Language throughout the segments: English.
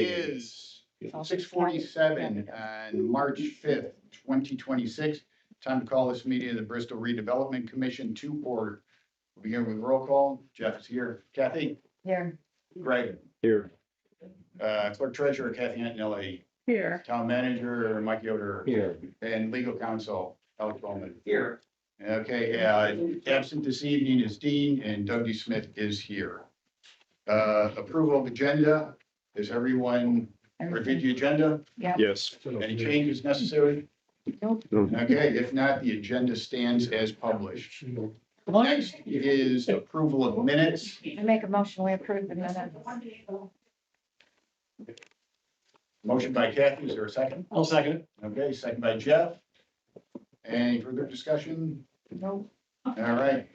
is 6:47 on March 5th, 2026. Time to call this meeting of the Bristol Redevelopment Commission to order. We'll begin with roll call. Jeff is here. Kathy? Here. Greg? Here. Clerk Treasurer Kathy Antonelli. Here. Town Manager Mike Yoder. Here. And Legal Counsel Alex Bowman. Here. Okay, absent this evening is Dean and Doug D. Smith is here. Approval of agenda. Has everyone reviewed the agenda? Yeah. Yes. Any changes necessary? Nope. Okay, if not, the agenda stands as published. Next is approval of minutes. I make a motion, we approve the minutes. Motion by Kathy, is there a second? I'll second it. Okay, second by Jeff. Any further discussion? Nope. All right.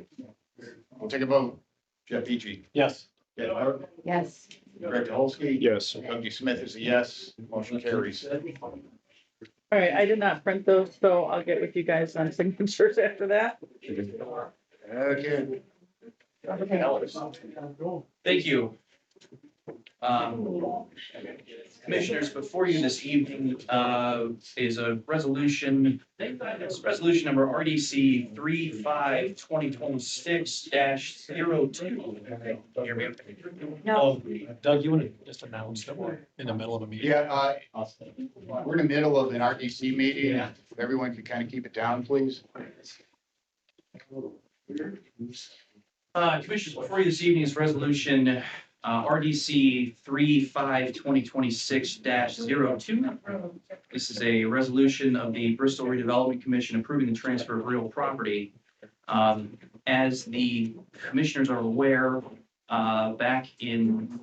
We'll take a vote. Jeff Beachy. Yes. Kathy Burke. Yes. Greg Dolsky. Yes. Doug D. Smith is a yes. Motion carries. All right, I did not print those, so I'll get with you guys on signatures after that. Okay. Thank you. Commissioners, before you this evening is a resolution, it's resolution number RDC 35-2026-02. Hear me? No. Doug, you want to just announce that we're in the middle of a meeting? Yeah, we're in the middle of an RDC meeting. If everyone could kind of keep it down, please. Commissioners, before you this evening is resolution RDC 35-2026-02. This is a resolution of the Bristol Redevelopment Commission approving the transfer of real property. As the commissioners are aware, back in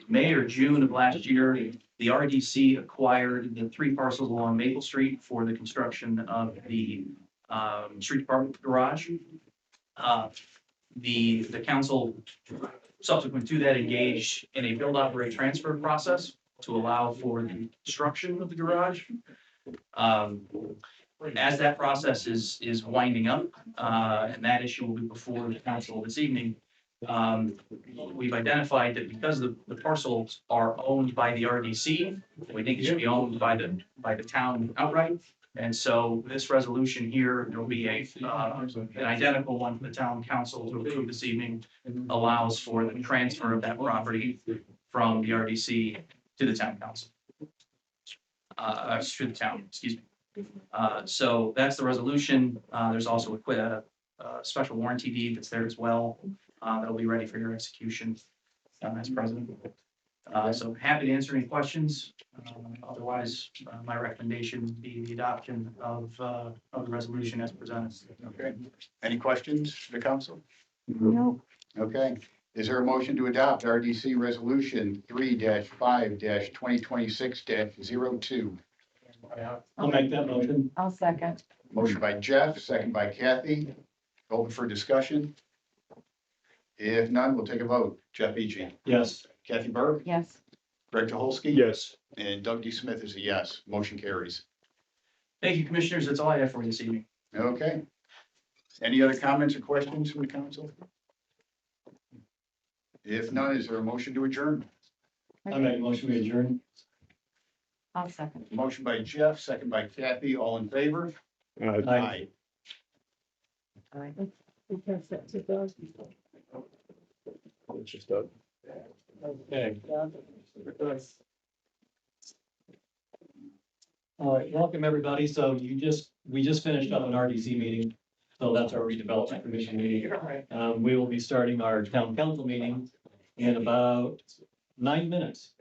May or June of last year, the RDC acquired the 3 parcels along Maple Street for the construction of the street department garage. The council subsequent to that engaged in a build, operate, transfer process to allow for the construction of the garage. As that process is winding up, and that issue will be before the council this evening, we've identified that because the parcels are owned by the RDC, we think it should be owned by the town outright. And so this resolution here, there will be an identical one for the town council to approve this evening, allows for the transfer of that property from the RDC to the town council. To the town, excuse me. So that's the resolution. There's also a special warranty deed that's there as well. That'll be ready for your execution as president. So happy to answer any questions. Otherwise, my recommendation would be the adoption of the resolution as presented. Okay. Any questions for the council? No. Okay. Is there a motion to adopt RDC Resolution 3-5-2026-02? I'll make that motion. I'll second. Motion by Jeff, second by Kathy. Open for discussion. If none, we'll take a vote. Jeff Beachy. Yes. Kathy Burke. Yes. Greg Dolsky. Yes. And Doug D. Smith is a yes. Motion carries. Thank you, commissioners. That's all I have for you this evening. Okay. Any other comments or questions from the council? If none, is there a motion to adjourn? I make a motion to adjourn. I'll second. Motion by Jeff, second by Kathy. All in favor? Aye. Aye. It's just Doug. Okay. All right, welcome everybody. So we just finished up an RDC meeting. So that's our redevelopment commission meeting. We will be starting our town council meeting in about 9 minutes.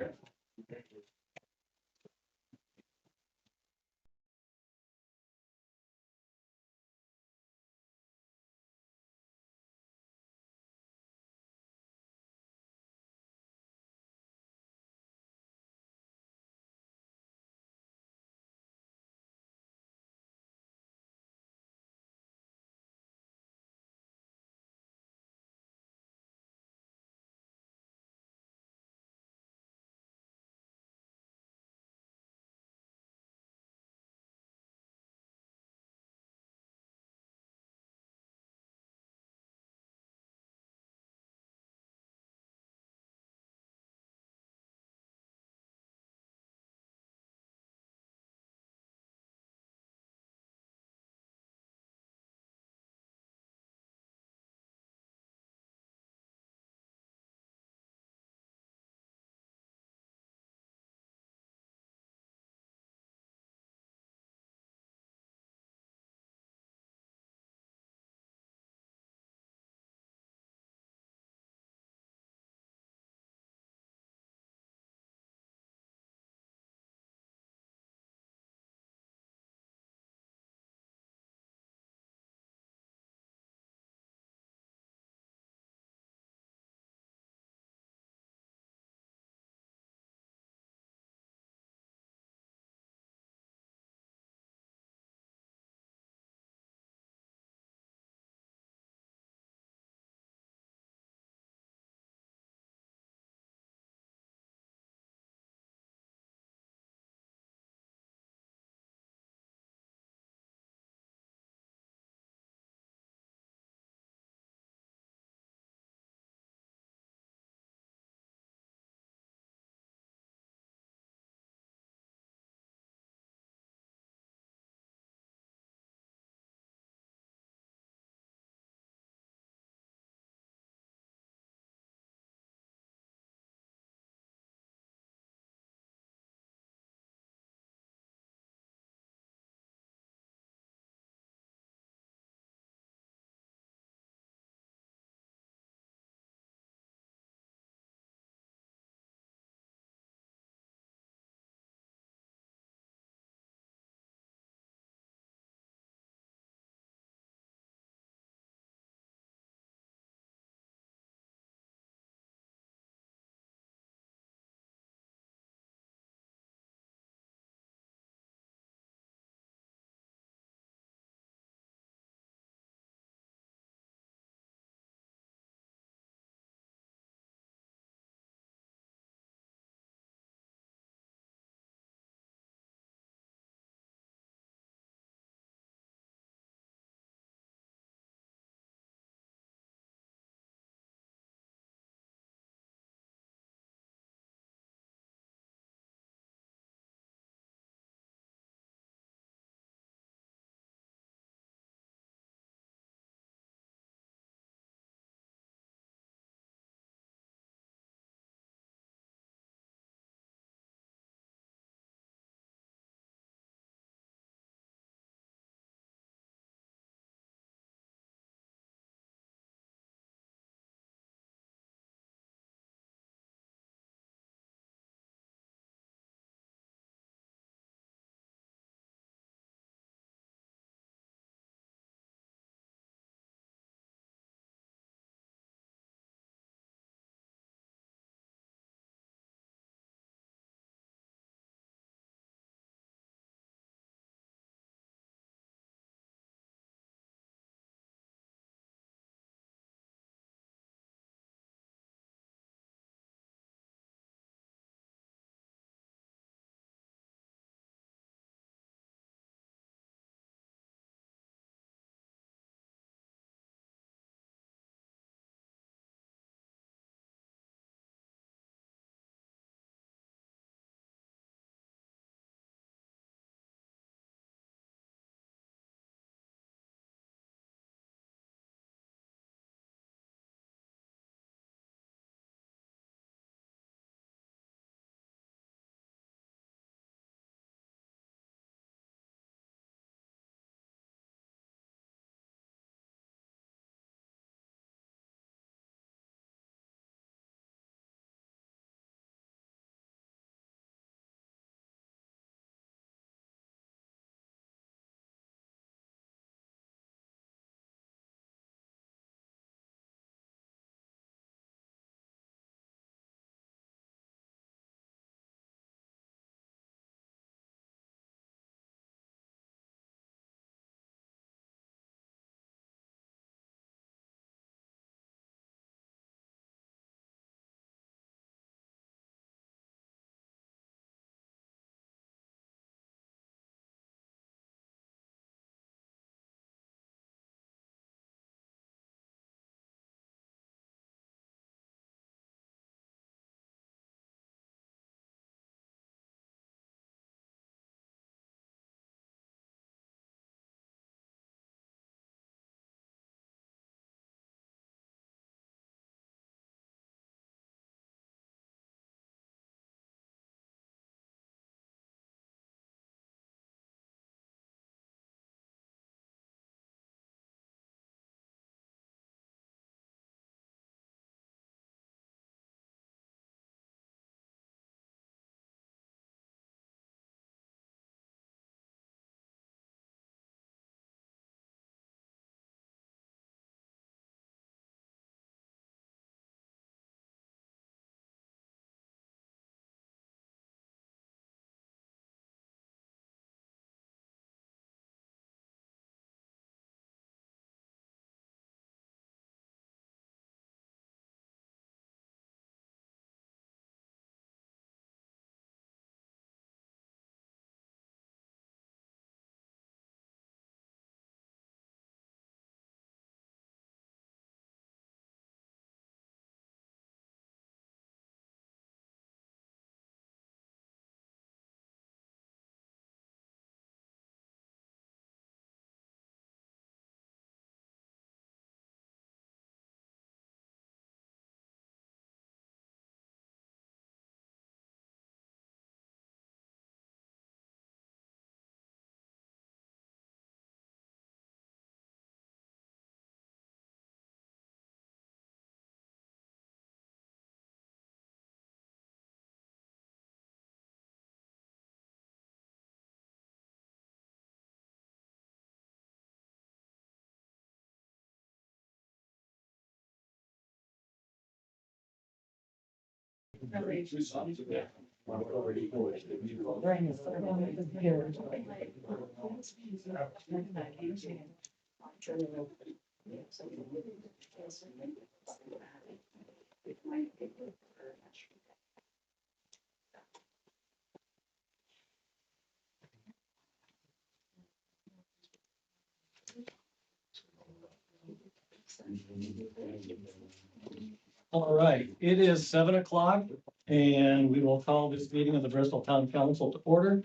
All right, it is 7 o'clock and we will call this meeting of the Bristol Town Council to order.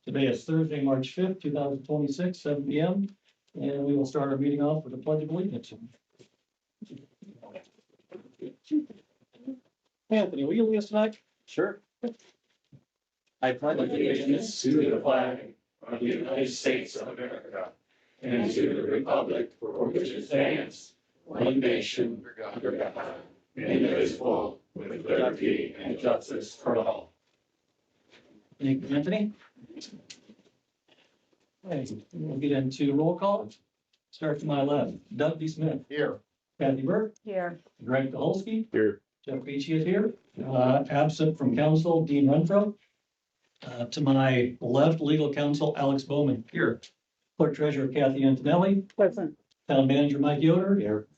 Today is Thursday, March 5th, 2026, 7 p.m. And we will start our meeting off with a pledge of allegiance. Anthony, will you lead us tonight? Sure. I pledge allegiance to the flag of the United States of America and to the republic for which it stands, one nation, under God, indivisible, with liberty and justice for all. Thank you, Anthony. Okay, we'll get into roll call. Start to my left. Doug D. Smith, Here. Kathy Burke, Here. Greg Dolsky, Here. Jeff Beachy is here. Absent from council, Dean Renfro. To my left, legal counsel, Alex Bowman here. Clerk treasurer Kathy Antonelli, Present. town manager Mike Yoder, Here.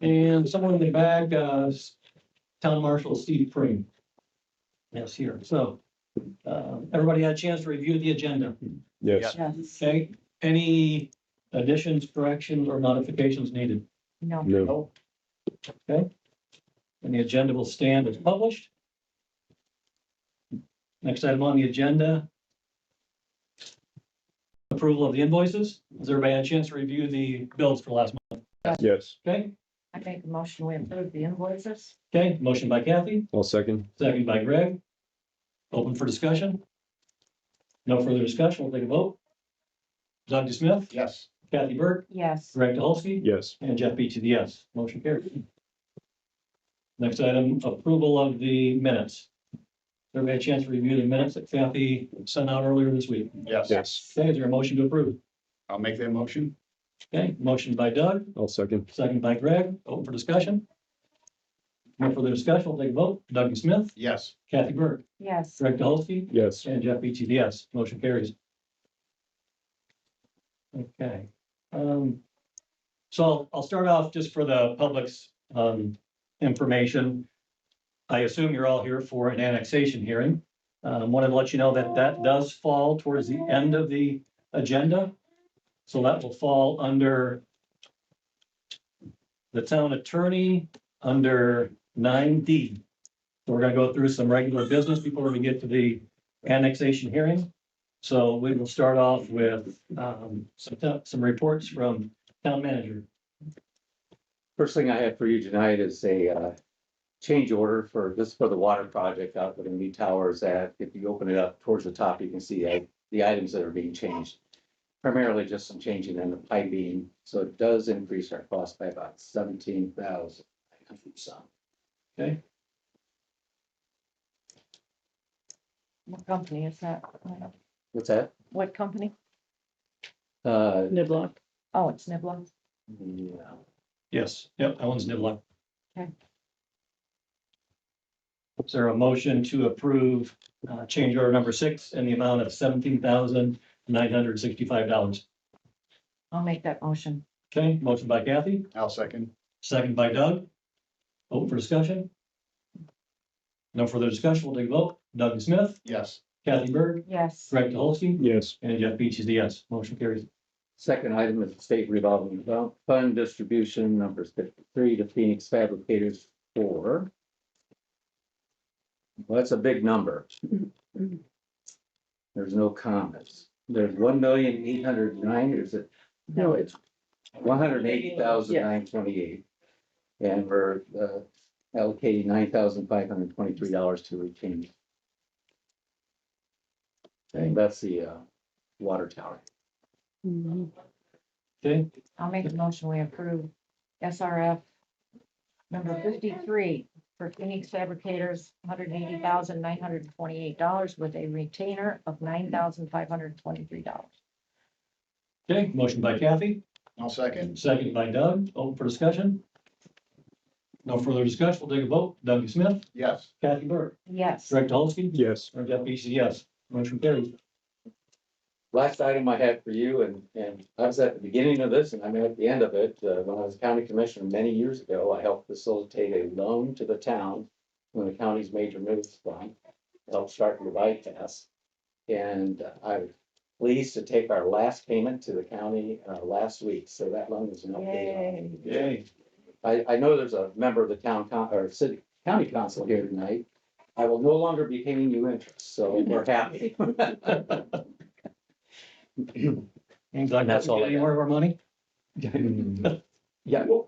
and someone in the back, town marshal Steve Pring. Yes, here. So, everybody had a chance to review the agenda. Yes. Yes. Okay, any additions, corrections, or modifications needed? No. No. Okay. And the agenda will stand as published. Next item on the agenda. Approval of the invoices. Has everybody had a chance to review the bills for last month? Yes. Okay, I make a motion, we approve the invoices. okay, motion by Kathy, I'll second. second by Greg. Open for discussion. No further discussion, we'll take a vote. Doug Smith, Yes. Kathy Burke, Yes. Greg Dolsky, Yes. and Jeff Beachy, the yes. Motion carried. Next item, approval of the minutes. Everybody had a chance to review the minutes that Kathy sent out earlier this week. Yes. Yes. Okay, is there a motion to approve? I'll make that motion. Okay, motion by Doug, I'll second. second by Greg. Open for discussion. No further discussion, we'll take a vote. Doug Smith, Yes. Kathy Burke, Yes. Greg Dolsky, Yes. and Jeff Beachy, yes. Motion carries. Okay. So I'll start off just for the public's information. I assume you're all here for an annexation hearing. Wanted to let you know that that does fall towards the end of the agenda. So that will fall under the town attorney under 9D. So we're gonna go through some regular business before we get to the annexation hearing. So we will start off with some reports from town manager. First thing I have for you tonight is a change order for the water project out where the new tower is at. If you open it up towards the top, you can see the items that are being changed. Primarily just some changing in the piping, so it does increase our cost by about 17,000 some. Okay, What company is that? What's that? What company? Niblock. Oh, it's Nibla. Yeah. yes, yep, that one's Niblock. Okay. Is there a motion to approve change order number 6 in the amount of $17,965? I'll make that motion. Okay, motion by Kathy, I'll second. second by Doug. Open for discussion. No further discussion, we'll take a vote. Doug Smith, Yes. Kathy Burke, Yes. Greg Dolsky, Yes. and Jeff Beachy is the yes. Motion carries. Second item is the state revolving fund distribution numbers 53 to Phoenix Fabricators 4. Well, that's a big number. There's no comments. There's 1,809,000, or is it No, it's 180,928. And we're allocating $9,523 to retain. And that's the water tower. Okay, I'll make a motion, we approve SRF number 53 for Phoenix Fabricators, $180,928 with a retainer of $9,523. okay, motion by Kathy, I'll second. second by Doug. Open for discussion. No further discussion. We'll take a vote. Doug Smith, Yes. Kathy Burke, Yes. Greg Dolsky, Yes. and Jeff Easy, yes. Motion carries. Last item I had for you, and I was at the beginning of this and I'm at the end of it, when I was county commissioner many years ago, I helped facilitate a loan to the town when the county's major moves fund, helped start the bypass. And I'm pleased to take our last payment to the county, last week, so that loan is now paid off. Yay. Yay. I know there's a member of the or city, county council here tonight. I will no longer be paying you interest, so we're happy. Means I That's don't all get I any got. more of our money? Yeah,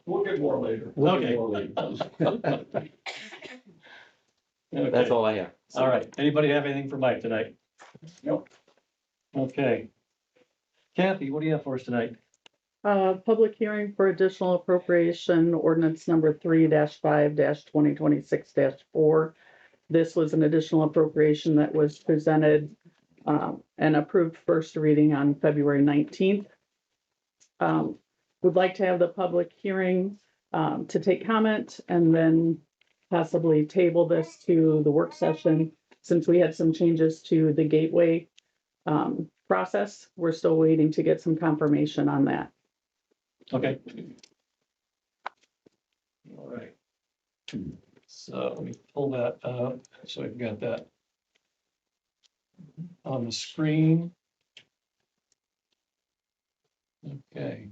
We'll get more later. Okay. that's all I have. All right. Anybody have anything for Mike tonight? Nope. Okay. Kathy, what do you have for us tonight? Public hearing for additional appropriation ordinance number 3-5-2026-4. This was an additional appropriation that was presented and approved first reading on February 19th. Would like to have the public hearing to take comment and then possibly table this to the work session. Since we had some changes to the gateway process, we're still waiting to get some confirmation on that. Okay. All right. So let me pull that up, so I've got that on the screen. Okay.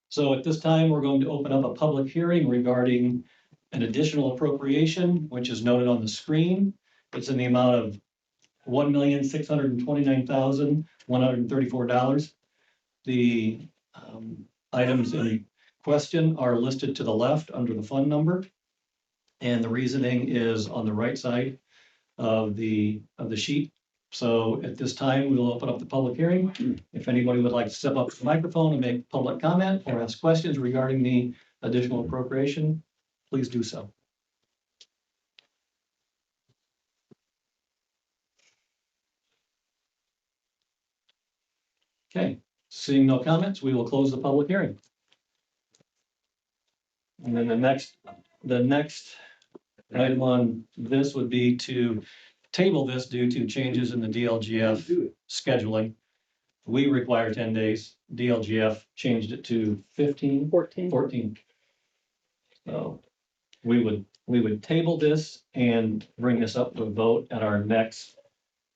So at this time, we're going to open up a public hearing regarding an additional appropriation, which is noted on the screen. It's in the amount of $1,629,134. The items in question are listed to the left under the fund number. And the reasoning is on the right side of the sheet. So at this time, we will open up the public hearing. If anybody would like to step up to the microphone and make public comment or ask questions regarding the additional appropriation, please do so. Okay, seeing no comments, we will close the public hearing. And then the next item on this would be to table this due to changes in the DLGF scheduling. We require 10 days. DLGF changed it to 14. 14. So we would table this and bring this up to a vote at our next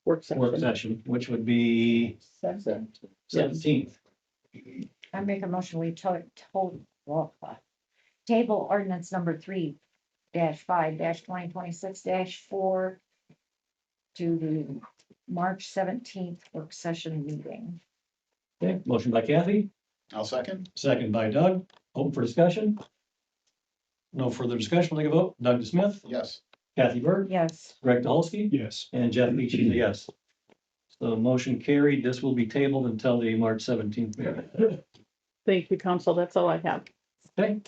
Work work session. session, which would be 17th. I make a motion, we table ordinance number 3-5-2026-4 to the March 17th work session meeting. Okay, motion by Kathy, I'll second. second by Doug. Open for discussion. No further discussion. We'll take a vote. Doug Smith, Yes. Kathy Burke, Yes. Greg Dolsky, Yes. and Jeff Beechey, yes. So motion carried. This will be tabled until the March 17th meeting. Thank you, council. That's all I have. Okay.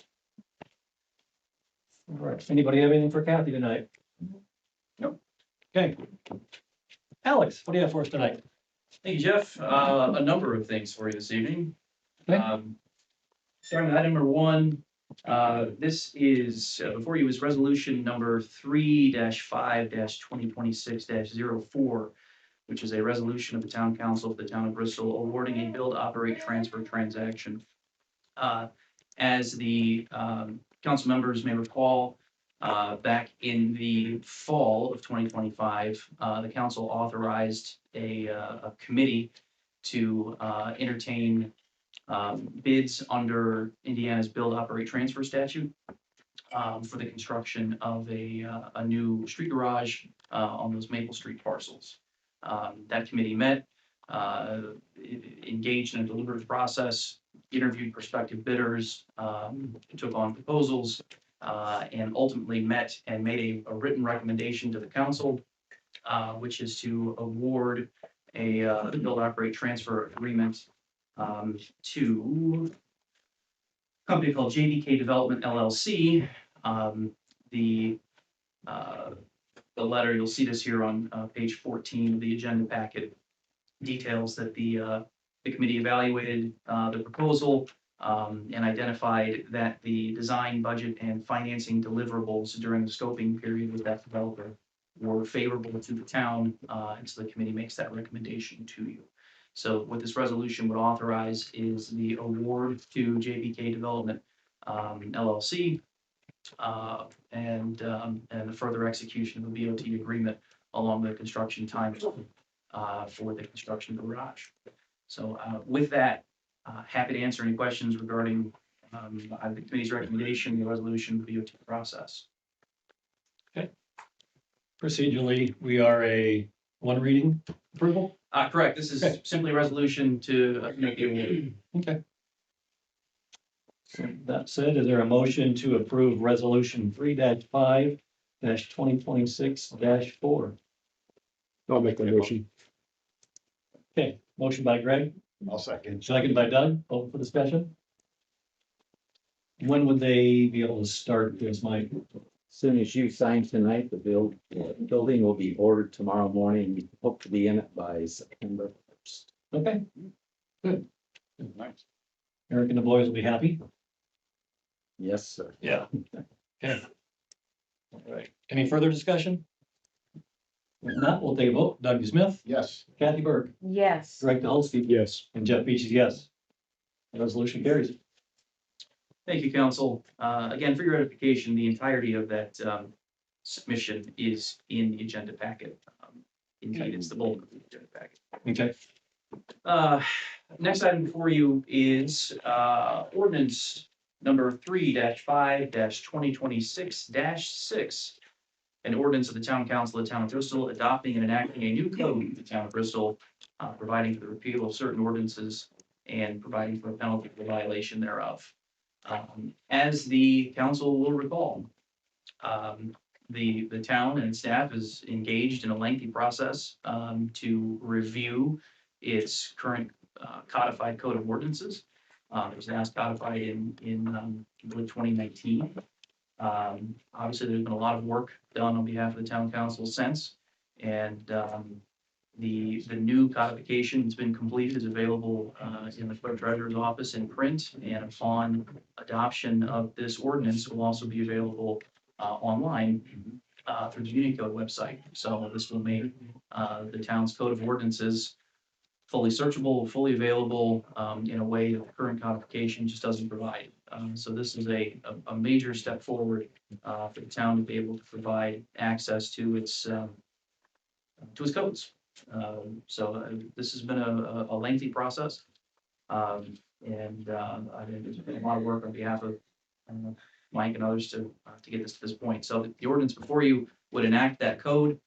All right. Anybody have anything for Kathy tonight? Nope. Okay. Alex, what do you have for us tonight? Thank you, Jeff. A number of things for you this evening. Okay. Starting with item number 1, this is before you is resolution number 3-5-2026-04, which is a resolution of the town council of the town of Bristol awarding a build, operate, transfer transaction. As the council members may recall, back in the fall of 2025, the council authorized a committee to entertain bids under Indiana's build, operate, transfer statute for the construction of a new street garage on those Maple Street parcels. That committee met, engaged in a deliberative process, interviewed prospective bidders, took on proposals, and ultimately met and made a written recommendation to the council, which is to award a build, operate, transfer agreement to a company called JDK Development LLC. The letter, you'll see this here on page 14 of the agenda packet, details that the committee evaluated the proposal, and identified that the design, budget, and financing deliverables during the scoping period with that developer were favorable to the town, and so the committee makes that recommendation to you. So what this resolution would authorize is the award to JBK Development LLC, and the further execution of the BOT agreement along the construction timeline for the construction of the garage. So with that, happy to answer any questions regarding the committee's recommendation, the resolution, the BOT process. Procedurally, we are a one reading approval. Correct, this is Okay. simply a resolution to make the award. Okay. So that said, is there a motion to approve resolution 3-5-2026-4? I'll make the motion. Okay, motion by Greg, I'll second. second by Doug, open for discussion. When would they be able to start this, Mike? Soon as you sign tonight, the building will be ordered tomorrow morning. We hope to be in it by September 1st. Okay, Nice. Eric and the boys will be happy. Yes, sir. Yeah. Okay. All right, any further discussion? If not, we'll take a vote. Doug Smith, Yes. Kathy Burke, Yes. Greg DeHolsky, Yes. and Jeff Beach is yes. The resolution carries. Thank you, council. Again, for your edification, the entirety of that submission is in the agenda packet. Indeed, it's the bulk of the agenda packet. Okay, Next item before you is ordinance number 3-5-2026-6. An ordinance of the town council of the town of Bristol adopting and enacting a new code of the town of Bristol, providing for the repeal of certain ordinances and providing for a penalty for violation thereof. As the council will recall, the town and staff is engaged in a lengthy process to review its current codified code of ordinances. It was last codified in I believe 2019. Obviously, there's been a lot of work done on behalf of the town council since, and the new codification has been completed, is available in the clerk treasurer's office in print, and upon adoption of this ordinance, will also be available online through the Unicode website. So this will make the town's code of ordinances fully searchable, fully available in a way that the current codification just doesn't provide. So this is a major step forward for the town to be able to provide access to its codes. This has been a lengthy process. I think there's been a lot of work on behalf of Mike and others to get this to this point. So the ordinance before you would enact that code.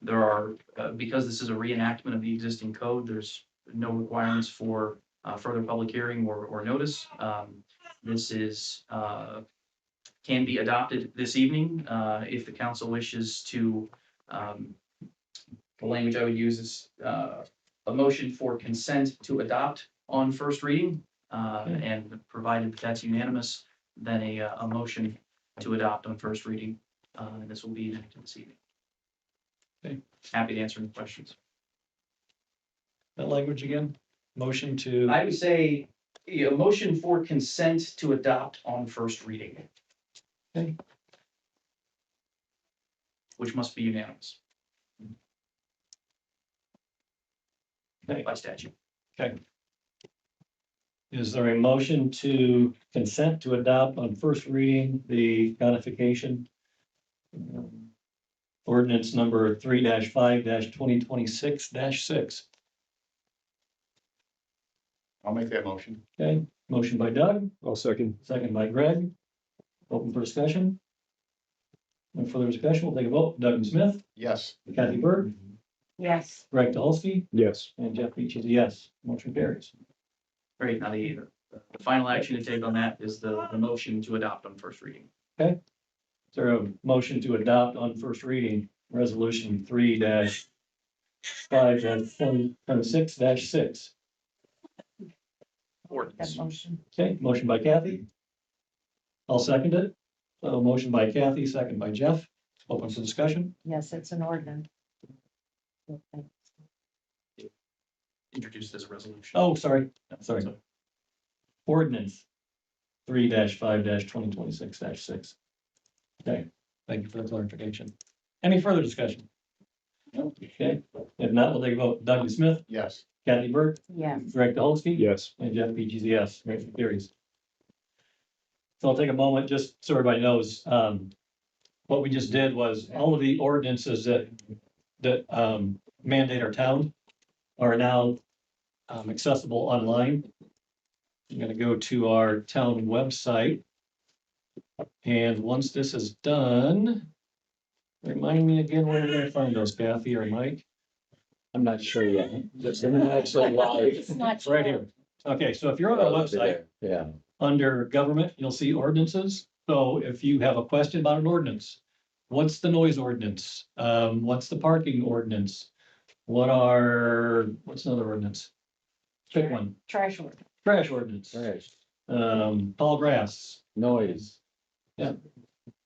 There are, because this is a reenactment of the existing code, there's no requirements for further public hearing or notice. This is, can be adopted this evening if the council wishes to. The language I would use is a motion for consent to adopt on first reading, and provided that that's unanimous, then a motion to adopt on first reading. And this will be enacted this evening. Okay. Happy to answer any questions. that language again, motion to, I would say a motion for consent to adopt on first reading. Okay. Which must be unanimous. Okay. By statute. is there a motion to consent to adopt on first reading the codification? Ordinance number 3-5-2026-6. I'll make that motion. Okay, motion by Doug, I'll second. second by Greg. Open for discussion. No further discussion, we'll take a vote. Doug Smith, Yes. Kathy Burke, Yes. Greg Dolsky, Yes. and Jeff Beach is a yes. Motion carries. Great, now the final action to take on that is the motion to adopt on first reading. Is there a motion to adopt on first reading resolution 3-5-2026-6? Ordinance. That motion. Okay, motion by Kathy. I'll second it. So motion by Kathy, second by Jeff. Open for discussion. Yes, it's an ordinance. Introduced as a resolution. Oh, sorry. ordinance 3-5-2026-6. Okay, thank you for the clarification. Any further discussion? No, okay, if not, we'll take a vote. Doug Smith, Yes. Kathy Burke, Yes. Greg Dolsky. Yes. And Jeff Peaches, yes, motion carries. So I'll take a moment, just so everybody knows, what we just did was all of the ordinances that mandate our town are now accessible online. I'm gonna go to our town website. And once this is done, remind me again where we're gonna find those, Kathy or Mike? I'm not sure yet. It's actually live. It's not Right here. Okay, so if you're on our website, Yeah, under government, you'll see ordinances. So if you have a question about an ordinance, what's the noise ordinance? What's the parking ordinance? What's another ordinance? Pick one. Trash order. Trash ordinance. right. Tall grass. Noise.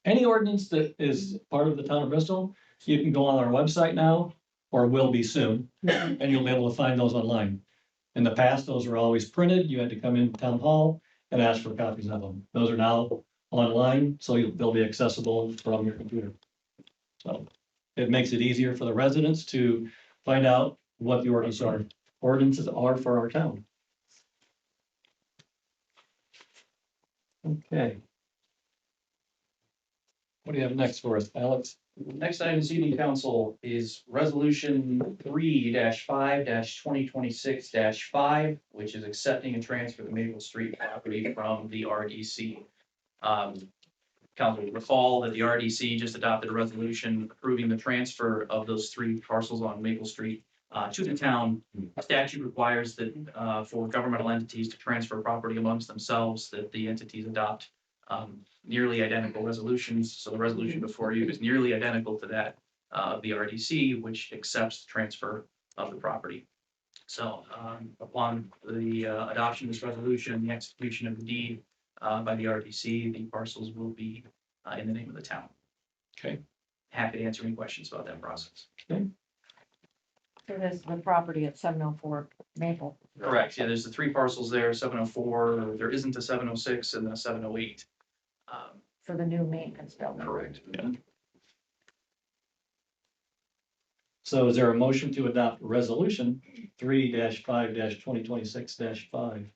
Any ordinance that is part of the town of Bristol, you can go on our website now, or will be soon, and you'll be able to find those online. In the past, those were always printed. You had to come into town hall and ask for copies of them. Those are now online, so they'll be accessible from your computer. So it makes it easier for the residents to find out what the ordinances are for our town. Okay. What do you have next for us, Alex? Next item this evening, council, is resolution 3-5-2026-5, which is accepting and transfer the Maple Street property from the RDC. Council will recall that the RDC just adopted a resolution approving the transfer of those 3 parcels on Maple Street to the town. Statute requires that for governmental entities to transfer property amongst themselves, that the entities adopt nearly identical resolutions. So the resolution before you is nearly identical to that of the RDC, which accepts the transfer of the property. So upon the adoption of this resolution, the execution of the deed by the RDC, the parcels will be in the name of the town. Okay. Happy to answer any questions about that process. So this is the property at 704 Maple. Correct. Yeah, there's the 3 parcels there, 704, there isn't a 706 and a 708. For the new maintenance building. Correct. So is there a motion to adopt resolution 3-5-2026-5?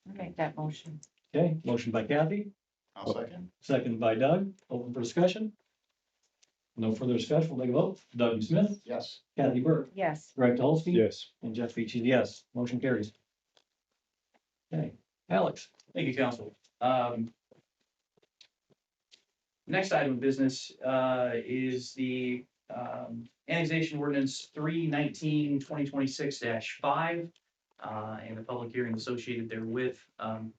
I'll make that motion. Okay, motion by Kathy, I'll second. second by Doug, open for discussion. No further discussion, we'll take a vote. Doug Smith, Yes. Kathy Burke, Yes. Greg Dolsky. Yes. And Jeff Peaches, yes, motion carries. Okay, Alex. Thank you, council. Next item of business is the annexation ordinance 3/19/2026-5 and the public hearing associated therewith. I'm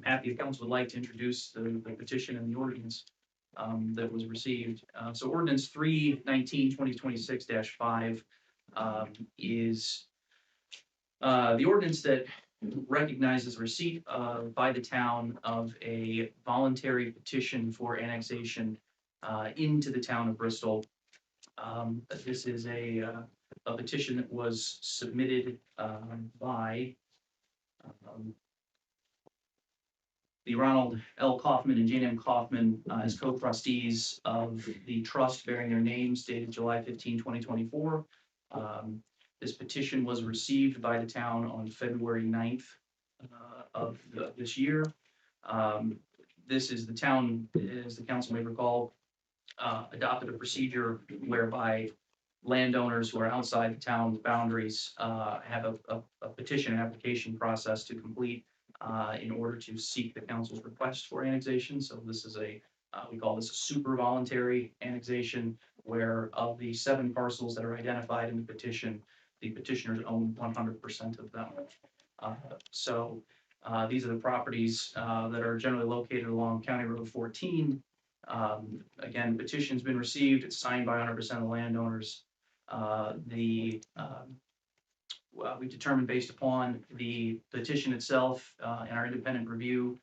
happy the council would like to introduce the petition and the ordinance that was received. So ordinance 3/19/2026-5 is the ordinance that recognizes receipt by the town of a voluntary petition for annexation into the town of Bristol. This is a petition that was submitted by the Ronald L. Kaufman and Jane M. Kaufman as co-trustees of the trust bearing their names dated July 15, 2024. This petition was received by the town on February 9th of this year. This is the town, as the council may recall, adopted a procedure whereby landowners who are outside the town boundaries have a petition application process to complete in order to seek the council's request for annexation. So this is we call this a super voluntary annexation, where of the 7 parcels that are identified in the petition, the petitioners own 100% of them. So these are the properties that are generally located along County Road 14. Again, the petition's been received, it's signed by 100% of the landowners. We determined based upon the petition itself and our independent review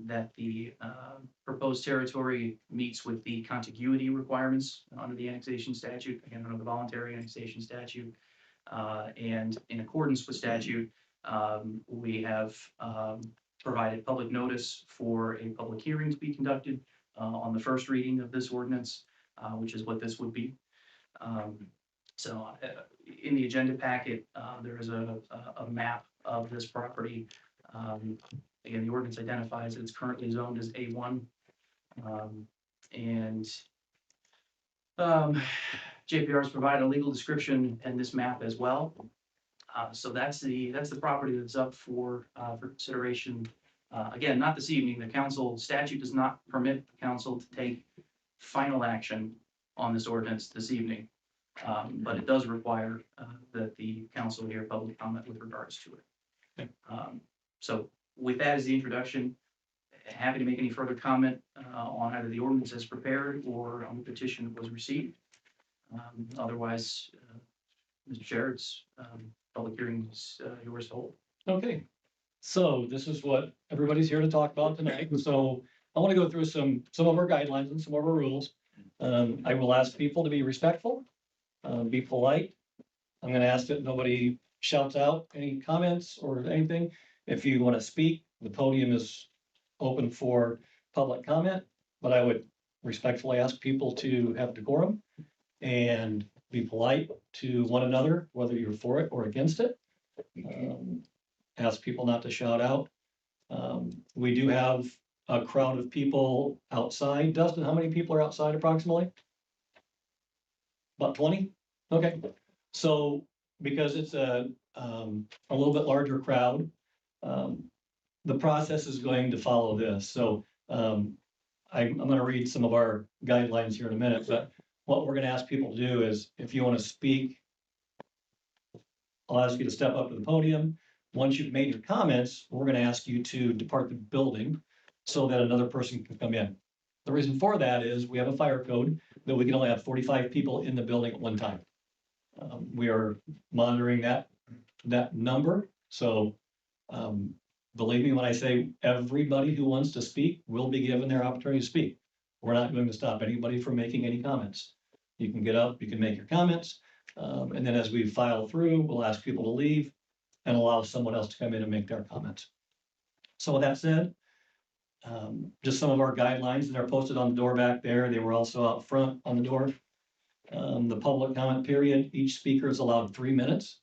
that the proposed territory meets with the contiguity requirements under the annexation statute, again, under the voluntary annexation statute. And in accordance with statute, We have provided public notice for a public hearing to be conducted on the first reading of this ordinance, which is what this would be. So in the agenda packet, there is a map of this property. Again, the ordinance identifies it's currently zoned as A1. And JPR has provided a legal description and this map as well. So that's the property that's up for consideration. Again, not this evening. The council statute does not permit the council to take final action on this ordinance this evening. But it does require that the council hear public comment with regards to it. So with that as the introduction, happy to make any further comment on either the ordinance as prepared or on the petition that was received. Otherwise, Mr. Chair, it's public hearings yours to hold. Okay, so this is what everybody's here to talk about tonight. So I want to go through some of our guidelines and some of our rules. I will ask people to be respectful, be polite. I'm going to ask that nobody shouts out any comments or anything. If you want to speak, the podium is open for public comment, but I would respectfully ask people to have decorum and be polite to one another, whether you're for it or against it. Ask people not to shout out. We do have a crowd of people outside. Dustin, how many people are outside approximately? About 20? Okay, so because it's a little bit larger crowd, the process is going to follow this. So I'm going to read some of our guidelines here in a minute, but what we're going to ask people to do is, if you want to speak, I'll ask you to step up to the podium. Once you've made your comments, we're going to ask you to depart the building so that another person can come in. The reason for that is we have a fire code that we can only have 45 people in the building at one time. We are monitoring that number. So believe me when I say everybody who wants to speak will be given their opportunity to speak. We're not going to stop anybody from making any comments. You can get up, you can make your comments, and then as we file through, we'll ask people to leave and allow someone else to come in and make their comments. So with that said, just some of our guidelines that are posted on the door back there. They were also out front on the door. The public comment period, each speaker is allowed 3 minutes.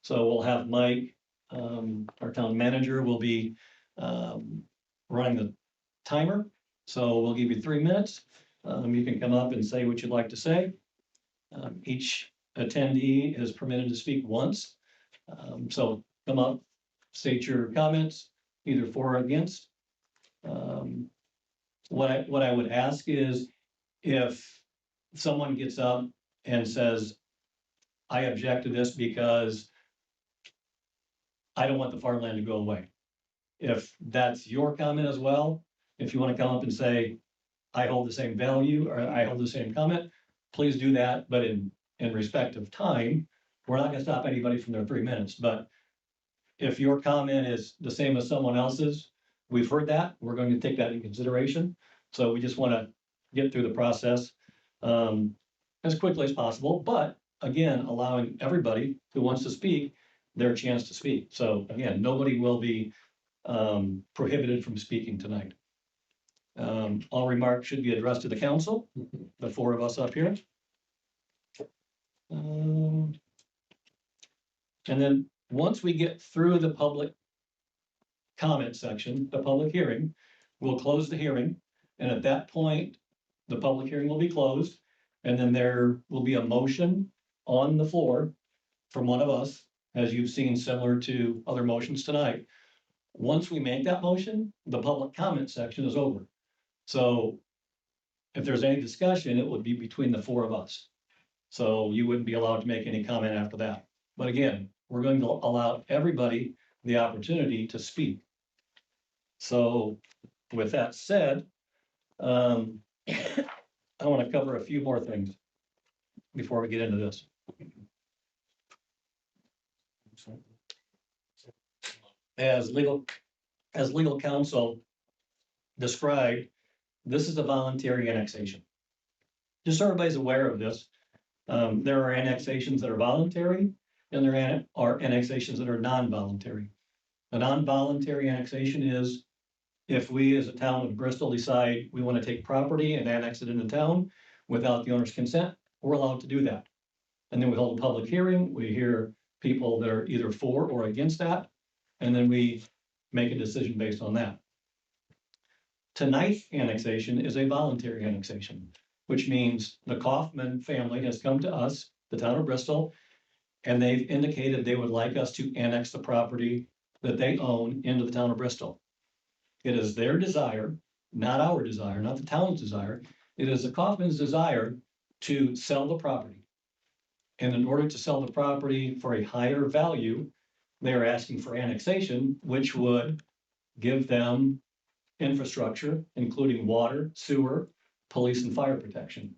So we'll have Mike, our town manager, will be running the timer. So we'll give you 3 minutes. You can come up and say what you'd like to say. Each attendee is permitted to speak once. So come up, state your comments, either for or against. What I would ask is, if someone gets up and says, I object to this because I don't want the farmland to go away. If that's your comment as well, if you want to come up and say, I hold the same value, or I hold the same comment, please do that. But in respect of time, we're not going to stop anybody from their 3 minutes. But if your comment is the same as someone else's, we've heard that, we're going to take that into consideration. So we just want to get through the process as quickly as possible, but again, allowing everybody who wants to speak their chance to speak. So again, nobody will be prohibited from speaking tonight. All remarks should be addressed to the council, the 4 of us up here. And then once we get through the public comment section, the public hearing, we'll close the hearing. And at that point, the public hearing will be closed. And then there will be a motion on the floor from one of us, as you've seen similar to other motions tonight. Once we make that motion, the public comment section is over. So if there's any discussion, it would be between the 4 of us. So you wouldn't be allowed to make any comment after that. But again, we're going to allow everybody the opportunity to speak. So with that said, I want to cover a few more things before we get into this. As legal counsel described, this is a voluntary annexation. Just so everybody's aware of this, there are annexations that are voluntary and there are annexations that are non-voluntary. A non-voluntary annexation is if we as a town of Bristol decide we want to take property and annex it into town without the owner's consent, we're allowed to do that. And then we hold a public hearing, we hear people that are either for or against that, and then we make a decision based on that. Tonight's annexation is a voluntary annexation, which means the Kaufman family has come to us, the town of Bristol, and they've indicated they would like us to annex the property that they own into the town of Bristol. It is their desire, not our desire, not the town's desire. It is the Kaufman's desire to sell the property. And in order to sell the property for a higher value, they are asking for annexation, which would give them infrastructure, including water, sewer, police and fire protection.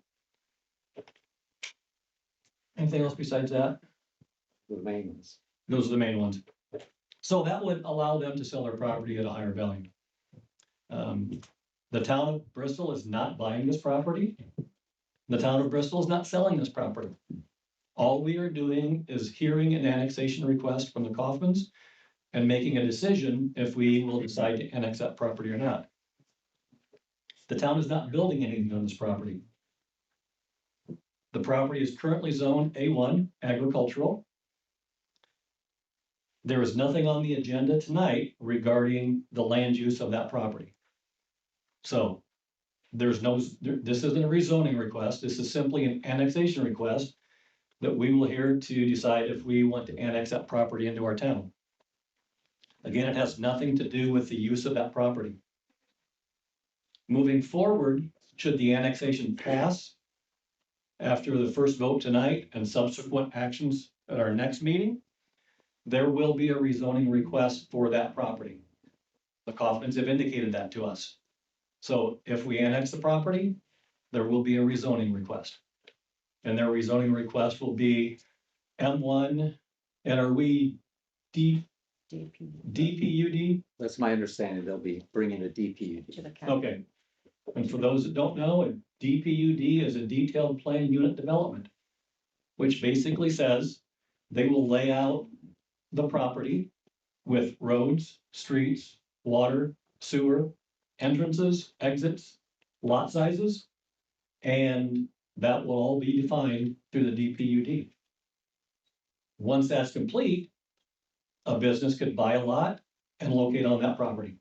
Anything else besides that? The main ones. Those are the main ones. So that would allow them to sell their property at a higher value. The town of Bristol is not buying this property. The town of Bristol is not selling this property. All we are doing is hearing an annexation request from the Kaufmans and making a decision if we will decide to annex that property or not. The town is not building anything on this property. The property is currently zoned A1 agricultural. There is nothing on the agenda tonight regarding the land use of that property. So this isn't a rezoning request. This is simply an annexation request that we will hear to decide if we want to annex that property into our town. Again, it has nothing to do with the use of that property. Moving forward, should the annexation pass after the first vote tonight and subsequent actions at our next meeting, there will be a rezoning request for that property. The Kaufmans have indicated that to us. So if we annex the property, there will be a rezoning request. And their rezoning request will be M1, and are we DPUD? That's my understanding. They'll be bringing a DPU. To the county. Okay. And for those that don't know, a DPUD is a detailed plan unit development, which basically says they will lay out the property with roads, streets, water, sewer, entrances, exits, lot sizes, and that will all be defined through the DPUD. Once that's complete, a business could buy a lot and locate on that property.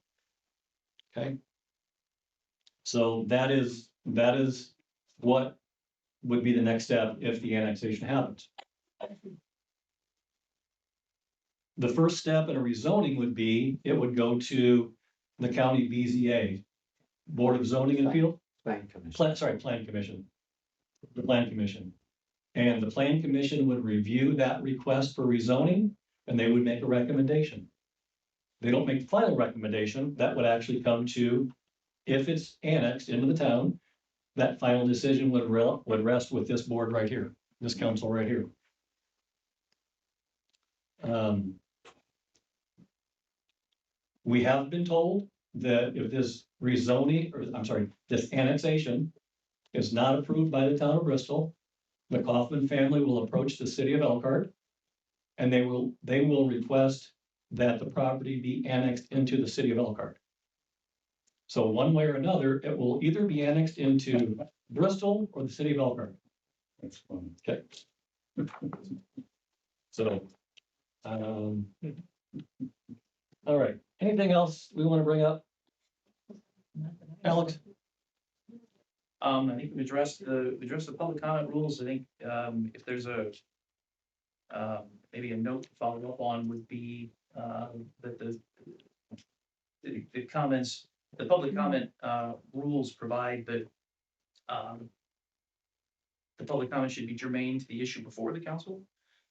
Okay? So that is what would be the next step if the annexation happens. The first step in a rezoning would be, it would go to the county BZA, Board of Zoning Appeal, Plan commission. Plan Commission. The Plan Commission. And the Plan Commission would review that request for rezoning, and they would make a recommendation. They don't make the final recommendation, that would actually come to, if it's annexed into the town, that final decision would rest with this board right here, this council right here. We have been told that if this rezoning, or I'm sorry, this annexation is not approved by the town of Bristol, the Kaufman family will approach the city of Elkhart, and they will request that the property be annexed into the city of Elkhart. So one way or another, it will either be annexed into Bristol or the city of Elkhart. That's fun. Okay. So, all right, anything else we want to bring up? Alex? I think we addressed the public comment rules. I think, if there's maybe a note to follow up on would be, that the comments, the public comment, rules provide that, the public comment should be germane to the issue before the council.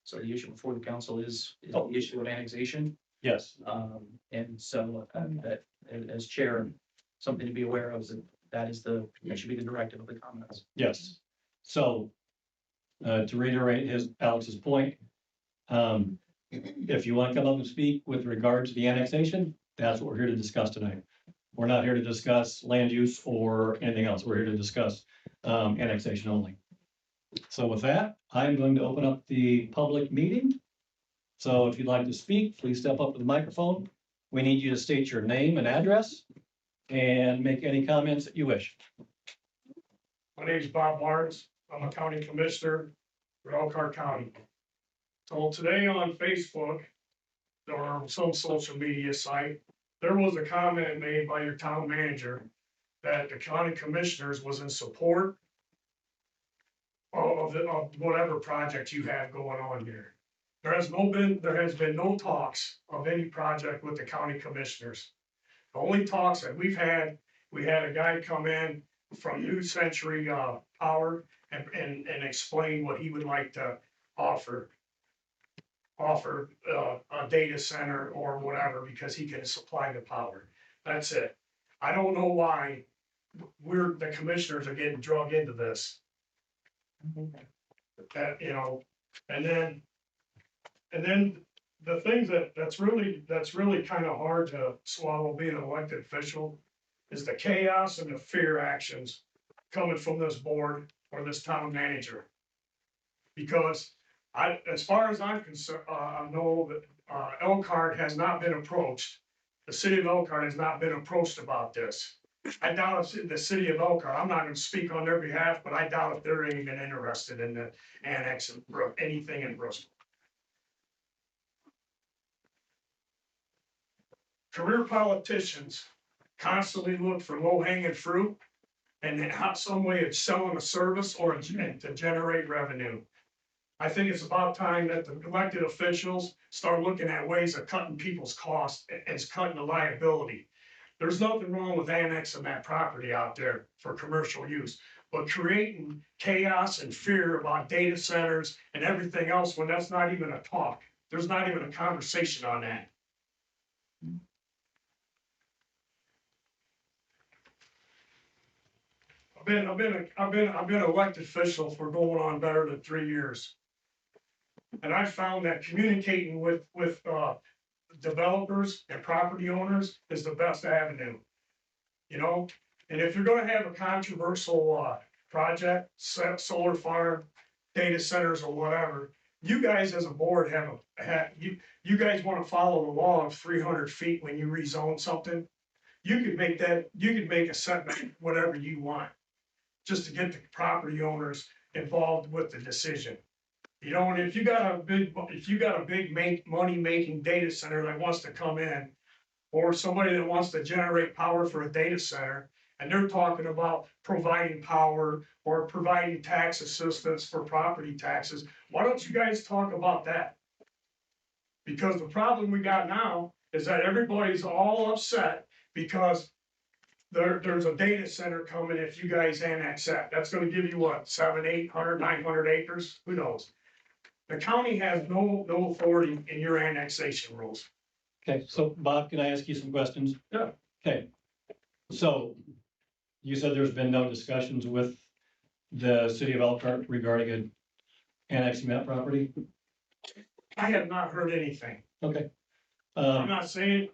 So the issue before the council is the issue of annexation. Yes. And so, that, as chair, something to be aware of is that should be the directive of the comments. Yes. So, to reiterate Alex's point, if you want to come up and speak with regard to the annexation, that's what we're here to discuss tonight. We're not here to discuss land use or anything else. We're here to discuss annexation only. So with that, I'm going to open up the public meeting. So if you'd like to speak, please step up to the microphone We need you to state your name and address and make any comments that you wish. My name is Bob Barnes. I'm a county commissioner for Elkhart County. So today on Facebook or some social media site, there was a comment made by your town manager that the county commissioners was in support of whatever project you have going on here. There has been no talks of any project with the county commissioners. The only talks that we've had, we had a guy come in from New Century Power and explain what he would like to offer a data center or whatever, because he can supply the power. That's it. I don't know why the commissioners are getting drug into this. That, you know, and then the things that's really kind of hard to swallow being an elected official is the chaos and the fear actions coming from this board or this town manager. Because as far as I'm concerned, I know that Elkhart has not been approached. The city of Elkhart has not been approached about this. I doubt if the city of Elkhart, I'm not gonna speak on their behalf, but I doubt if they're even interested in the annex of anything in Bristol. Career politicians constantly look for low-hanging fruit and some way of selling a service or to generate revenue. I think it's about time that the elected officials start looking at ways of cutting people's costs and cutting the liability. There's nothing wrong with annexing that property out there for commercial use, but creating chaos and fear about data centers and everything else when that's not even a talk. There's not even a conversation on that. I've been elected official for going on better than 3 years. And I found that communicating with developers and property owners is the best avenue. You know, and if you're gonna have a controversial project, solar farm, data centers or whatever, you guys as a board you guys wanna follow the law of 300 feet when you rezone something. You could make a setback, whatever you want, just to get the property owners involved with the decision. You know, and if you got a big money making data center that wants to come in, or somebody that wants to generate power for a data center, and they're talking about providing power or providing tax assistance for property taxes, why don't you guys talk about that? Because the problem we got now is that everybody's all upset because there's a data center coming if you guys annex that. That's gonna give you what, 700, 800, 900 acres? Who knows? The county has no authority in your annexation rules. Okay, so Bob, can I ask you some questions? Yeah. Okay, so you said there's been no discussions with the city of Elkhart regarding annexing that property? I have not heard anything. Okay. I'm not saying,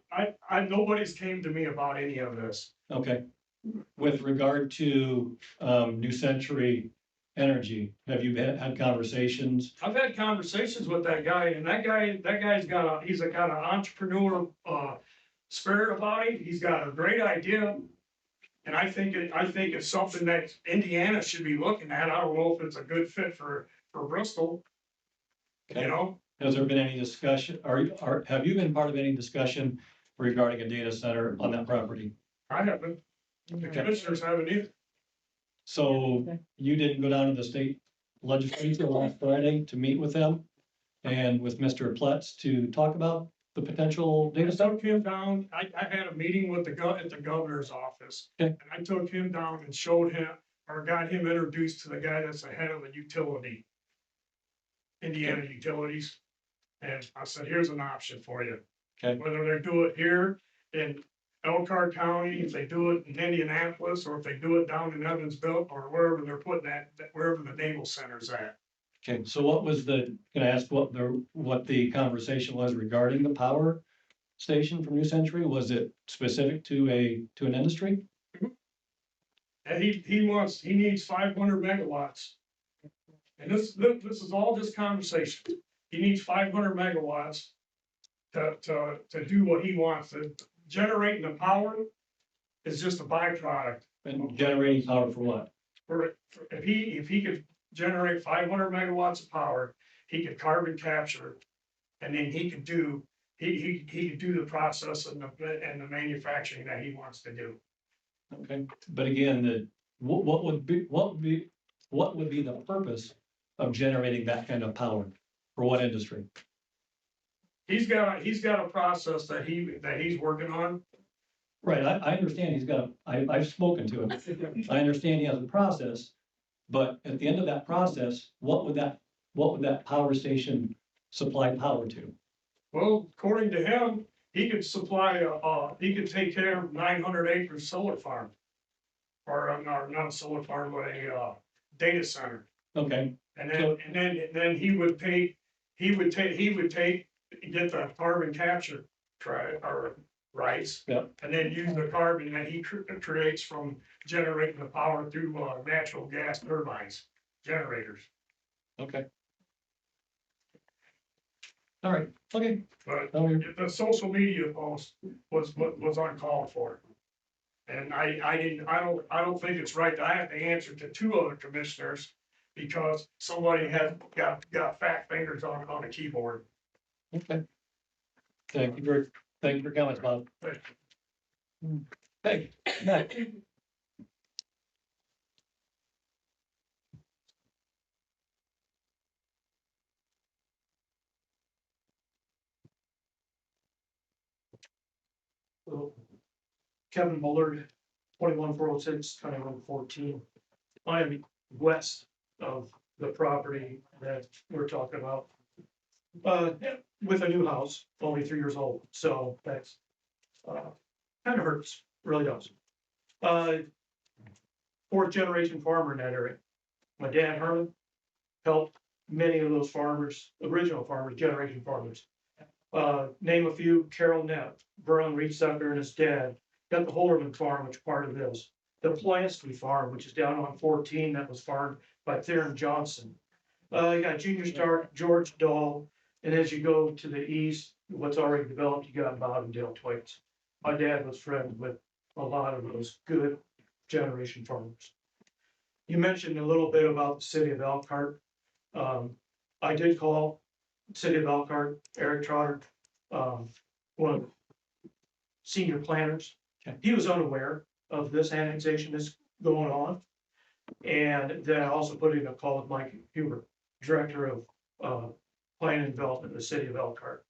nobody's came to me about any of this. Okay. With regard to New Century Energy, have you had conversations? I've had conversations with that guy, and that guy's got an entrepreneur spirit about him. He's got a great idea. And I think it's something that Indiana should be looking at. I don't know if it's a good fit for Bristol. Okay. You know? Has there been any discussion, have you been part of any discussion regarding a data center on that property? I haven't. The commissioners haven't either. So you didn't go down to the state legislature last Friday to meet with them and with Mr. Pletz to talk about the potential I data center? took him down, I had a meeting with at the governor's office. Okay. And I took him down and showed him, or got him introduced to the guy that's the head of the utility. Indiana Utilities. And I said, here's an option for you. Okay. Whether they do it here in Elkhart County, if they do it in Indianapolis, or if they do it down in Evansville, or wherever they're putting wherever the naval center's at. Okay, so what was can I ask what the conversation was regarding the power station from New Century? Was it specific to an industry? And he needs 500 megawatts. And this is all just conversation. He needs 500 megawatts to do what he wants. Generating the power is just a byproduct. And generating power for what? If he could generate 500 megawatts of power, he could carbon capture. And then he could do, he could do the process and the manufacturing that he wants to do. Okay, but again, what would be the purpose of generating that kind of power? For what industry? He's got a process that he's working on. Right, I understand he's got, I've spoken to him. I understand he has a process, but at the end of that process, what would that power station supply power to? Well, according to him, he could supply, he could take care of 900 acres solar farm. Or not a solar farm, but a, data center. Okay, And then he would get the carbon capture rights. Yep. And then use the carbon that he creates from generating the power through, natural gas turbines, generators. okay. All right, okay. But Oh, the social media post was uncalled for. And I don't think it's right that I have to answer to two other commissioners because somebody had got fat fingers on a keyboard. Okay. Thank you for comments, Bob. Hey, Matt. Kevin Bullard, 21406, County Road 14. I am west of the property that we're talking about. With a new house, only 3 years old, so that's, kind of hurts, really does. Fourth generation farmer in that area. My dad Herman helped many of those farmers, original farmers, generation farmers. Name a few: Carol Knapp, Vernon Reedsucker and his dad. Got the Holderman farm, which part of this. The Plansky farm, which is down on 14, that was farmed by Theron Johnson. You got Junior Stark, George Dahl, and as you go to the east, what's already developed, you got Bowdendale Twigs. My dad was friends with a lot of those good generation farmers. You mentioned a little bit about the city of Elkhart. I did call city of Elkhart, Eric Trotter, one of the senior planners. He was unaware of this annexation that's going on. And then I also put in a call with Mike Huber, director of planning and development in the city of Elkhart,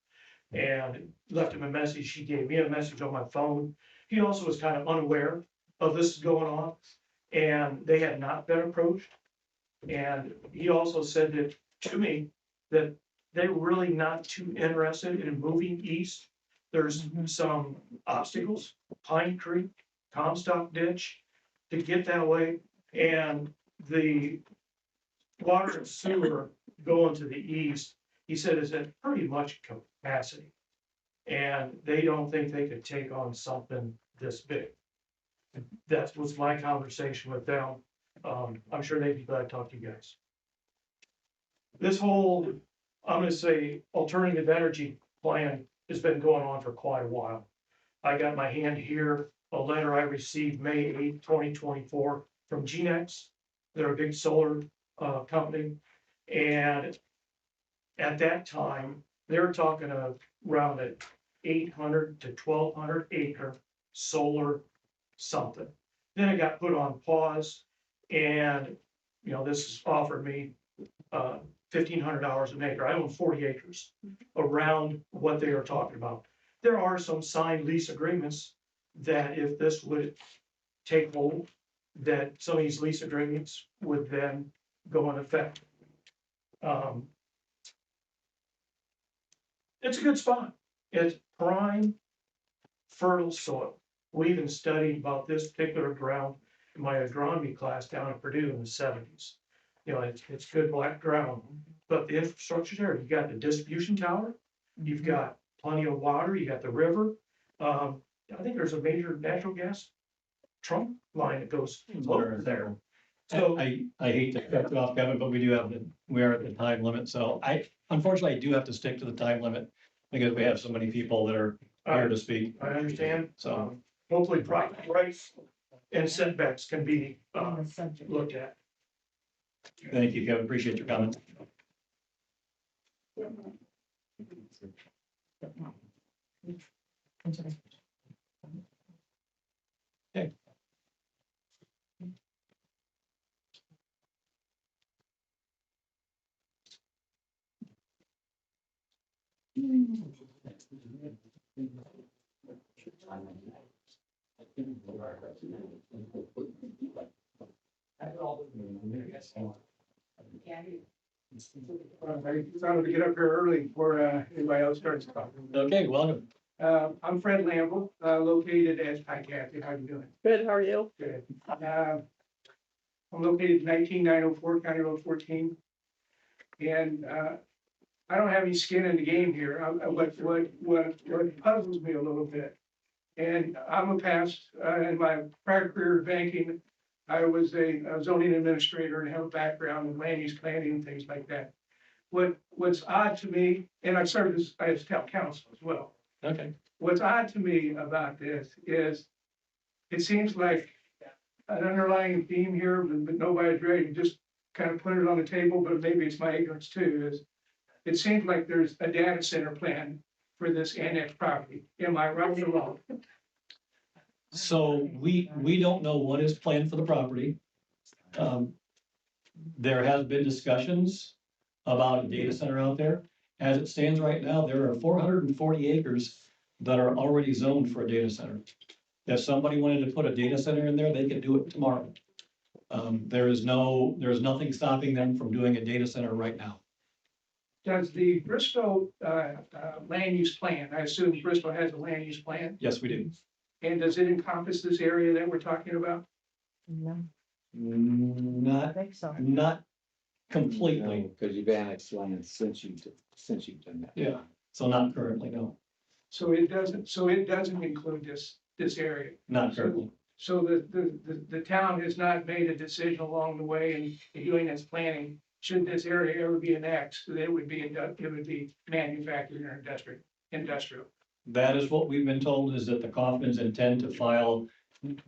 and left him a message. He gave me a message on my phone. He also was kind of unaware of this going on, and they had not been approached. And he also said that to me that they were really not too interested in moving east. There's some obstacles, Pine Creek, Comstock Ditch, to get that way, and the water and sewer going to the east, he said, is at pretty much capacity. And they don't think they could take on something this big. That was my conversation with them. I'm sure they'd be glad to talk to you guys. This whole, I'm gonna say, alternative energy plan has been going on for quite a while. I got my hand here, a letter I received May 8, 2024 from GeneX. They're a big solar company. And at that time, they were talking around an 800 to 1200 acre solar something. Then it got put on pause, and this offered me $1,500 an acre. I own 40 acres around what they are talking about. There are some signed lease agreements that if this would take hold, that some of these lease agreements would then go in effect. It's a good spot. It's prime, fertile soil. We even studied about this particular ground in my agronomy class down at Purdue in the 70s. It's good black ground, but the infrastructure's there. You got the distribution tower, you've got plenty of water, you got the river. I think there's a major natural gas trunk line that goes over there. So I hate to cut you off, Kevin, but we are at the time limit, so unfortunately, I do have to stick to the time limit. because we have so many people that are here to speak. I understand. So- Hopefully property rights and setbacks can be, looked at. Thank you, Kevin. Appreciate your comment. Okay. I decided to get up here early before anybody else starts talking. Okay, welcome. I'm Fred Lamble, located as, hi Kathy, how you doing? Good, how are you? Good. I'm located 19904 County Road 14. And I don't have any skin in the game here. What puzzles me a little bit. And I'm a past, in my prior career in banking, I was a zoning administrator and have a background in land use planning and things like that. What's odd to me, and I served as town council as well. Okay. What's odd to me about this is, it seems like an underlying theme here, but nobody's ready to just kind of put it on the table, but maybe it's my ignorance too, is it seems like there's a data center plan for this annexed property. Am I right or wrong? So we don't know what is planned for the property. There has been discussions about a data center out there. As it stands right now, there are 440 acres that are already zoned for a data center. If somebody wanted to put a data center in there, they could do it tomorrow. There's nothing stopping them from doing a data center right now. Does the Bristol land use plan, I assume Bristol has a land use plan, Yes, we do. and does it encompass this area that we're talking about? No, I Not, think so. not completely. Because you've annexed land since you've done that. Yeah. So not currently, no, So it doesn't include this area. not currently. So the town has not made a decision along the way in doing its planning. Should this area ever be annexed, it would be manufacturing or industrial. That is what we've been told, is that the Kaufmans intend to file,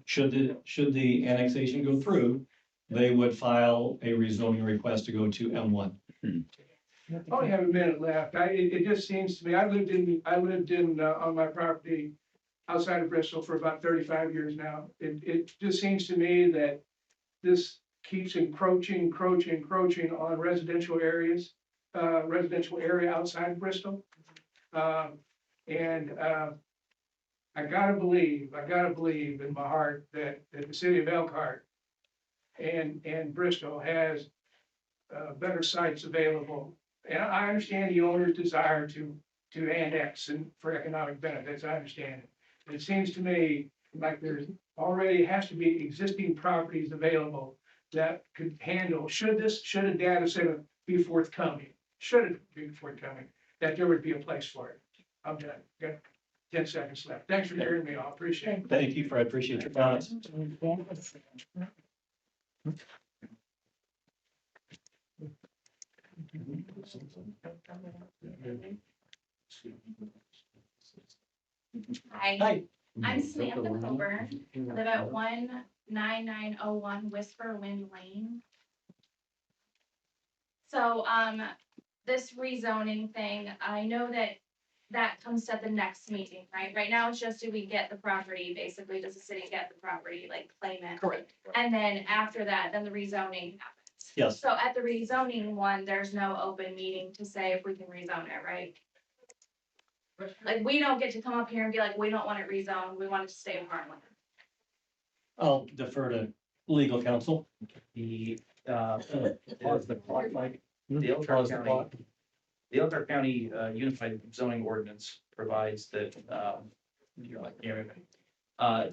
should the annexation go through, they would file a rezoning request to go to M1. I only have a minute left. It just seems to me, I lived in on my property outside of Bristol for about 35 years now. It just seems to me that this keeps encroaching on residential areas, residential area outside of Bristol. And I gotta believe in my heart that the city of Elkhart and Bristol has better sites available. And I understand the owner's desire to annex and for economic benefits, I understand it. But it seems to me like there's already has to be existing properties available that could handle, should a data center be forthcoming, that there would be a place for it. I'm done. Got 10 seconds left. Thanks for hearing me. I appreciate it. Thank you, Fred. Appreciate your comments. Hi, Hi. I'm Samantha Coburn, live at 19901 Whisper Wind Lane. So, this rezoning thing, I know that comes to the next meeting, right? Right now, it's just, do we get the property, basically, does the city get the property, like, claim it? Correct. And then after that, then the rezoning happens. Yes. So at the rezoning one, there's no open meeting to say if we can rezone it, right? Like, we don't get to come up here and be like, we don't want it rezoned, we want it to stay in farmland. I'll defer to legal counsel. The, Pause the clock, Mike. The Elkhart Pause the County, clock. the Elkhart County Unified Zoning Ordinance provides that,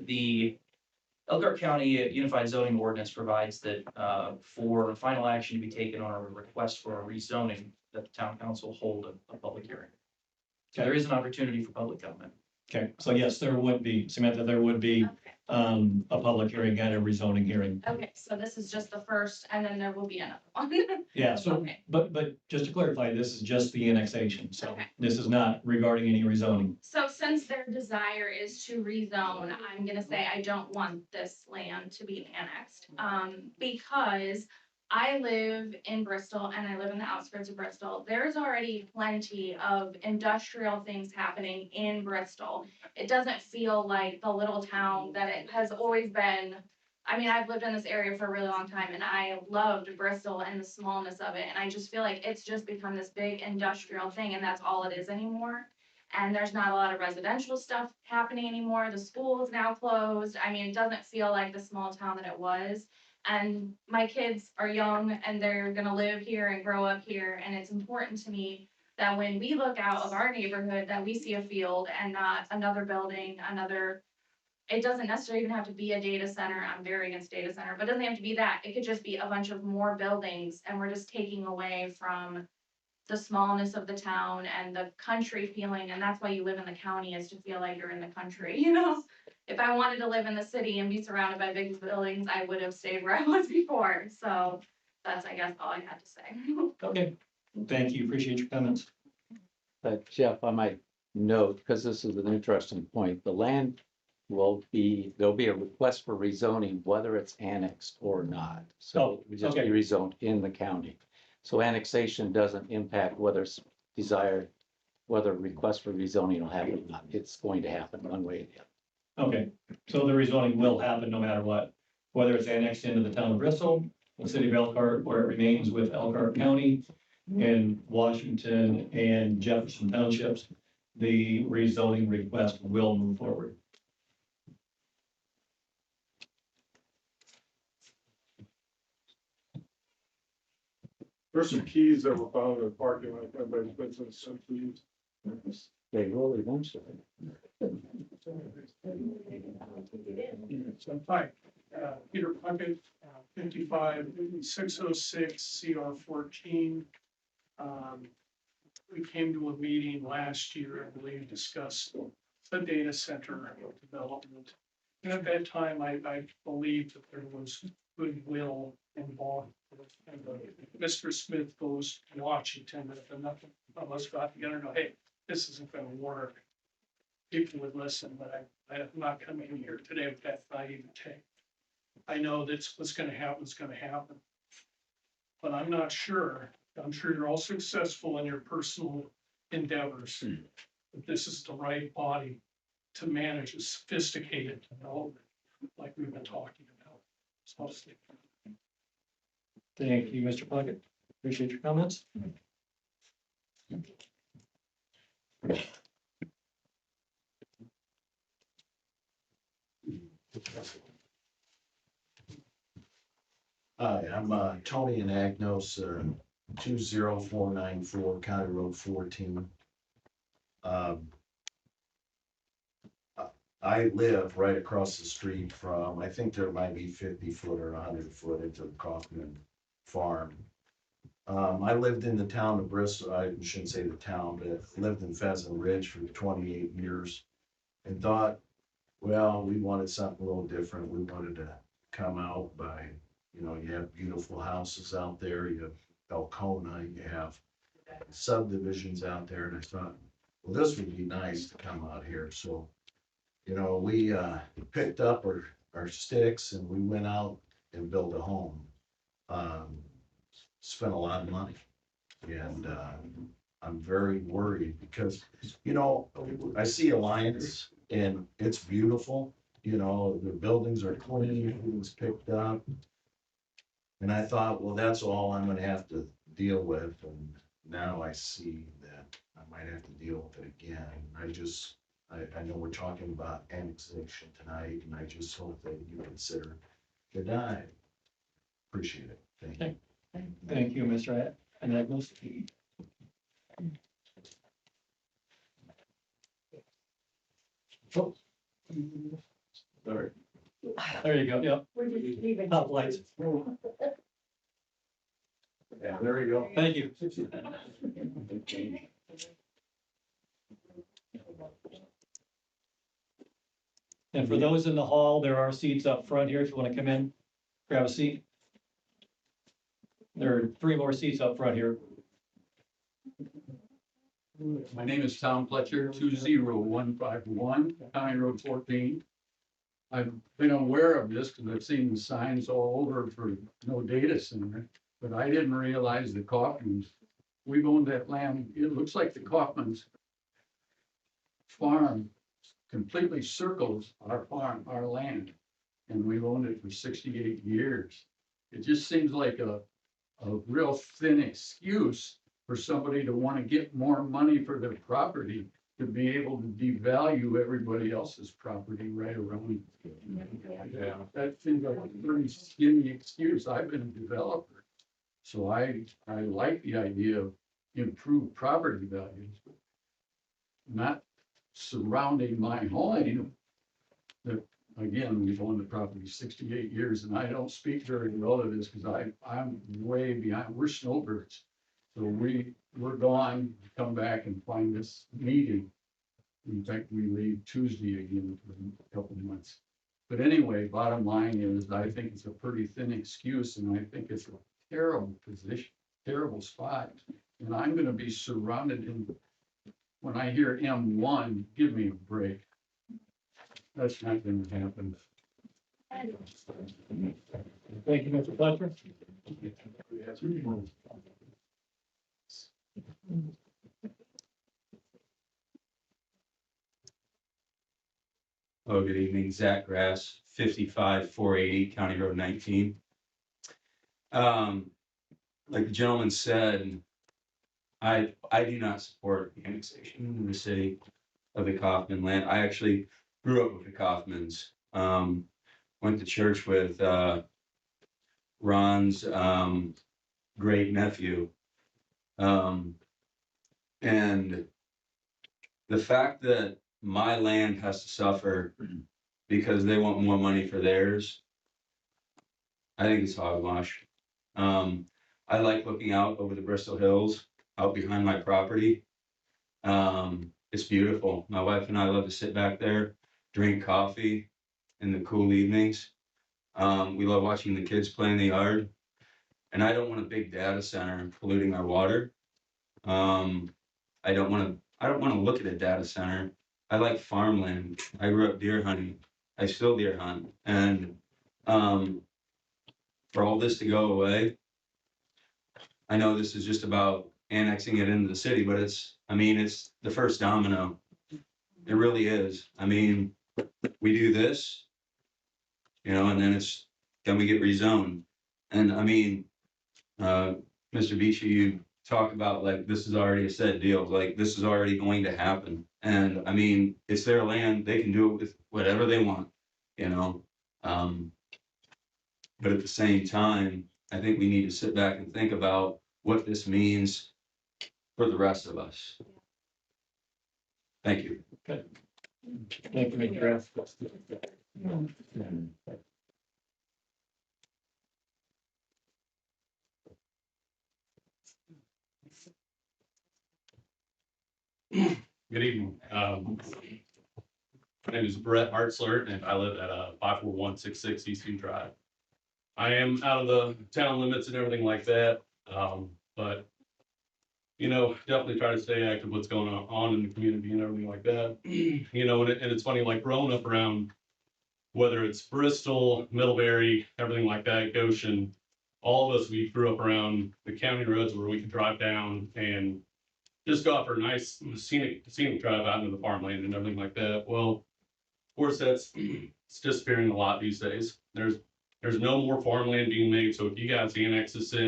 the Elkhart County Unified Zoning Ordinance provides that, for final action to be taken on a request for a rezoning, that the town council hold a public hearing. So there is an opportunity for public comment. Okay, so yes, there would be, Samantha, there would be, a public hearing and a rezoning hearing. Okay, so this is just the first, and then there will be another one. Yeah, so, Okay. but just to clarify, this is just the annexation, so Okay. this is not regarding any rezoning. So since their desire is to rezone, I'm gonna say I don't want this land to be annexed. Because I live in Bristol and I live in the outskirts of Bristol. There's already plenty of industrial things happening in Bristol. It doesn't feel like the little town that it has always been. I mean, I've lived in this area for a really long time and I loved Bristol and the smallness of it. And I just feel like it's just become this big industrial thing and that's all it is anymore. And there's not a lot of residential stuff happening anymore. The school is now closed. I mean, it doesn't feel like the small town that it was. And my kids are young and they're gonna live here and grow up here. And it's important to me that when we look out of our neighborhood, that we see a field and not another building, it doesn't necessarily even have to be a data center. I'm very against data center, but it doesn't have to be that. It could just be a bunch of more buildings and we're just taking away from the smallness of the town and the country feeling, and that's why you live in the county, is to feel like you're in the country, you know? If I wanted to live in the city and be surrounded by big buildings, I would have stayed where I was before, so that's, I guess, all I had to say. Okay, thank you, appreciate your comments. Jeff, I might note, because this is an interesting point, the land there'll be a request for rezoning, whether it's annexed or not. So Oh, it would just be okay. rezoned in the county. So annexation doesn't impact whether it's desired, whether a request for rezoning will happen or not. It's going to happen one way or the other. Okay, so the rezoning will happen no matter what, whether it's annexed into the town of Bristol, the city of Elkhart, or it remains with Elkhart County and Washington and Jefferson Townships, the rezoning request will move forward. There's some keys that were found in the parking lot, everybody's business, some keys. They will eventually. So, hi, Peter Puckett, 55-606 CR 14. We came to a meeting last year, I believe, discussed the data center development. And at that time, I believed that there was goodwill involved. And Mr. Smith goes to Washington, if enough of us got together, no, hey, this isn't gonna work. People would listen, but I'm not coming in here today with that naivete. I know that's what's gonna happen. But I'm not sure. I'm sure you're all successful in your personal endeavors. But this is the right body to manage a sophisticated development like we've been talking about. So, Thank you, Mr. Puckett. Appreciate your comments. Hi, I'm Tony Anagnos, 20494 County Road 14. I live right across the street from, I think there might be 50 foot or 100 foot into the Kaufman farm. I lived in the town of Bristol, I shouldn't say the town, but lived in Pheasant Ridge for 28 years and thought, well, we wanted something a little different. We wanted to come out by, you have beautiful houses out there, you have Elkona, you have subdivisions out there, and I thought, well, this would be nice to come out here. So, we picked up our sticks and we went out and built a home. Spent a lot of money, and I'm very worried because, I see Alliance and it's beautiful. The buildings are clean, everything's picked up. And I thought, well, that's all I'm gonna have to deal with, and now I see that I might have to deal with it again. I know we're talking about annexation tonight, and I just hope that you consider denying. Appreciate it, thank you. Thank you, Mr. Anagnos. Oh. Sorry. There you go, yep. We're just leaving. Top lights. Yeah, there you go. Thank you. And for those in the hall, there are seats up front here if you want to come in, grab a seat. There are 3 more seats up front here. My name is Tom Fletcher, 20151, County Road 14. I've been aware of this because I've seen the signs all over for no data center, but I didn't realize the Kaufmans, we've owned that land. It looks like the Kaufmans farm completely circles our farm, our land, and we've owned it for 68 years. It just seems like a real thin excuse for somebody to want to get more money for their property, to be able to devalue everybody else's property right around. Yeah, that seems like a pretty skinny excuse. I've been a developer, so I like the idea of improved property values, but not surrounding my home. That, again, we've owned the property 68 years, and I don't speak very well to this because I'm way behind. We're snowbirds. So we're gone, come back and find this meeting. In fact, we leave Tuesday again for a couple of months. But anyway, bottom line is, I think it's a pretty thin excuse, and I think it's a terrible position, terrible spot. And I'm gonna be surrounded in, when I hear M1, give me a break. That's not gonna happen. Thank you, Mr. Fletcher. Oh, good evening, Zach Grass, 55-480 County Road 19. Like the gentleman said, I do not support the annexation in the city of the Kaufman land. I actually grew up with the Kaufmans. Went to church with Ron's great nephew. And the fact that my land has to suffer because they want more money for theirs, I think it's hogwash. I like looking out over the Bristol Hills, out behind my property. It's beautiful. My wife and I love to sit back there, drink coffee in the cool evenings. We love watching the kids play in the yard. And I don't want a big data center polluting our water. I don't want to look at a data center. I like farmland. I grew up deer hunting. I still deer hunt. And for all this to go away, I know this is just about annexing it into the city, but it's the first domino. It really is. I mean, we do this, and then we get rezoned. And I mean, Mr. Beachy, you talk about like, this is already a set deal, like this is already going to happen. And I mean, it's their land, they can do it with whatever they want, but at the same time, I think we need to sit back and think about what this means for the rest of us. Thank you. Thank you, Mr. Grass. Good evening. My name is Brett Hartzler, and I live at 54166 Eastview Drive. I am out of the town limits and everything like that, but definitely try to stay active what's going on in the community and everything like that. And it's funny, like growing up around, whether it's Bristol, Middlebury, everything like that, Goshen, all of us, we grew up around the county roads where we could drive down and just go out for a nice scenic drive out into the farmland and everything like that. Well, of course, it's disappearing a lot these days. There's no more farmland being made. So if you guys annex this in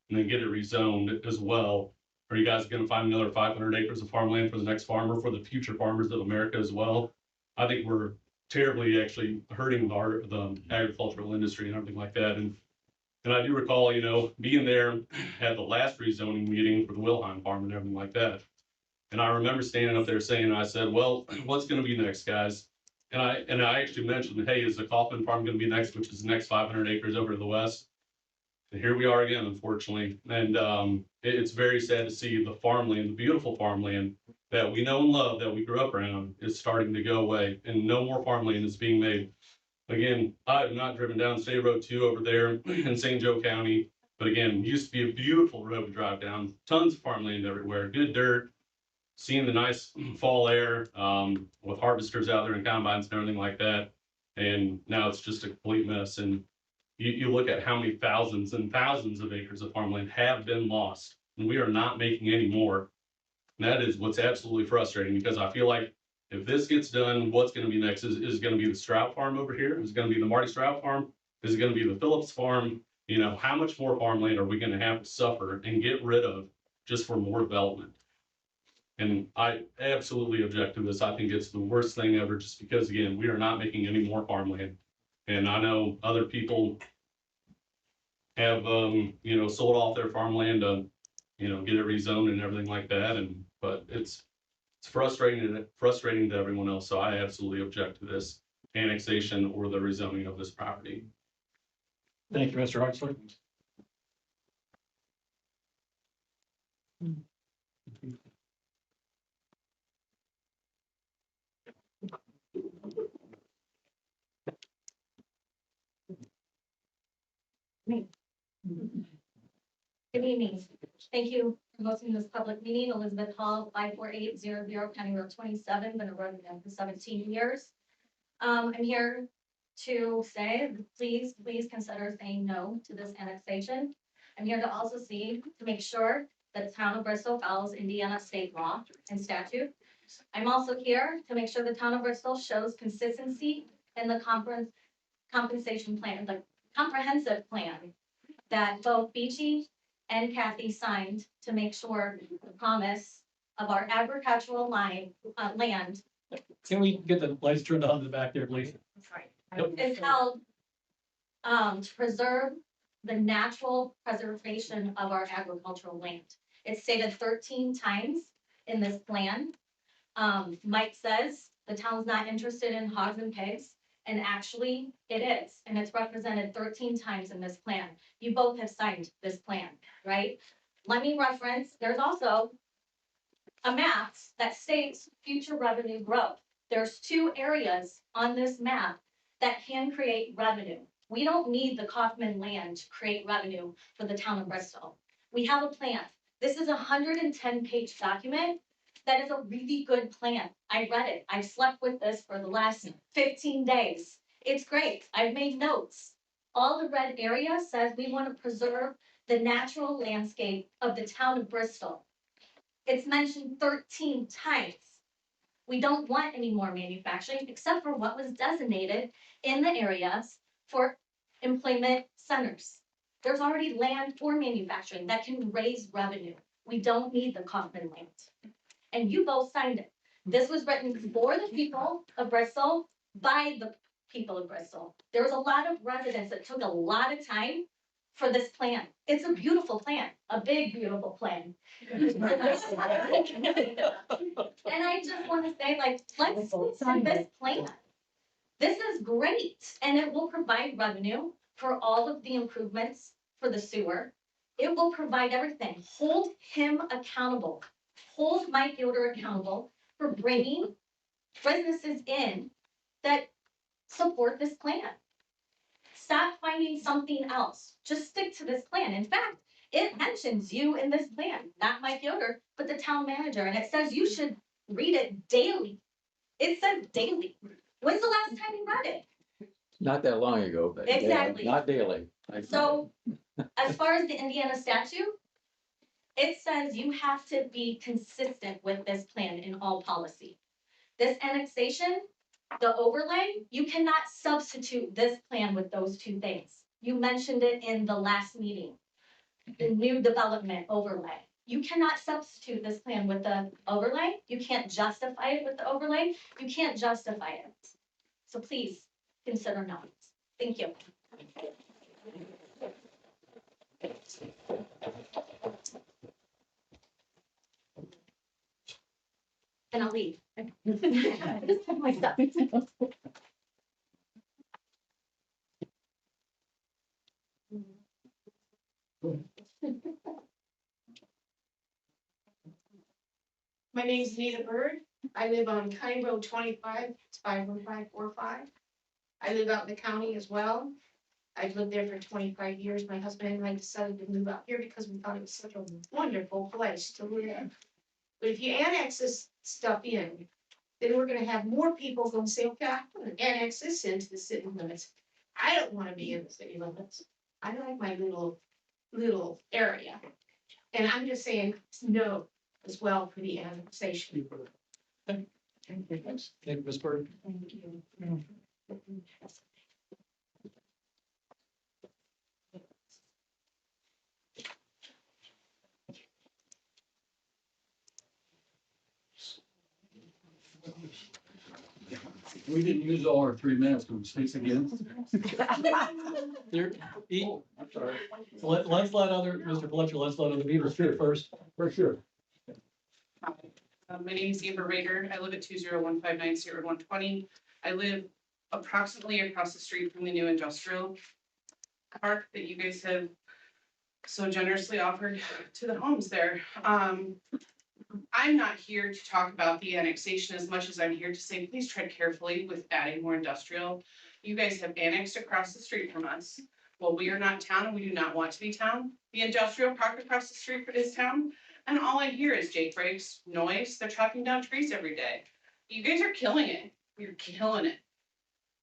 and then get it rezoned as well, are you guys going to find another 500 acres of farmland for the next farmer, for the future farmers of America as well? I think we're terribly actually hurting the agricultural industry and everything like that. And I do recall, being there at the last rezoning meeting for the Wilhelm farm and everything like that. And I remember standing up there saying, I said, well, what's going to be next, guys? And I actually mentioned, hey, is the Kaufman farm going to be next, which is the next 500 acres over to the west? And here we are again, unfortunately. And it's very sad to see the farmland, the beautiful farmland, that we know and love, that we grew up around, is starting to go away, and no more farmland is being made. Again, I have not driven down State Road 2 over there in St. Joe County, but again, used to be a beautiful road to drive down, tons of farmland everywhere, good dirt, seeing the nice fall air, with harvesters out there and combines and everything like that. And now it's just a complete mess. And you look at how many thousands and thousands of acres of farmland have been lost, and we are not making any more. And that is what's absolutely frustrating, because I feel like if this gets done, what's going to be next is going to be the Strout farm over here. Is going to be the Marty Strout farm. Is going to be the Phillips farm. You know, how much more farmland are we going to have to suffer and get rid of just for more development? And I absolutely object to this. I think it's the worst thing ever, just because, again, we are not making any more farmland. And I know other people have, you know, sold off their farmland to, you know, get it rezoned and everything like that. And, but it's frustrating to everyone else. So I absolutely object to this annexation or the rezoning of this property. Thank you, Mr. Hartsler. Good evening. Thank you for hosting this public meeting. Elizabeth Hall, 54800 County Road 27, been a resident for 17 years. I'm here to say, please consider saying no to this annexation. I'm here to also to make sure that the town of Bristol follows Indiana state law and statute. I'm also here to make sure the town of Bristol shows consistency in the compensation plan, the comprehensive plan that both Beachy and Kathy signed to make sure the promise of our agricultural land Can we get the lights turned on in the back there, please? is held to preserve the natural preservation of our agricultural land. It's stated 13 times in this plan. Mike says the town's not interested in hogs and pigs, and actually it is, and it's represented 13 times in this plan. You both have signed this plan, right? Let me reference, there's also a map that states future revenue growth. There's 2 areas on this map that can create revenue. We don't need the Kaufman land to create revenue for the town of Bristol. We have a plan. This is a 110-page document that is a really good plan. I read it. I've slept with this for the last 15 days. It's great. I've made notes. All the red area says we want to preserve the natural landscape of the town of Bristol. It's mentioned 13 times. We don't want any more manufacturing except for what was designated in the areas for employment centers. There's already land for manufacturing that can raise revenue. We don't need the Kaufman land. And you both signed it. This was written for the people of Bristol, by the people of Bristol. There was a lot of residents that took a lot of time for this plan. It's a beautiful plan, a big, beautiful plan. And I just want to say, like, let's listen to this plan. This is great, and it will provide revenue for all of the improvements for the sewer. It will provide everything. Hold him accountable. Hold Mike Yoder accountable for bringing businesses in that support this plan. Stop finding something else. Just stick to this plan. In fact, it mentions you in this plan, not Mike Yoder, but the town manager. And it says you should read it daily. It says daily. When's the last time you read it? Not that long ago, but yeah, Exactly. not daily. So as far as the Indiana statute, it says you have to be consistent with this plan in all policy. This annexation, the overlay, you cannot substitute this plan with those 2 things. You mentioned it in the last meeting, the new development overlay. You cannot substitute this plan with the overlay. You can't justify it with the overlay. You can't justify it. So please consider no. Thank you. And I'll leave. Just have my stuff. My name's Nita Bird. I live on County Road 25, it's 51545. I live out in the county as well. I've lived there for 25 years. My husband and I decided to move out here because we thought it was such a wonderful place to live. But if you annex this stuff in, then we're gonna have more people gonna say, okay, I'm gonna annex this into the city limits. I don't wanna be in the city limits. I like my little area. And I'm just saying no as well for the annexation. Thank you, Ms. Bird. Thank you. We didn't use all our 3 minutes. Can we speak again? There, Oh, I'm sorry. let's let other, Mr. Fletcher, let's let other people speak first. For sure. My name is Amber Rader. I live at 201590120. I live approximately across the street from the new industrial park that you guys have so generously offered to the homes there. I'm not here to talk about the annexation as much as I'm here to say, please tread carefully with adding more industrial. You guys have annexed across the street from us. Well, we are not town and we do not want to be town. The industrial park across the street is town. And all I hear is Jake breaks, noise, they're chopping down trees every day. You guys are killing it. You're killing it.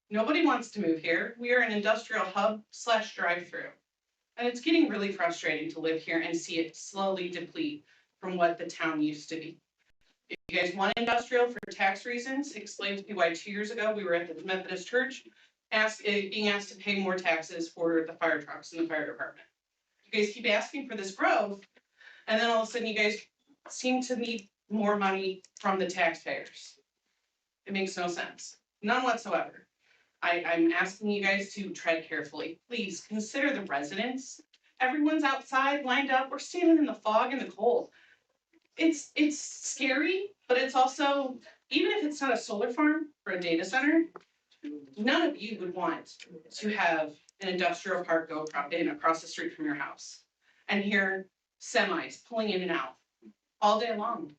Nobody wants to move here. We are an industrial hub / drive-through. And it's getting really frustrating to live here and see it slowly deplete from what the town used to be. If you guys want industrial for tax reasons, explain to me why 2 years ago we were at the Methodist Church being asked to pay more taxes for the fire trucks in the fire department. You guys keep asking for this growth, and then all of a sudden you guys seem to need more money from the taxpayers. It makes no sense. None whatsoever. I'm asking you guys to tread carefully. Please consider the residents. Everyone's outside lined up. We're standing in the fog and the cold. It's scary, but it's also, even if it's not a solar farm or a data center, none of you would want to have an industrial park go across the street from your house and hear semis pulling in and out all day long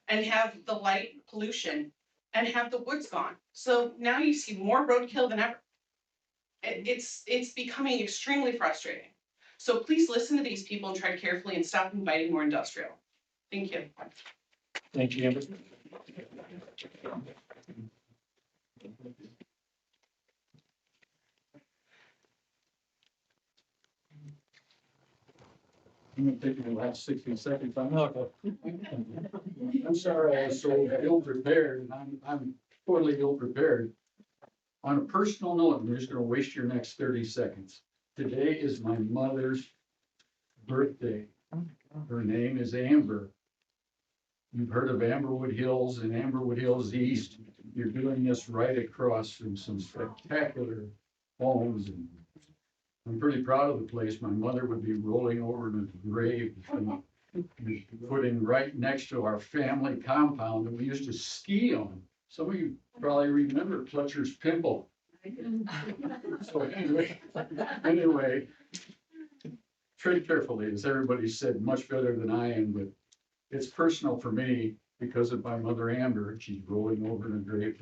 and have the light pollution and have the woods gone. So now you see more roadkill than ever. It's becoming extremely frustrating. So please listen to these people and tread carefully and stop inviting more industrial. Thank you. Thank you, Amber. I'm gonna take the last 60 seconds. I'm I'm sorry I was so ill prepared. I'm totally ill prepared. On a personal note, I'm just gonna waste your next 30 seconds. Today is my mother's birthday. Her name is Amber. You've heard of Amberwood Hills and Amberwood Hills East. You're doing this right across from some spectacular homes, and I'm pretty proud of the place. My mother would be rolling over in a grave and putting right next to our family compound that we used to ski on. Some of you probably remember Fletcher's Pimple. So anyway, tread carefully, as everybody said, much better than I am, but it's personal for me because of my mother Amber. She's rolling over in a grave.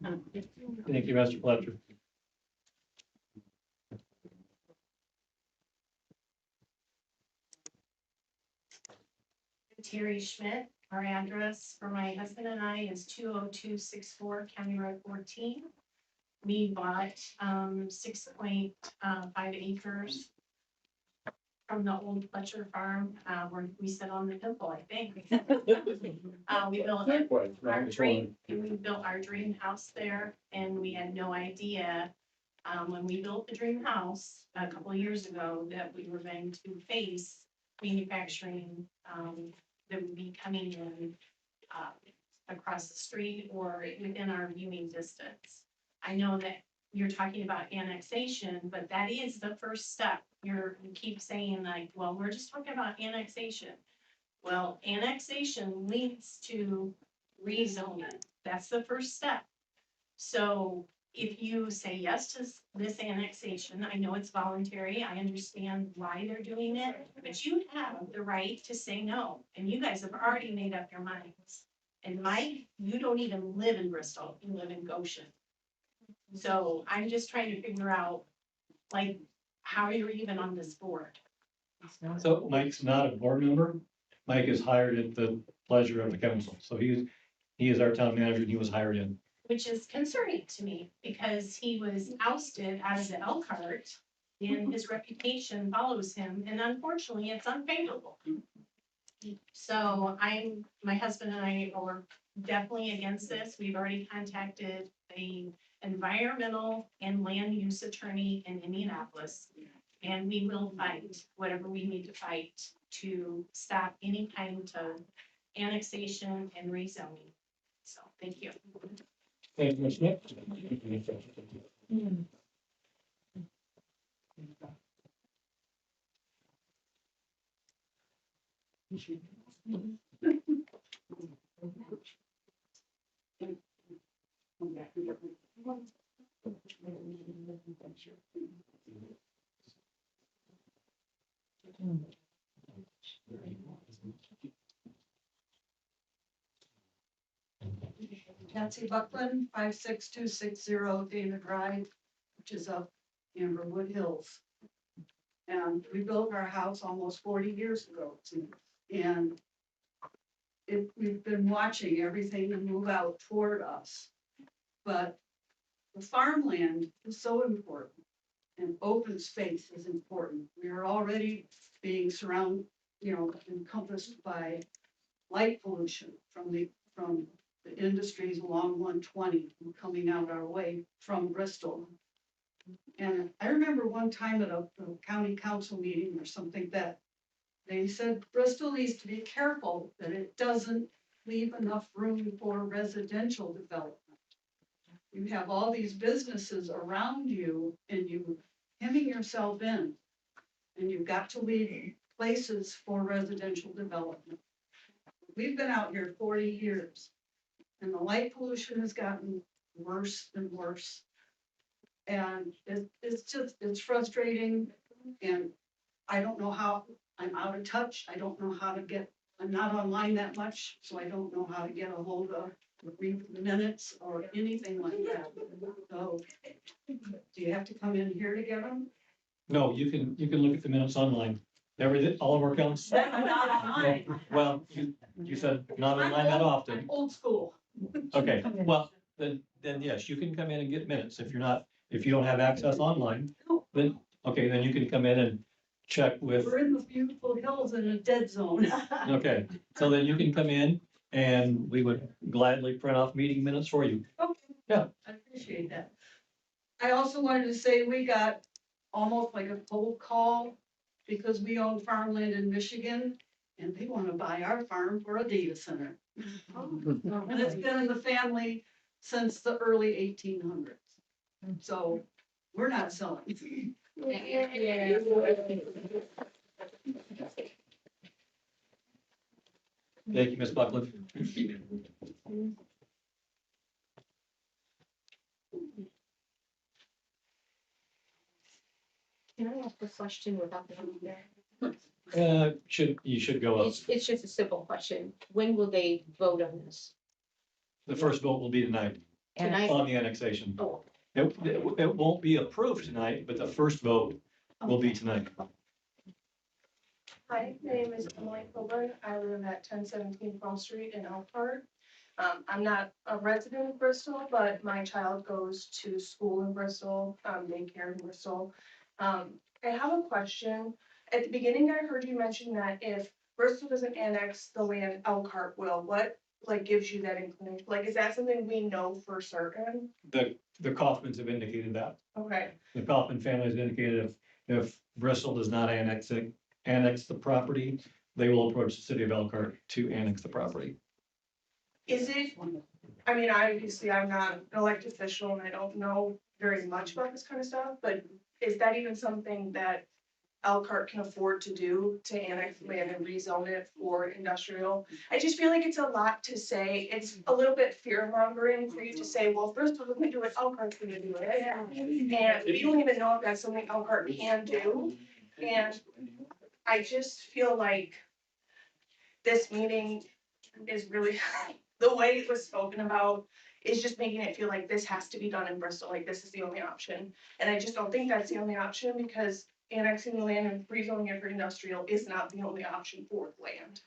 Thank you, Mr. Fletcher. Terry Schmidt. Our address for my husband and I is 20264 County Road 14. We bought 6.5 acres from the old Fletcher farm, where we sit on the Pimple, I think. We built our dream house there, and we had no idea when we built the dream house a couple of years ago that we were going to face manufacturing that would be coming in across the street or within our viewing distance. I know that you're talking about annexation, but that is the first step. You keep saying like, well, we're just talking about annexation. Well, annexation leads to rezoning. That's the first step. So if you say yes to this annexation, I know it's voluntary, I understand why they're doing it, but you have the right to say no, and you guys have already made up your minds. And Mike, you don't even live in Bristol, you live in Goshen. So I'm just trying to figure out, like, how you're even on this board. So Mike's not a board member. Mike is hired at the pleasure of the council. So he is our town manager and he was hired in. Which is concerning to me, because he was ousted out of the Elkhart, and his reputation follows him, and unfortunately, it's unfavorable. So my husband and I are definitely against this. We've already contacted a environmental and land use attorney in Indianapolis. And we will fight whatever we need to fight to stop any kind of annexation and rezoning. So, thank you. Thank you, Ms. Smith. Nancy Buckland, 56260 David Drive, which is up in Amberwood Hills. And we built our house almost 40 years ago. And we've been watching everything move out toward us. But the farmland is so important, and open space is important. We are already being surrounded, encompassed by light pollution from the industries along 120 coming out our way from Bristol. And I remember one time at a county council meeting or something that they said Bristol needs to be careful that it doesn't leave enough room for residential development. You have all these businesses around you and you hemming yourself in, and you've got to leave places for residential development. We've been out here 40 years. And the light pollution has gotten worse and worse. And it's frustrating. And I don't know how, I'm out of touch. I don't know how to I'm not online that much, so I don't know how to get a hold of, read the minutes or anything like that. So, do you have to come in here to get them? No, you can look at the minutes online. Everything, all of our counts. Not online. Well, you said not online that often. I'm old school. Okay, well, then yes, you can come in and get minutes. If you don't have access online, then, okay, then you can come in and check with, We're in the beautiful hills in a dead zone. okay, so then you can come in and we would gladly print off meeting minutes for you. Okay. Yeah. I appreciate that. I also wanted to say we got almost like a cold call because we own farmland in Michigan and they want to buy our farm for a data center. And it's been in the family since the early 1800s. So we're not selling. Thank you, Ms. Buckland. Can I ask a question without the there? You should go up. It's just a simple question. When will they vote on this? The first vote will be tonight Tonight? on the annexation. Oh. It won't be approved tonight, but the first vote will be tonight. Hi, my name is Emily Coburn. I live at 1017 Fall Street in Elkhart. I'm not a resident of Bristol, but my child goes to school in Bristol, daycare in Bristol. I have a question. At the beginning, I heard you mention that if Bristol doesn't annex the land, Elkhart will. What gives you that inclination? Is that something we know for certain? The Kaufmans have indicated that. Okay. The Kaufman family has indicated if Bristol does not annex the property, they will approach the city of Elkhart to annex the property. Is it, I mean, obviously I'm not an elected official and I don't know very much about this kind of stuff, but is that even something that Elkhart can afford to do to annex land and rezone it for industrial. I just feel like it's a lot to say. It's a little bit fear mongering for you to say, well, if Bristol's gonna do it, Elkhart's gonna do it. And we don't even know if that's something Elkhart can do. And I just feel like this meeting is really, the way it was spoken about is just making it feel like this has to be done in Bristol, like this is the only option. And I just don't think that's the only option, because annexing the land and rezoning it for industrial is not the only option for the land.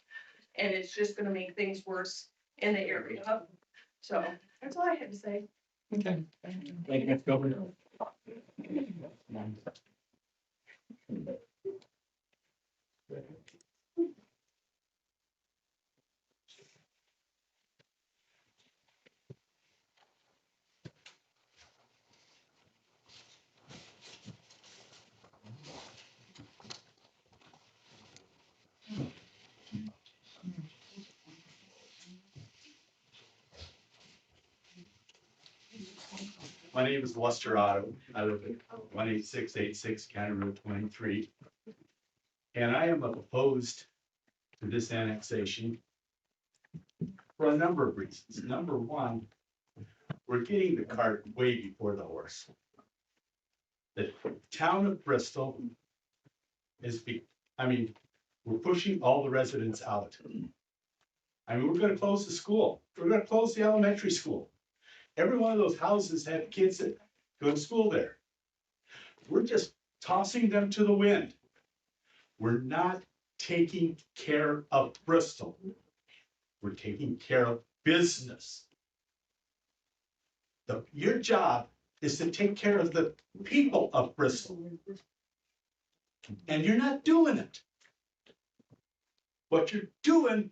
And it's just gonna make things worse in the area. So that's all I had to say. Okay. Thank you, Ms. Gilbert. My name is Lester Otto. I live at 18686 County Road 23. And I am opposed to this annexation for a number of reasons. Number one, we're getting the cart way before the horse. The town of Bristol we're pushing all the residents out. I mean, we're gonna close the school. We're gonna close the elementary school. Every one of those houses have kids that go to school there. We're just tossing them to the wind. We're not taking care of Bristol. We're taking care of business. Your job is to take care of the people of Bristol. And you're not doing it. What you're doing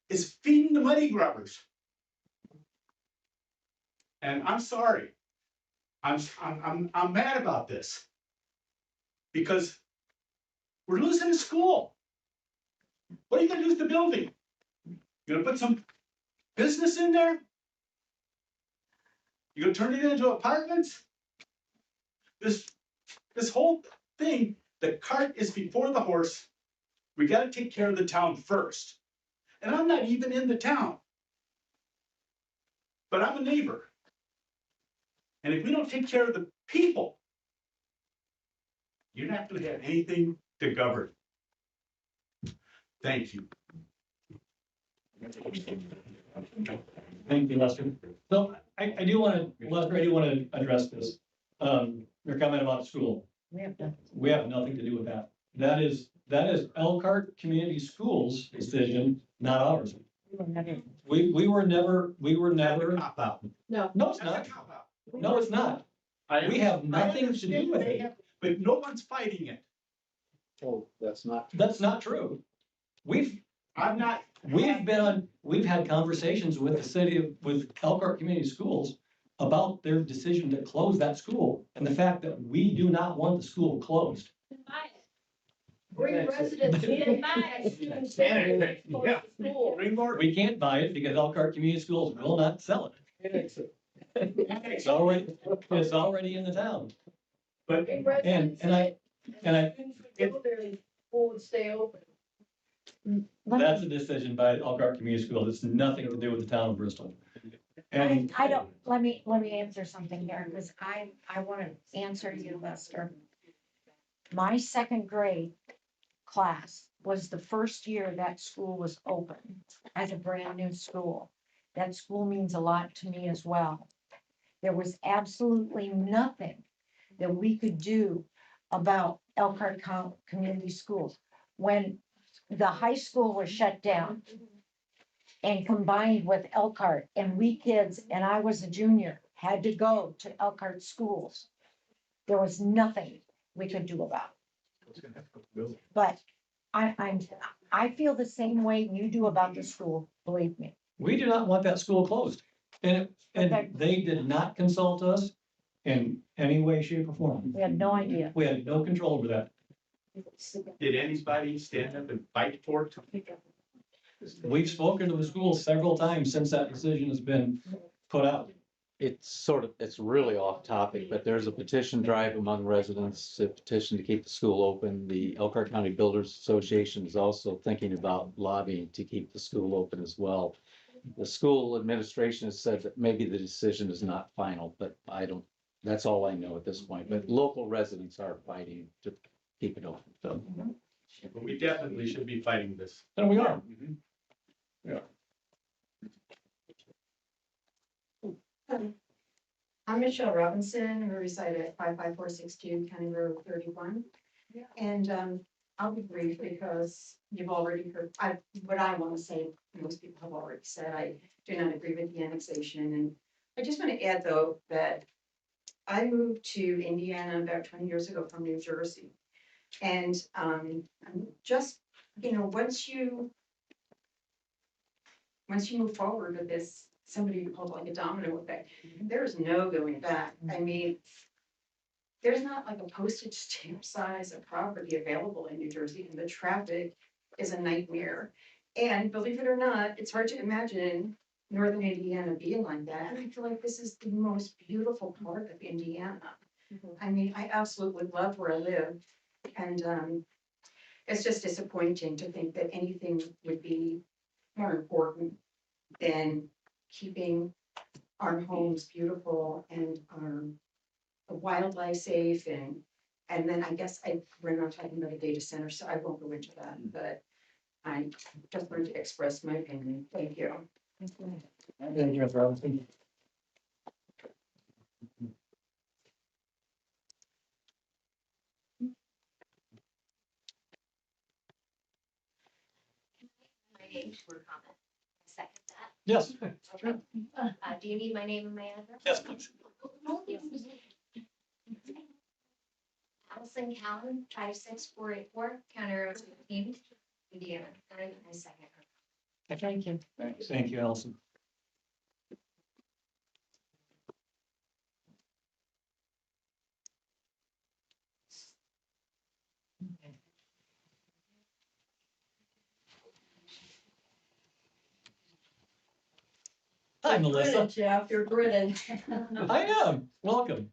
is feeding the money grubbers. And I'm sorry. I'm mad about this. Because we're losing the school. What are you gonna do with the building? You're gonna put some business in there? You're gonna turn it into apartments? This whole thing, the cart is before the horse. We gotta take care of the town first. And I'm not even in the town. But I'm a neighbor. And if we don't take care of the people, you're not gonna have anything to govern. Thank you. Thank you, Lester. So I do want to, Lester, I do want to address this. Your comment about school. We have nothing to do with that. That is Elkhart Community Schools' decision, not ours. We were never. Cop out. No. No, it's not. No, it's not. We have nothing to do with it. But no one's fighting it. Oh, that's not. That's not true. We've had conversations with the city, with Elkhart Community Schools about their decision to close that school and the fact that we do not want the school closed. Bring residents in, students. Yeah. We can't buy it because Elkhart Community Schools will not sell it. It's already in the town. But, and I, School would stay open. that's a decision by Elkhart Community Schools. It's nothing to do with the town of Bristol. And I don't, let me answer something here, because I want to answer you, Lester. My second grade class was the first year that school was open as a brand new school. That school means a lot to me as well. There was absolutely nothing that we could do about Elkhart Community Schools. When the high school was shut down and combined with Elkhart, and we kids, and I was a junior, had to go to Elkhart schools, there was nothing we could do about it. But I feel the same way you do about the school, believe me. we do not want that school closed. And they did not consult us in any way, shape, or form. We had no idea. We had no control over that. did anybody stand up and fight for it? We've spoken to the school several times since that decision has been put out. it's really off topic, but there's a petition drive among residents, a petition to keep the school open. The Elkhart County Builders Association is also thinking about lobbying to keep the school open as well. The school administration has said that maybe the decision is not final, but that's all I know at this point. But local residents are fighting to keep it open, so. But we definitely should be fighting this. And we are. I'm Michelle Robinson, Riverside at 55462 County Road 31. And I'll be brief because you've already heard, what I want to say, most people have already said. I do not agree with the annexation. And I just want to add, though, that I moved to Indiana about 20 years ago from New Jersey. And just, once you move forward with this, somebody called like a domino effect, there's no going back. I mean, there's not like a postage stamp size of property available in New Jersey, and the traffic is a nightmare. And believe it or not, it's hard to imagine northern Indiana being like that. And I feel like this is the most beautiful part of Indiana. I mean, I absolutely love where I live. And it's just disappointing to think that anything would be more important than keeping our homes beautiful and our wildlife safe. And then I guess we're not talking about a data center, so I won't go into that, but I just wanted to express my opinion. Thank you. Thank you, Ms. Robinson. My name for comment. Second that. Yes. Do you need my name and my address? Yes, please. Yes. Allison Callan, 56484, County Road 15, Indiana. And I second her. Thank you. Thank you, Allison. Hi, Melissa. Jeff, you're grinning. I am. Welcome.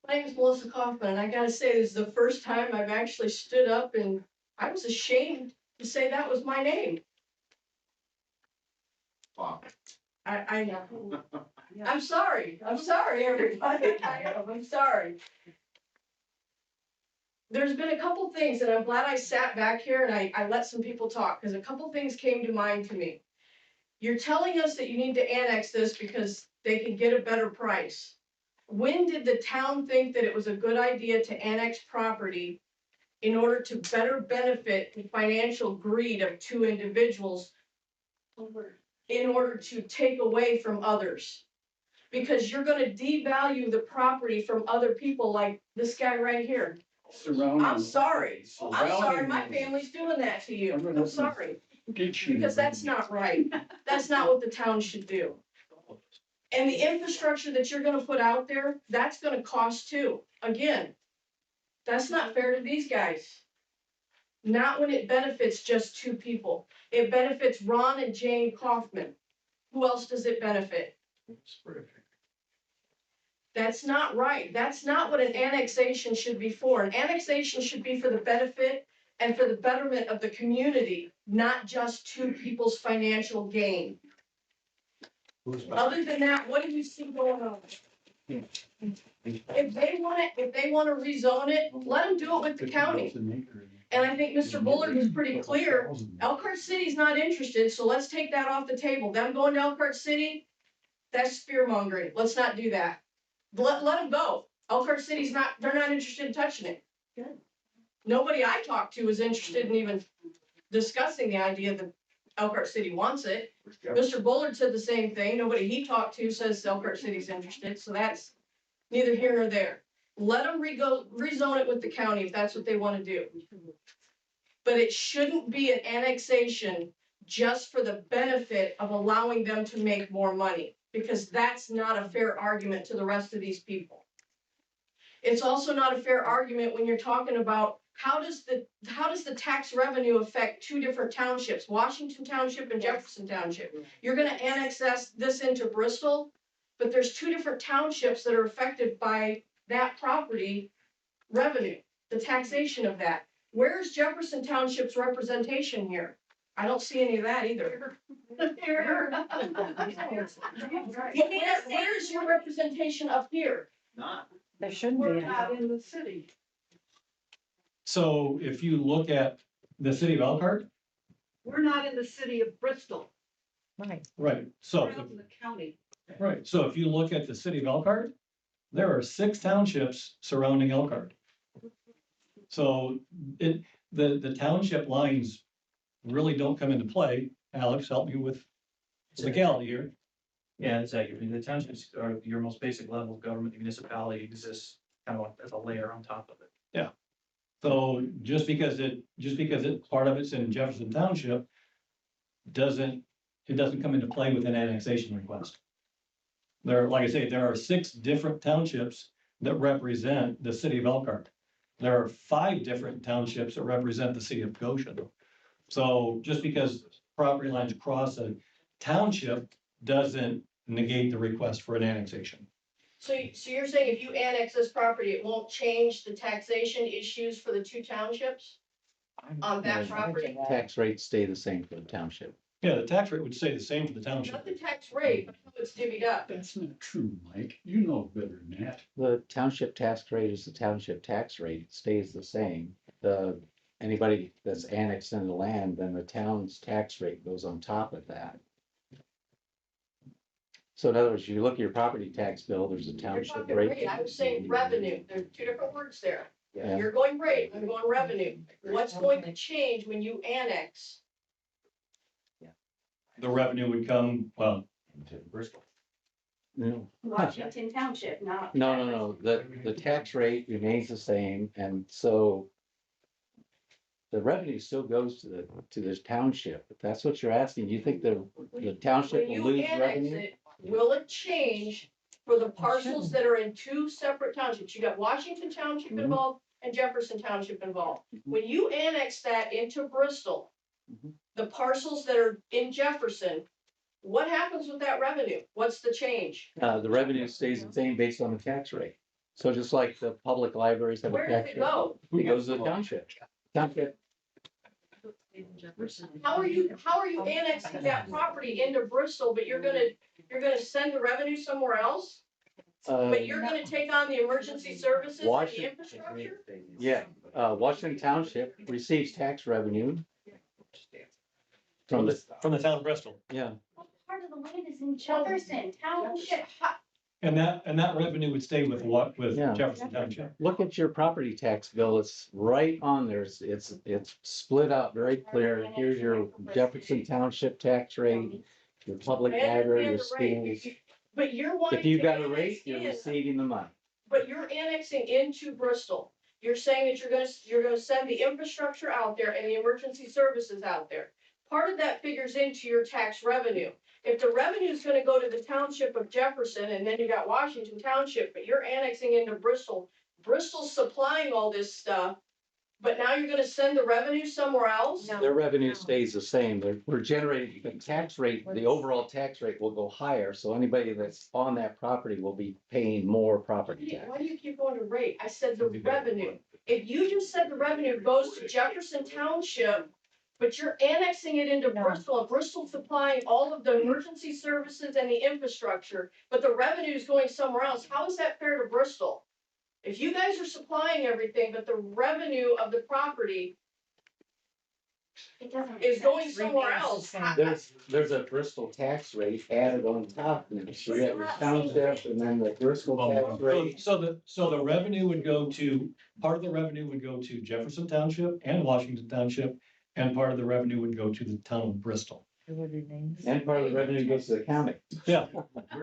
My name is Melissa Kaufman, and I gotta say, this is the first time I've actually stood up and I was ashamed to say that was my name. Wow. I know. I'm sorry, everybody. I'm sorry. There's been a couple things, and I'm glad I sat back here and I let some people talk, because a couple things came to mind to me. You're telling us that you need to annex this because they can get a better price. When did the town think that it was a good idea to annex property in order to better benefit the financial greed of two individuals in order to take away from others? Because you're gonna devalue the property from other people like this guy right here. I'm sorry. My family's doing that to you. I'm sorry. Because that's not right. That's not what the town should do. And the infrastructure that you're gonna put out there, that's gonna cost too. Again, that's not fair to these guys. Not when it benefits just two people. It benefits Ron and Jane Kaufman. Who else does it benefit? That's not right. That's not what an annexation should be for. An annexation should be for the benefit and for the betterment of the community, not just two people's financial gain. Other than that, what do you see going on? If they want to rezone it, let them do it with the county. And I think Mr. Bullard was pretty clear. Elkhart City's not interested, so let's take that off the table. Them going to Elkhart City, that's spear mongering. Let's not do that. Let them go. Elkhart City's they're not interested in touching it. Nobody I talked to is interested in even discussing the idea that Elkhart City wants it. Mr. Bullard said the same thing. Nobody he talked to says Elkhart City's interested, so that's neither here nor there. Let them rezone it with the county if that's what they want to do. But it shouldn't be an annexation just for the benefit of allowing them to make more money, because that's not a fair argument to the rest of these people. It's also not a fair argument when you're talking about how does the tax revenue affect two different townships, Washington Township and Jefferson Township? You're gonna annex this into Bristol, but there's two different townships that are affected by that property revenue, the taxation of that. Where's Jefferson Township's representation here? I don't see any of that either. Where's your representation up here? There shouldn't We're be. not in the city. So if you look at the city of Elkhart, We're not in the city of Bristol. Right. right, so, We're out in the county. right, so if you look at the city of Elkhart, there are 6 townships surrounding Elkhart. So the township lines really don't come into play. Alex, help me with legality here. Yeah, exactly. The townships are your most basic level of government. The municipality exists kind of like as a layer on top of it. So just because part of it's in Jefferson Township, doesn't come into play with an annexation request. Like I say, there are 6 different townships that represent the city of Elkhart. There are 5 different townships that represent the city of Goshen. So just because property lines cross a township doesn't negate the request for an annexation. So you're saying if you annex this property, it won't change the taxation issues for the two townships on that property? Tax rates stay the same for the township. Yeah, the tax rate would stay the same for the Not township. the tax rate, but how it's divvied up. That's not true, Mike. You know better than that. The township tax rate is the township tax rate, it stays the same. Anybody that's annexed into land, then the town's tax rate goes on top of that. So in other words, you look at your property tax bill, there's a You're township talking rate. rate, I was saying revenue, there's two different words there. Yeah. You're going rate, I'm going revenue. What's going to change when you annex? The revenue would come, well, Into Bristol. No, Washington Township, not. no, the tax rate remains the same, and so the revenue still goes to this township. If that's what you're asking, you think the township When will you lose annex revenue? it, will it change for the parcels that are in two separate townships? You got Washington Township Mhm. involved and Jefferson Township involved. Mhm. When you annex that into Bristol, Mhm. the parcels that are in Jefferson, what happens with that revenue? What's the change? The revenue stays the same based on the tax rate. So just like the public libraries have a Where does tax it rate. go? It goes to the township. Township, How are you annexing that property into Bristol, but you're gonna send the revenue somewhere else? But you're gonna take on the emergency services and the Washington- infrastructure? yeah, Washington Township receives tax revenue from the, from the town of Bristol. yeah. Part of the land is in Jefferson Township. And that revenue would stay with Yeah. Jefferson Township. Look at your property tax bill, it's right on there, it's split out very clear. Here's your Jefferson Township tax rate, your public I library, your understand the rate, schools. but you're wanting If you've to got a annex rate, you're in, receiving the money. but you're annexing into Bristol. You're saying that you're gonna send the infrastructure out there and the emergency services out there. Part of that figures into your tax revenue. If the revenue is gonna go to the township of Jefferson and then you got Washington Township, but you're annexing into Bristol, Bristol's supplying all this stuff, but now you're gonna send the revenue somewhere else? Their revenue stays the same, we're generating, the tax rate, the overall tax rate will go higher, so anybody that's on that property will be paying more property tax. Why do you keep going to rate? I said the revenue. If you just said the revenue goes to Jefferson Township, but you're annexing it into Bristol, and Bristol supplying all of the emergency services and the infrastructure, but the revenue is going somewhere else, how is that fair to Bristol? If you guys are supplying everything, but the revenue of the property It doesn't. is going make sense. somewhere else, There's a Bristol tax rate added on top, and so you have your township and then the Bristol tax rate. So the revenue would go to, part of the revenue would go to Jefferson Township and Washington Township, and part of the revenue would go to the town of Bristol. And part of the revenue goes to the county. Yeah.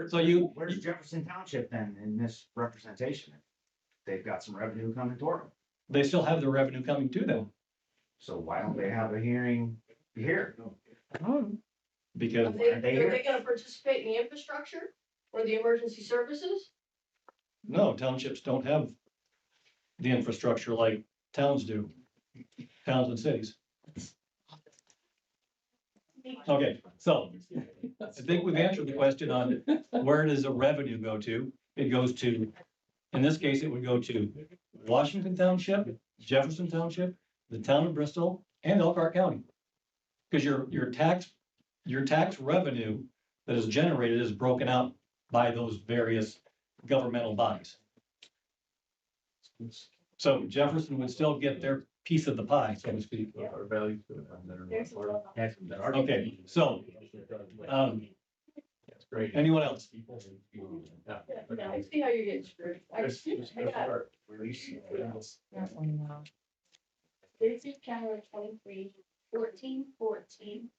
So Where's Jefferson Township then in this representation? They've got some revenue coming toward them. they still have the revenue coming to them So why don't they have a hearing here? because Are they gonna participate in the infrastructure or the emergency services? no, townships don't have the infrastructure like towns do. towns and cities. Okay, so I think we've answered the question on where does the revenue go to? It goes to, in this case, it would go to Washington Township, Jefferson Township, the town of Bristol, and Elkhart County. Because your tax revenue that is generated is broken out by those various governmental bodies. So Jefferson would still get their piece of the pie, so to speak. Okay, so, anyone else? I see how you're getting screwed. That one, no. This is Canada 23, 14, 14.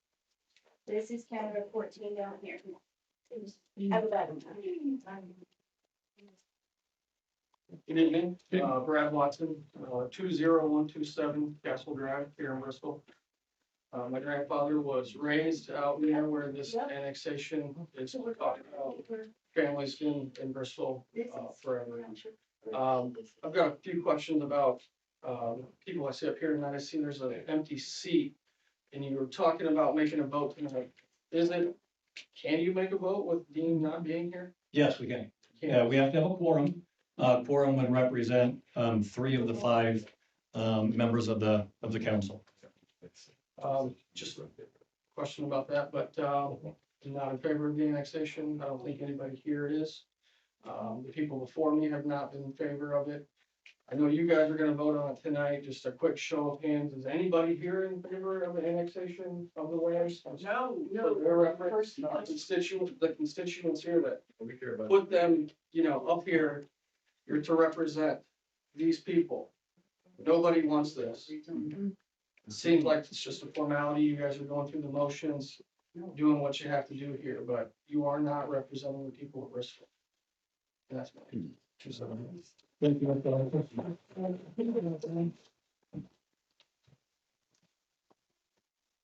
This is Canada 14 down here. Have a bad one. Good evening, Brad Watson, 20127 Castle Drive here in Bristol. My grandfather was raised out there where this annexation is talking about. Family's been in Bristol forever. I've got a few questions about people I see up here tonight. I see there's an empty seat, and you were talking about making a vote tonight. Can you make a vote with Dean not being here? Yes, we can. Yeah, we have to have a quorum. Quorum would represent 3 of the 5 members of the council. Just a question about that, but I'm not in favor of the annexation. I don't think anybody here is. The people before me have not been in favor of it. I know you guys are gonna vote on it tonight. Just a quick show of hands. Is anybody here in favor of the annexation of the lands? No, For their reference, the constituents here that put them, up here, you're to represent these people. Nobody wants this. It seems like it's just a formality. You guys are going through the motions, doing what you have to do here, but you are not representing the people of Bristol. And that's my 2 cents. Thank you.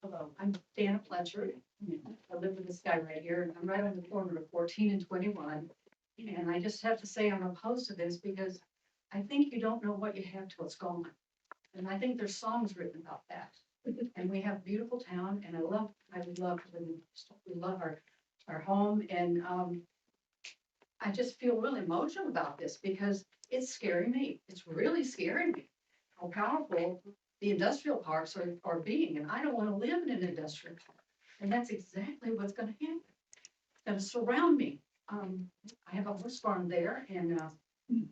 Hello, I'm Dana Fletcher. I live with this guy right here, and I'm right on the corner of 14 and 21. And I just have to say I'm opposed to this because I think you don't know what you have till it's gone. And I think there's songs written about that. And we have a beautiful town, and I love living in Bristol. We love our home, and I just feel really emotional about this because it's scaring me. It's really scaring me how powerful the industrial parks are being, and I don't want to live in an industrial park. And that's exactly what's going to happen. It's going to surround me. I have a horse farm there, and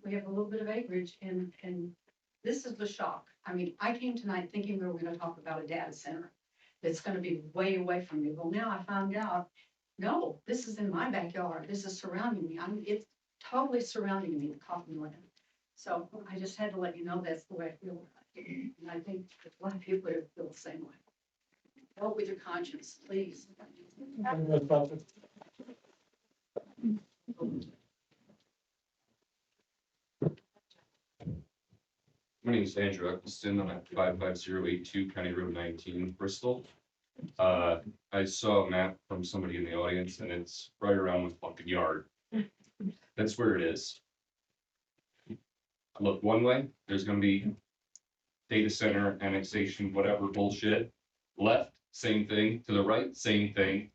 we have a little bit of acreage, and this is the shock. I mean, I came tonight thinking we were going to talk about a data center that's going to be way away from me. Well, now I found out, no, this is in my backyard. This is surrounding me. It's totally surrounding me, the cottonwood. So I just had to let you know that's the way I feel. And I think a lot of people feel the same way. Vote with your conscience, please. My name is Andrew Eccleston. I'm at 55082 County Road 19, Bristol. I saw a map from somebody in the audience, and it's right around with fucking yard. That's where it is. Look one way, there's gonna be data center, annexation, whatever bullshit. Left, same thing. To the right, same thing.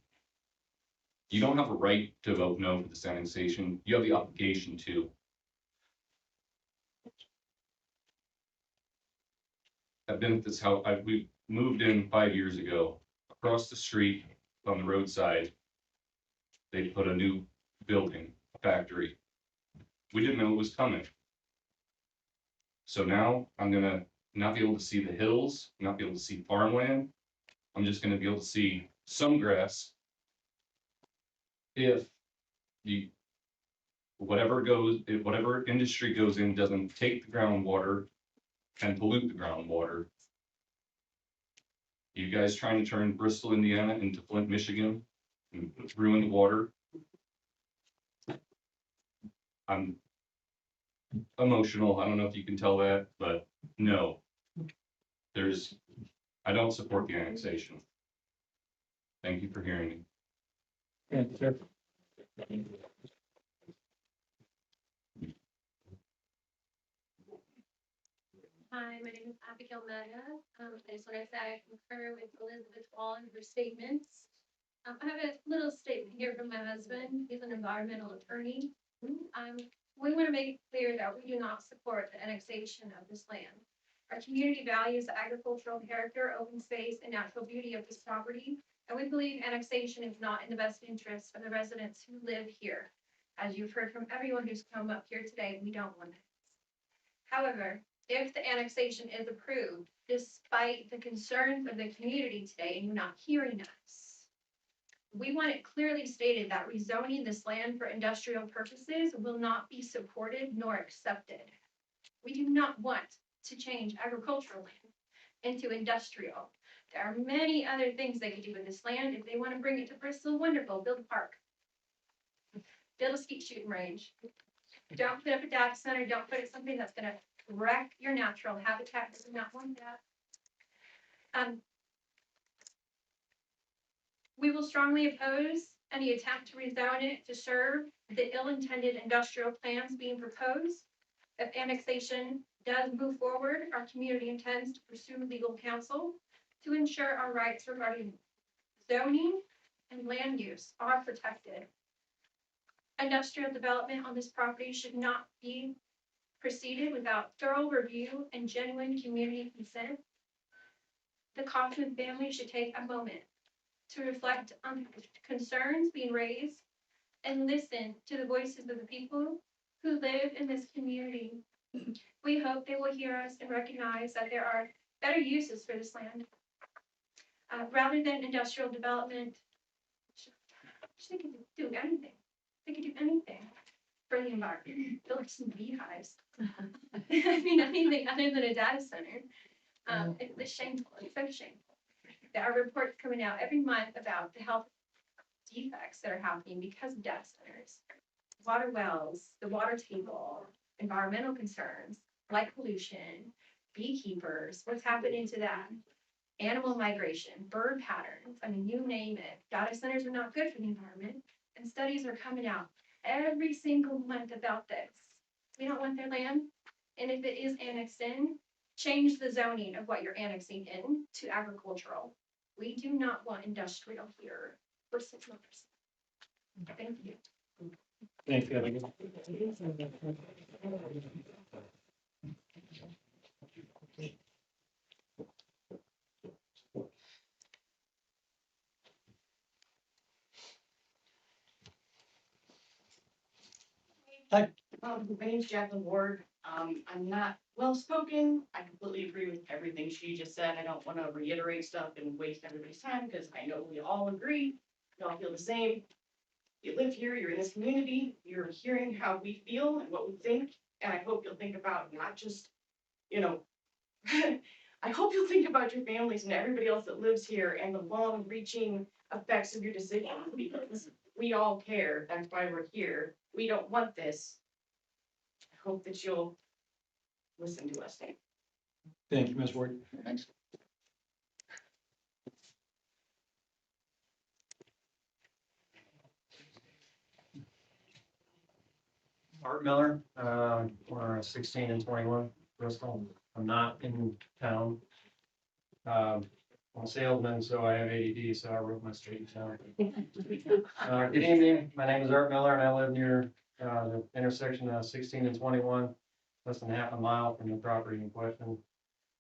You don't have a right to vote no for this annexation. You have the obligation to. I've been at this house, we moved in 5 years ago. Across the street on the roadside, they put a new building, a factory. We didn't know it was coming. So now I'm gonna not be able to see the hills, not be able to see farmland. I'm just gonna be able to see some grass. If the whatever industry goes in doesn't take the groundwater and pollute the groundwater. You guys trying to turn Bristol, Indiana into Flint, Michigan and ruin the water? I'm emotional. I don't know if you can tell that, but no. I don't support the annexation. Thank you for hearing me. Thank you, sir. Hi, my name is Abigail Maya. I just want to say I concur with Elizabeth Wall and her statements. I have a little statement here from my husband. He's an environmental attorney. We want to make it clear that we do not support the annexation of this land. Our community values the agricultural character, open space, and natural beauty of this property, and we believe annexation is not in the best interest of the residents who live here. As you've heard from everyone who's come up here today, we don't want it. However, if the annexation is approved, despite the concerns of the community today, and you're not hearing us, we want it clearly stated that rezoning this land for industrial purposes will not be supported nor accepted. We do not want to change agricultural land into industrial. There are many other things they could do with this land. If they want to bring it to Bristol, wonderful, build a park. Build a skeet shooting range. Don't put up a data center, don't put it something that's gonna wreck your natural habitat. We do not want that. We will strongly oppose any attempt to rezone it to serve the ill-intended industrial plans being proposed. If annexation does move forward, our community intends to pursue legal counsel to ensure our rights regarding zoning and land use are protected. Industrial development on this property should not be proceeded without thorough review and genuine community consent. The Kaufman family should take a moment to reflect on the concerns being raised and listen to the voices of the people who live in this community. We hope they will hear us and recognize that there are better uses for this land. Rather than industrial development, they could do anything. They could do anything for the environment, build some beehives. I mean, anything other than a data center. It's shameful, it's so shameful. There are reports coming out every month about the health defects that are happening because of data centers. Water wells, the water table, environmental concerns, light pollution, beekeepers, what's happening to that? Animal migration, bird patterns, I mean, you name it. Data centers are not good for the environment, and studies are coming out every single month about this. We don't want their land, and if it is annexed in, change the zoning of what you're annexing in to agricultural. We do not want industrial here for 6 months. Thank you. Thank you, Abigail. My name's Jacqueline Ward. I'm not well-spoken. I completely agree with everything she just said. I don't want to reiterate stuff and waste everybody's time because I know we all agree. We all feel the same. You live here, you're in this community, you're hearing how we feel and what we think. And I hope you'll think about not just, I hope you'll think about your families and everybody else that lives here and the long-reaching effects of your decisions because we all care. That's why we're here. We don't want this. I hope that you'll listen to us. Thank you, Ms. Ward. Thanks. Art Miller, we're 16 and 21, Bristol. I'm not in town. I'm a salesman, so I have ADD, so I wrote my street down. Good evening, my name is Art Miller and I live near the intersection of 16 and 21, less than half a mile from the property in question.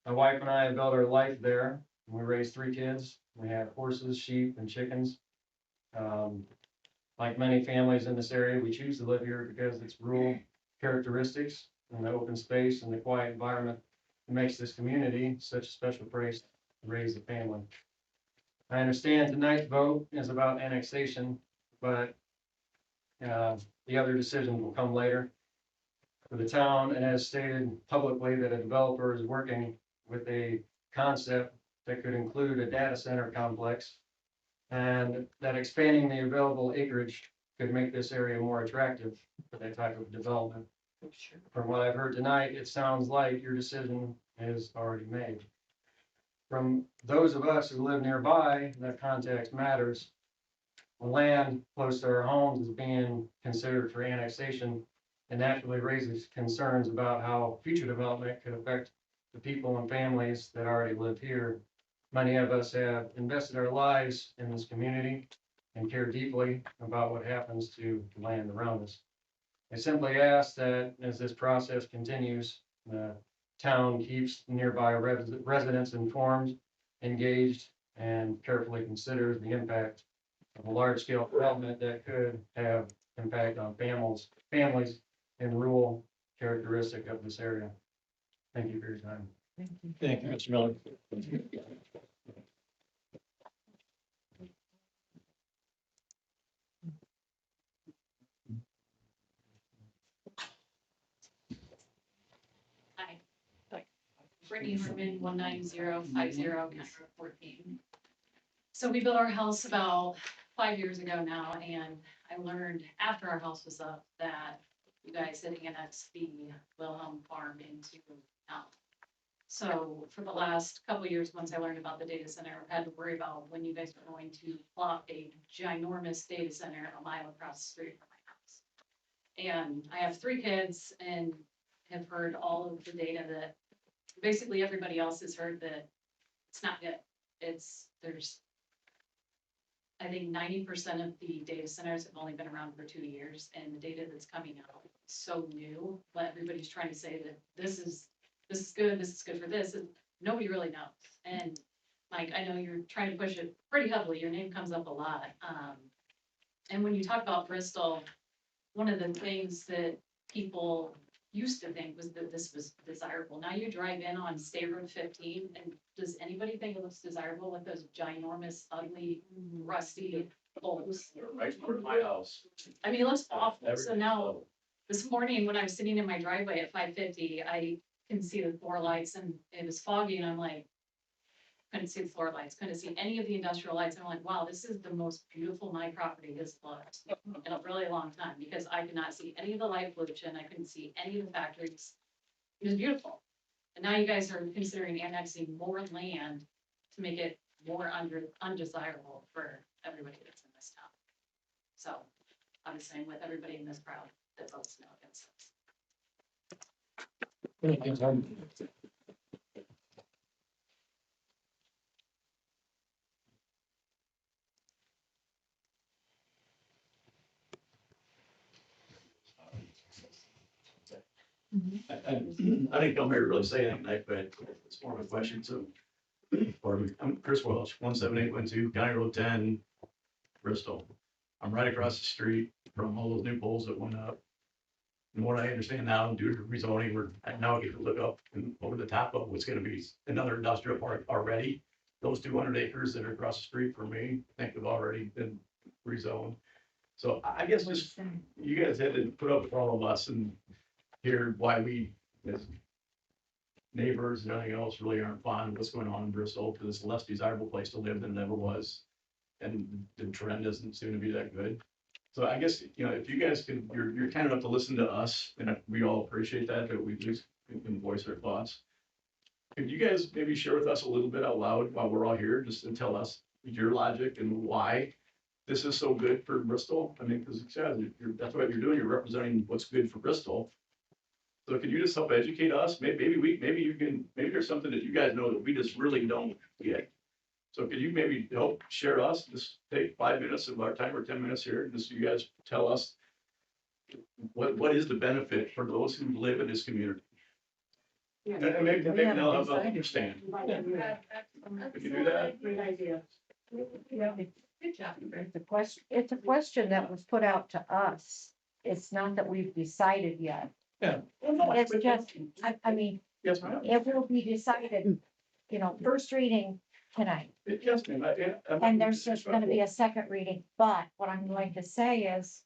My wife and I have built our life there. We raised 3 kids. We have horses, sheep, and chickens. Like many families in this area, we choose to live here because its rural characteristics and the open space and the quiet environment that makes this community such a special place to raise a family. I understand tonight's vote is about annexation, but the other decisions will come later. For the town, it has stated publicly that a developer is working with a concept that could include a data center complex and that expanding the available acreage could make this area more attractive for that type of development. From what I've heard tonight, it sounds like your decision is already made. From those of us who live nearby, that context matters. The land close to our homes is being considered for annexation and naturally raises concerns about how future development could affect the people and families that already live here. Many of us have invested our lives in this community and care deeply about what happens to the land around us. I simply ask that as this process continues, the town keeps nearby residents informed, engaged, and carefully considers the impact of a large-scale development that could have impact on families and rural characteristic of this area. Thank you for your time. Thank you, Mr. Miller. Hi. Brittany Herman, 19050, County Road 14. So we built our house about 5 years ago now, and I learned after our house was up that you guys had annexed the Wilhelm Farm into town. So for the last couple of years, once I learned about the data center, I had to worry about when you guys were going to plop a ginormous data center a mile across the street from my house. And I have 3 kids and have heard all of the data that basically everybody else has heard that it's not good. There's I think 90% of the data centers have only been around for 2 years, and the data that's coming out is so new, but everybody's trying to say that this is good for this, and nobody really knows. And Mike, I know you're trying to push it pretty heavily, your name comes up a lot. And when you talk about Bristol, one of the things that people used to think was that this was desirable. Now you drive in on State Road 15, and does anybody think it looks desirable with those ginormous, ugly, rusty poles? Right in front of my house. I mean, it looks awful. So now, this morning, when I was sitting in my driveway at 5:50, I can see the floor lights, and it was foggy, and I'm like, couldn't see the floor lights, couldn't see any of the industrial lights. And I'm like, wow, this is the most beautiful my property has looked in a really long time, because I could not see any of the light pollution. I couldn't see any of the factories. It was beautiful. And now you guys are considering annexing more land to make it more undesirable for everybody that's in this town. So I'm saying with everybody in this crowd that votes no against this. I didn't come here to really say anything tonight, but it's more of a question, so. I'm Chris Welch, 17812 County Road 10, Bristol. I'm right across the street from all those new poles that went up. And what I understand now, due to rezoning, I now get to look up and over the top of what's gonna be another industrial park already. Those 200 acres that are across the street from me, I think have already been rezoned. So I guess just, you guys had to put up with all of us and hear why we, as neighbors and everything else, really aren't fond of what's going on in Bristol, because it's a less desirable place to live than it ever was. And the trend doesn't seem to be that good. So I guess, if you guys can, you're kind enough to listen to us, and we all appreciate that we at least can voice our thoughts. Could you guys maybe share with us a little bit out loud while we're all here, just to tell us your logic and why this is so good for Bristol? I mean, because that's what you're doing, you're representing what's good for Bristol. So can you just help educate us? Maybe there's something that you guys know that we just really don't get. So could you maybe help share us, just take 5 minutes of our time or 10 minutes here, just so you guys tell us what is the benefit for those who live in this community? And maybe they'll help us understand. Could you do that? Great idea. It's a question that was put out to us. It's not that we've decided yet. Yeah. It's just, I mean, Yes, ma'am. it will be decided, first reading tonight. Yes, ma'am. And there's just gonna be a second reading, but what I'm going to say is,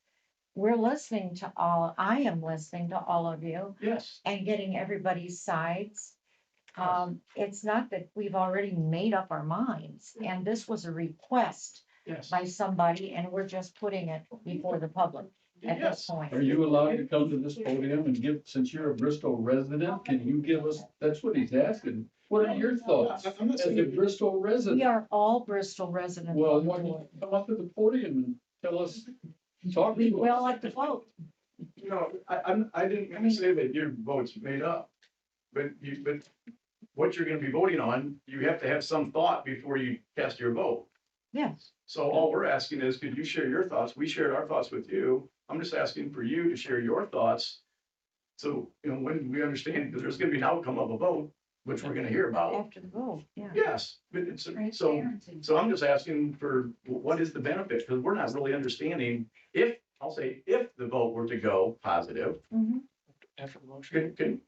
I am listening to all of you. Yes. And getting everybody's sides. It's not that we've already made up our minds, and this was a request Yes. by somebody, and we're just putting it before the public at this point. Are you allowed to come to this podium and give, since you're a Bristol resident, can you give us, that's what he's asking. What are your thoughts as a Bristol We resident? are all Bristol residents. Well, why don't you come up to the podium and tell us, talk We to will us. like to vote. I didn't mean to say that your vote's made up, but what you're gonna be voting on, you have to have some thought before you cast your vote. Yes. So all we're asking is, could you share your thoughts? We shared our thoughts with you. I'm just asking for you to share your thoughts. So, when we understand that there's gonna be an outcome of a vote, which we're gonna hear about. After the vote, yeah. Yes, but it's, so I'm just asking for what is the benefit? Because we're not really understanding if, I'll say, if the vote were to go positive, Mhm. After the motion.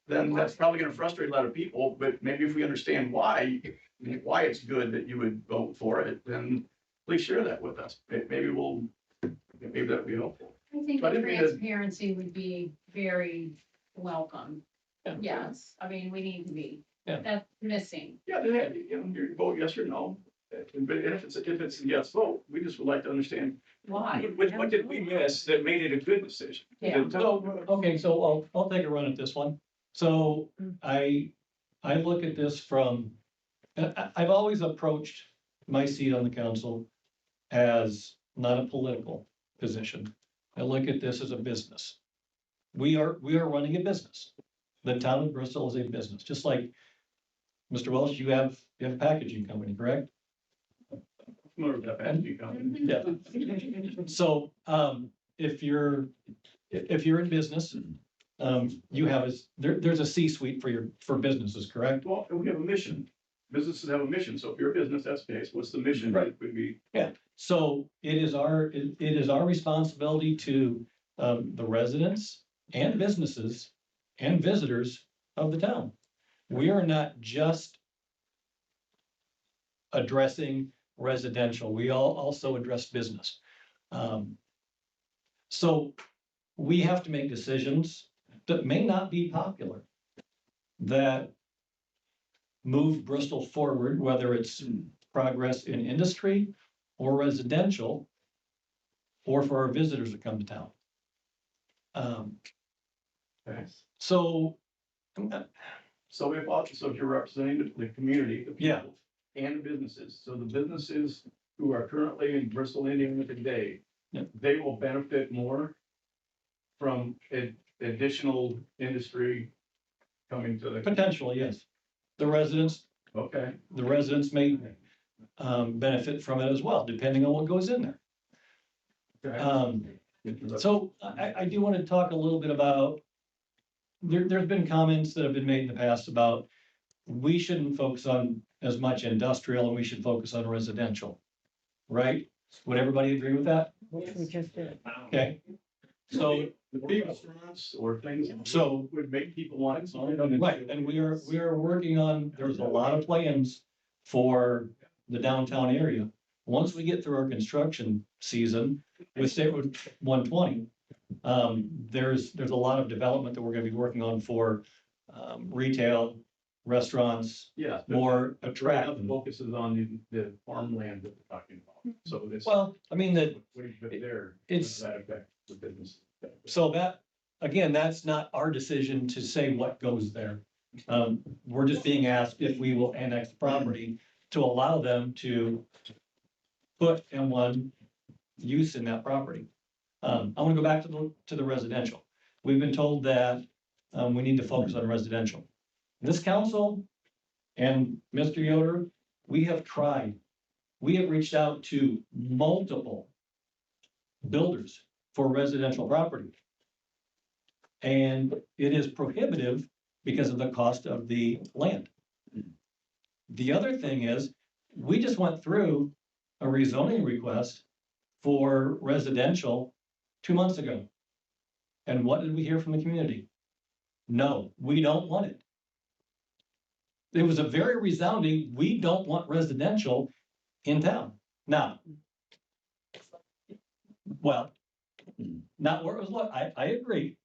then that's probably gonna frustrate a lot of people, but maybe if we understand why it's good that you would vote for it, then please share that with us. Maybe that'd be helpful. I think But the I didn't mean to- transparency would be very welcome. Yeah. Yes, I mean, we need to be, Yeah. that's missing. Yeah, you vote yes or no, but if it's a yes vote, we just would like to understand. Why? What did we miss that made it a good decision? Yeah. So, okay, so I'll take a run at this one. So I look at this from, I've always approached my seat on the council as not a political position. I look at this as a business. We are running a business. The town of Bristol is a business, just like Mr. Welsh, you have a packaging company, correct? More of that packaging company. Yeah. So, if you're in business, you have there's a C-suite for businesses, correct? Well, we have a mission. Businesses have a mission. So if you're a business, that's the case. What's the mission? Right. It would be. Yeah. So it is our responsibility to, the residents and businesses and visitors of the town. We are not just addressing residential, we also address business. So we have to make decisions that may not be popular, that move Bristol forward, whether it's progress in industry or residential, or for our visitors that come to town. So So if you're representing the community, the Yeah. people, and the businesses, so the businesses who are currently in Bristol, Indiana today, Yeah. they will benefit more from additional industry coming to the. potentially, yes. The residents Okay. may benefit from it as well, depending on what goes in there. So I do want to talk a little bit about, there's been comments that have been made in the past about we shouldn't focus on as much industrial and we should focus on residential, right? Would everybody agree with that? Which we just did. Okay. So, The big restaurants or things. So- Would make people want it. right, and we are working on, there's a lot of plans for the downtown area. Once we get through our construction season with State Road 120, there's a lot of development that we're gonna be working on for retail, restaurants, Yeah. more Right now, attractive. the focus is on the farmland that we're talking about. So this. Well, I mean, that, What do you put there? it's- Does that affect the business? so that, again, that's not our decision to say what goes there. We're just being asked if we will annex the property to allow them to put M1 use in that property. I want to go back to the residential. We've been told that, we need to focus on residential. This council and Mr. Yoder, we have tried. We have reached out to multiple builders for residential property. And it is prohibitive because of the cost of the land. The other thing is, we just went through a rezoning request for residential 2 months ago. And what did we hear from the community? No, we don't want it. It was a very resounding, we don't want residential in town. Now, well, not where it was, I agree.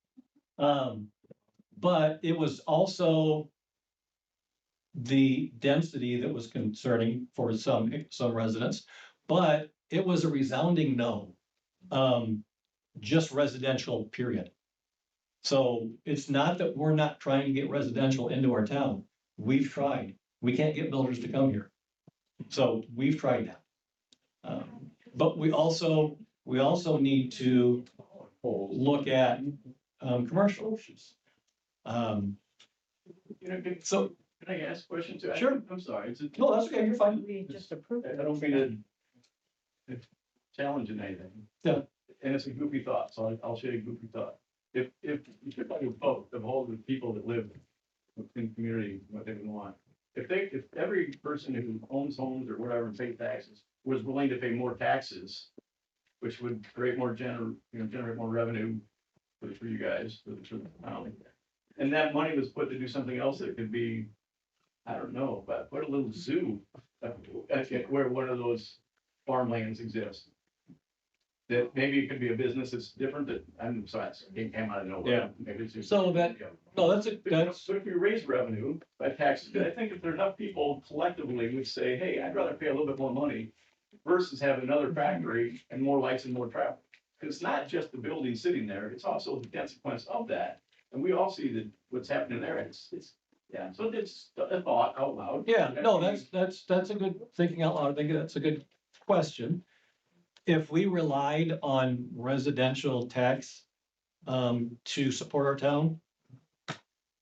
But it was also the density that was concerning for some residents, but it was a resounding no. Just residential, period. So it's not that we're not trying to get residential into our town. We've tried. We can't get builders to come here. So we've tried that. But we also need to look at commercial. So Can I ask a question too? Sure. I'm sorry. No, that's okay, you're fine. We just approved I it. don't mean to challenge anything. Yeah. And it's a goofy thought, so I'll share a goofy thought. If you took like a vote of all the people that live in the community, what they would want. If every person who owns homes or whatever and pays taxes was willing to pay more taxes, which would create more generate more revenue for you guys, for the town. And that money was put to do something else that could be, I don't know, but put a little zoo where one of those farmlands exists. That maybe it could be a business that's different, that, I'm sorry, it came out of nowhere. Yeah. Maybe it's just. So that, no, that's So if you raise revenue by taxes, I think if there are enough people collectively would say, hey, I'd rather pay a little bit more money versus have another factory and more lights and more traffic. Because it's not just the building sitting there, it's also the consequence of that. And we all see that what's happening there, yeah, so it's a thought out loud. yeah, no, that's a good thinking out loud. I think that's a good question. If we relied on residential tax to support our town,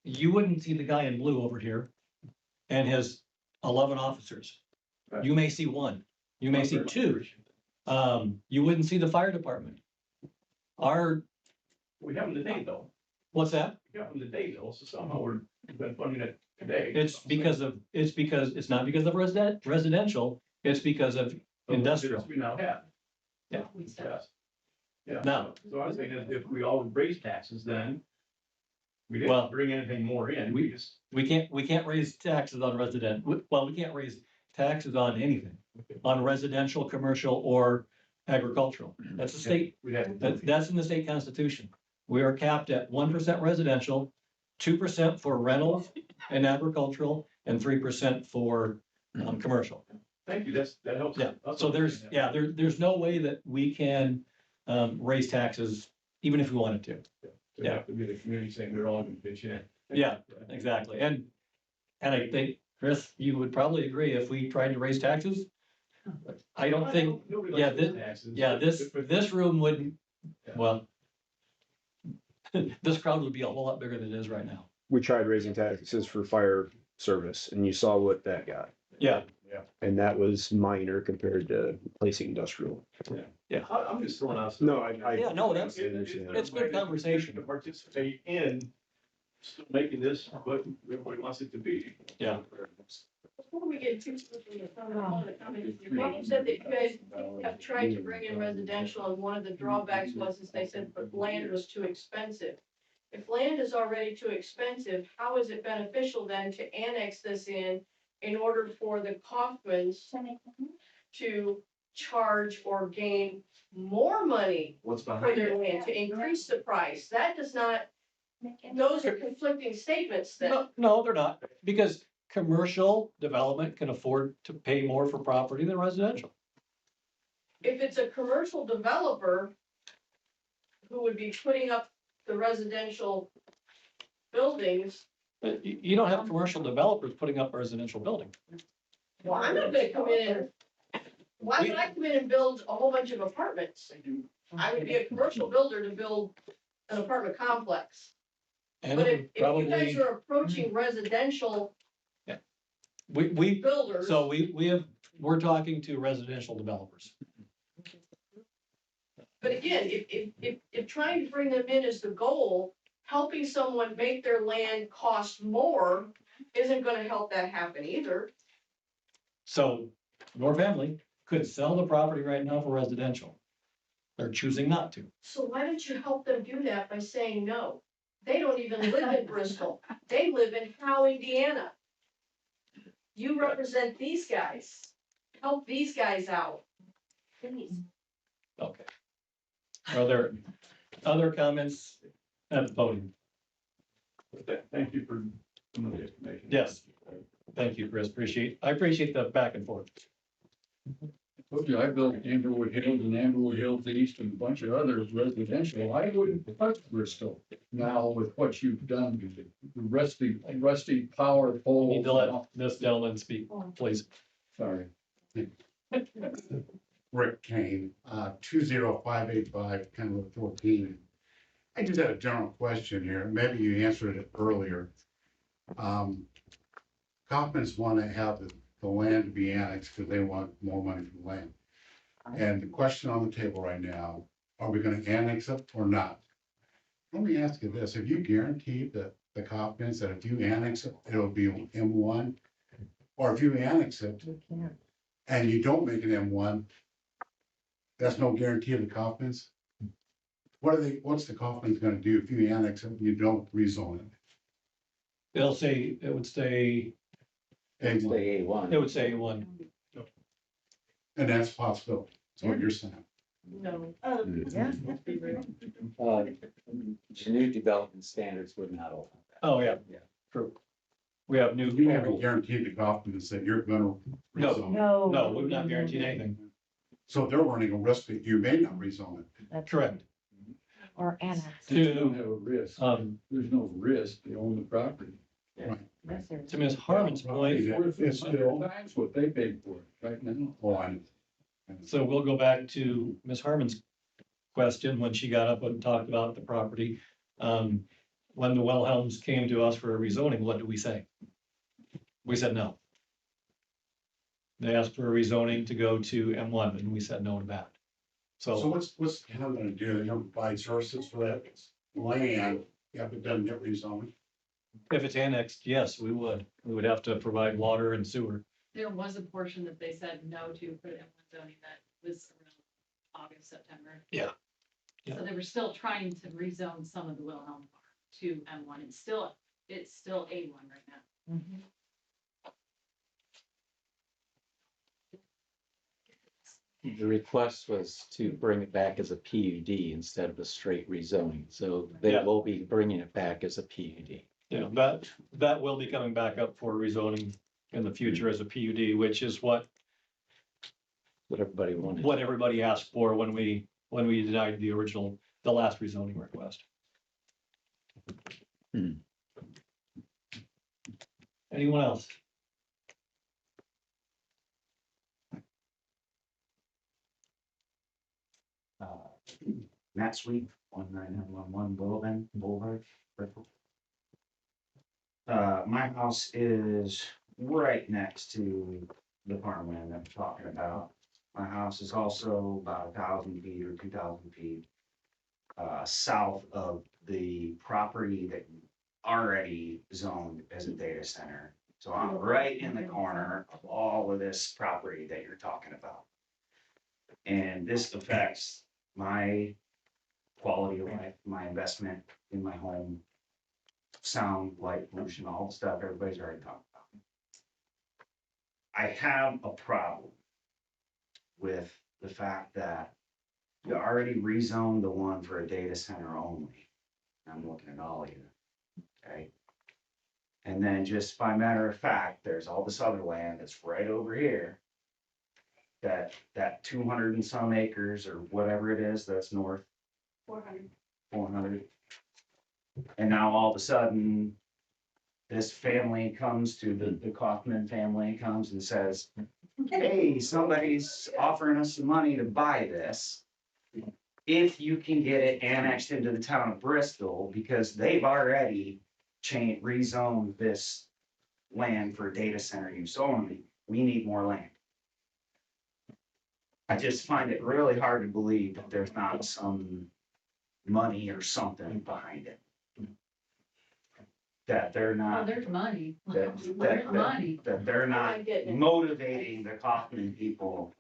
you wouldn't see the guy in blue over here and his 11 officers. You may see one, you may see two. You wouldn't see the fire department. We have them today though. What's that? We have them today though, so somehow we're been funding it today. It's not because of residential, it's because of industrial. We now have. Yeah. Yes. Yeah. Now, So I was thinking if we all raise taxes, then we Well, didn't bring anything more in. we- just. we can't raise taxes on resident, well, we can't raise taxes on anything, on residential, commercial, or agricultural. That's the state, We'd have. that's in the state constitution. We are capped at 1% residential, 2% for rentals and agricultural, and 3% for commercial. Thank you, that helps. Yeah, so there's no way that we can raise taxes, even if we wanted to. It'd have to be the community saying they're all gonna pitch in. Yeah, exactly. And I think, Chris, you would probably agree if we tried to raise taxes. I don't think, Nobody yeah, likes to raise taxes. this room wouldn't, well, this crowd would be a whole lot bigger than it is right now. We tried raising taxes for fire service and you saw what that got. Yeah. And that was minor compared to placing industrial. Yeah. I'm just throwing out. No, Yeah, no, that's, It's it's good conversation. to participate in still making this what everybody wants it to be. Yeah. Before we get too quickly, you said that you guys have tried to bring in residential, and one of the drawbacks was, is they said, but land was too expensive. If land is already too expensive, how is it beneficial then to annex this in order for the Kaufmans to charge or gain more money What's for behind their it? land, to increase the price? That does not, those are conflicting statements then. No, they're not, because commercial development can afford to pay more for property than residential. If it's a commercial developer who would be putting up the residential buildings, But you don't have commercial developers putting up a residential building. well, I'm not gonna come in and, why would I come in and build a whole bunch of apartments? I would be a commercial builder to build an apartment complex. And But it if would you guys probably, are approaching residential we, builders. so we're talking to residential developers. But again, if trying to bring them in is the goal, helping someone make their land cost more isn't gonna help that happen either. So your family could sell the property right now for residential. They're choosing not to. So why don't you help them do that by saying no? They don't even live in Bristol. They live in Howe, Indiana. You represent these guys. Help these guys out. Please. Okay. Are there other comments at the podium? Thank you for some of the information. Yes. Thank you, Chris. I appreciate the back and forth. Told you I built Amberwood Hills and Amberwood Hills East and a bunch of others residential. I wouldn't touch Bristol now with what you've done. The rusty power poles. Need to let this gentleman speak, please. Sorry. Rick Kane, 20585, Kenwood 14. I just had a general question here. Maybe you answered it earlier. Kaufman's want to have the land to be annexed because they want more money from the land. And the question on the table right now, are we gonna annex it or not? Let me ask you this, have you guaranteed that the Kaufmans that if you annex it, it'll be M1? Or if you annex it and you don't make it M1, that's no guarantee of the Kaufmans? What's the Kaufmans gonna do if you annex it and you don't rezone it? It would say, It's the A1. it would say one. And that's possible, that's what you're saying. No. Yeah. The new development standards would not allow that. Oh, yeah, true. We have new. You haven't guaranteed the Kaufmans that you're gonna No, rezone. no, we've not guaranteed anything. So they're running a risk that you may not rezone it. That's Correct. Or annex. They don't have a risk. Um, There's no risk. They own the property. Right. Yes, there is. to Ms. Harmon's point, It's still times what they paid for it right now. Oh, I. so we'll go back to Ms. Harmon's question when she got up and talked about the property. When the Wilhelms came to us for a rezoning, what did we say? We said no. They asked for a rezoning to go to M1 and we said no to that. So So what's the town gonna do? They're gonna provide services for that land, if it doesn't get rezoned? if it's annexed, yes, we would. We would have to provide water and sewer. There was a portion that they said no to for the M1 zoning that was around August, September. Yeah. Yeah. So they were still trying to rezone some of the Wilhelm Farm to M1. It's still A1 right now. Mhm. The request was to bring it back as a PUD instead of a straight rezoning, so they Yeah. will be bringing it back as a PUD. Yeah, that will be coming back up for rezoning in the future as a PUD, which is what Everybody wanted. what everybody asked for when we denied the last rezoning request. Anyone else? Matt Sweet, 19911 Boulevard. My house is right next to the farmland that we're talking about. My house is also about 1,000 feet or 2,000 feet south of the property that already zoned as a data center. So I'm right in the corner of all of this property that you're talking about. And this affects my quality of life, my investment in my home, sound, light, pollution, all the stuff everybody's already talked about. I have a problem with the fact that you already rezoned the one for a data center only. I'm looking at all of you, okay? And then just by matter of fact, there's all this other land that's right over here. That 200 and some acres or whatever it is, that's north 400. And now all of a sudden, this family comes to the Kaufman family comes and says, hey, somebody's offering us some money to buy this. If you can get it annexed into the town of Bristol, because they've already rezoned this land for data center use only, we need more land. I just find it really hard to believe that there's not some money or something behind it. That they're Oh, not, there's money. that There's money. they're not motivating the Kaufman people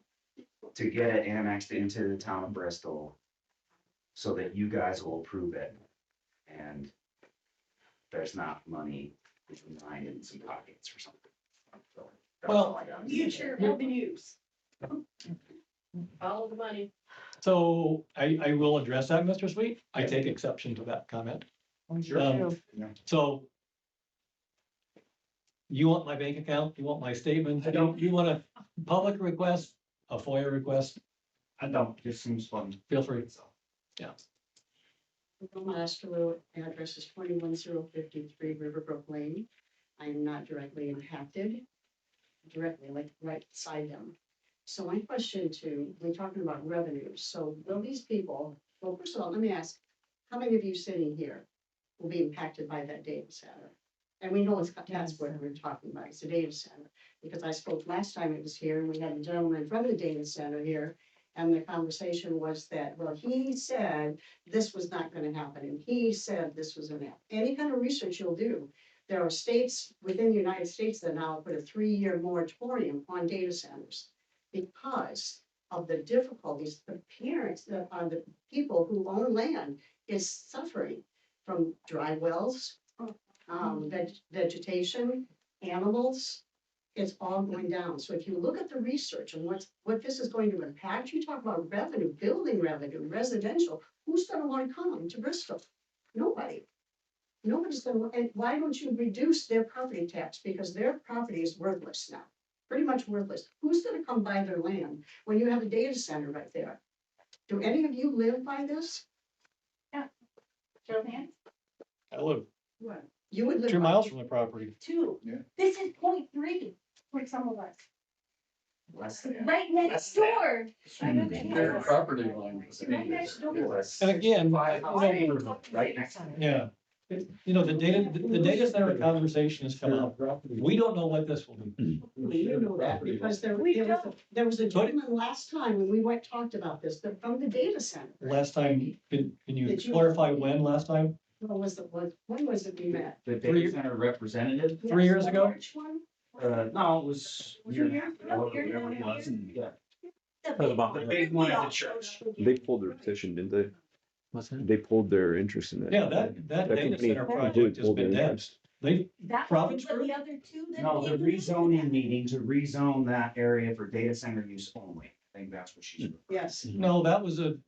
to get it annexed into the town of Bristol so that you guys will approve it. And there's not money behind in some pockets or something. So that's all I got. Future revenues. Follow the money. So I will address that, Mr. Sweet. I take exception to that comment. Sure. So you want my bank account? You want my statement? You want a public request, a FOIA request? I don't, just seems fun. Feel free. Yeah. Ashtabula, address is 21053 Riverbrook Lane. I am not directly impacted, like right beside them. So my question too, we're talking about revenues. So will these people, well, first of all, let me ask, how many of you sitting here will be impacted by that data center? And we know that's what we're talking about, it's a data center. Because I spoke last time it was here, and we had a gentleman from the data center here. And the conversation was that, well, he said this was not gonna happen, and he said this was gonna happen. Any kind of research you'll do, there are states within the United States that now put a 3-year moratorium on data centers. Because of the difficulties, the parents, the people who own land is suffering from dry wells, vegetation, animals. It's all going down. So if you look at the research and what this is going to impact, you talk about revenue, building revenue, residential, who's gonna wanna come to Bristol? Nobody. Nobody's gonna, and why don't you reduce their property tax? Because their property is worthless now, pretty much worthless. Who's gonna come buy their land when you have a data center right there? Do any of you live by this? Show of hands. I live What? You would live. 2 by miles it. from the property. 2. Yeah. This is 0.3 for some of us. Less than. Right next door. Their property line. Right next door. And again, Right next to it. yeah, you know, the data center conversation has come up. We don't know what this will be. You know that, because there was a gentleman last time when we talked about this, from the data center. Last time, can you Did you- clarify when last time? When was it we met? The 3 data center representative, 3 years Yes, the ago? March one? no, it was. a year and a half ago, whatever it was. Yeah. The big one at the church. They pulled their petition, didn't they? What's that? They pulled their interest in that. Yeah, that data company center project has pulled been their dead. interest. They, That Province was group? the other 2 that. No, the came in? rezoning meeting to rezone that area for data center use only. I think that's what she's. Yes. no, that was an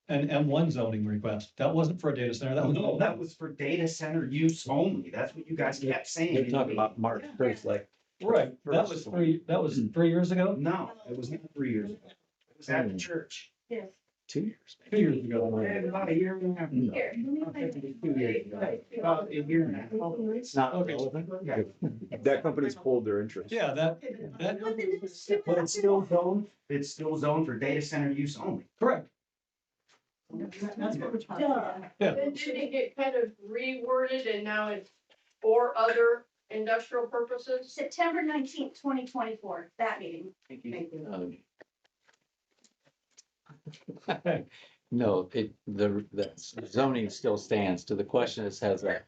M1 zoning request. That wasn't for a data center. That was. No, that was for data center use only. That's what you guys kept saying. They're talking about March first, like. Right, that was 3 years ago? No, it was not 3 years ago. It was at the church. Yes. 2 years. 2 years ago. About a year and a half. ago. Here, let me find it. 2 years ago. About a year and a half. It's not Okay. relevant. Yeah. That company's pulled their interest. Yeah, that, But it's still zoned for data center use only. correct. That's what we're talking about. Yeah. Then did it get kind of reworded and now it's for other industrial purposes? September 19th, 2024, that meeting. Thank you. Thank you. No, the zoning still stands. To the question, it has a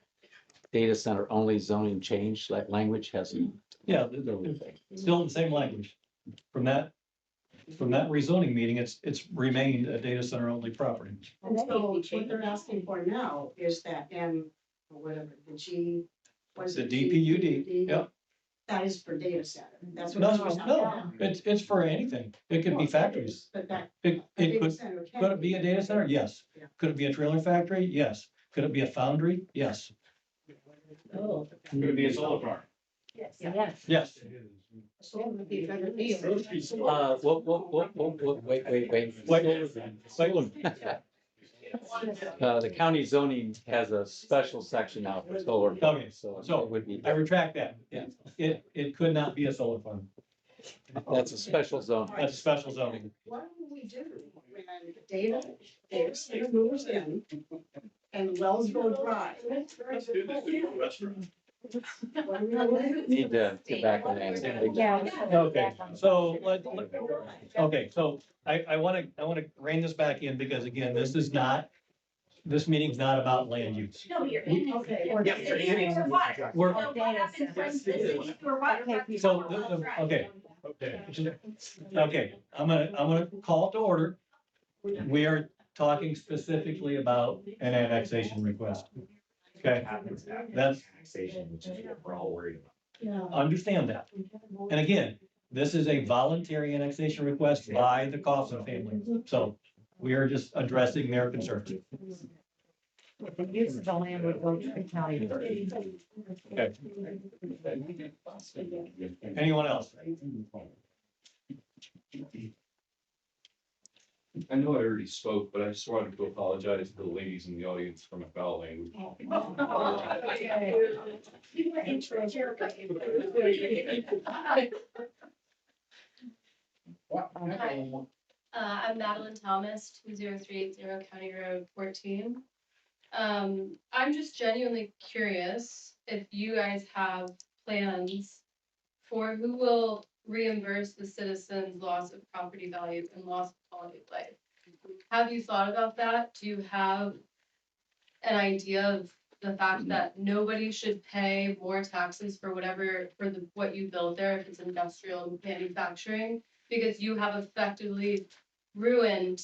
data center only zoning change, that language hasn't. Yeah, still the same language. From that rezoning meeting, it's remained a data center only property. And so what they're asking for now is that whatever, the G. was The it DPUD, yeah. That is for data center. That's what. No, she's talking no, about. it's for anything. It could be factories. But that. It a data could, center can could it be a data center? Yes. Yeah. Could it be a trailer factory? Yes. Could it be a foundry? Yes. Oh. Could it be a solar farm? Yes. Yes. Wait. The county zoning has a special section now for solar. Okay, So so it would be, I retract that. It could not be a solar farm. that's a special zone. That's a special zoning. What do we do when data center moves in and wells go dry? Need to get back on that. Yeah. Okay, so so I wanna rein this back in because again, this meeting's not about land use. No, you're. Okay. We're, No, what happens, for instance, if your water company- so, okay, I'm gonna call it to order. We are talking specifically about an annexation request. Okay, that's, Annexation, which is what we're all worried about. understand that. And again, this is a voluntary annexation request by the Kaufman family. So we are just addressing their concerns. The use of the land would go to the county. Okay. Anyone else? I know I already spoke, but I just wanted to apologize to the ladies in the audience for my foul language. I'm Madeline Thomas, 2030 County Road 14. I'm just genuinely curious if you guys have plans for who will reimburse the citizens' loss of property value and loss of quality of life. Have you thought about that? Do you have an idea of the fact that nobody should pay more taxes for what you build there if it's industrial manufacturing? Because you have effectively ruined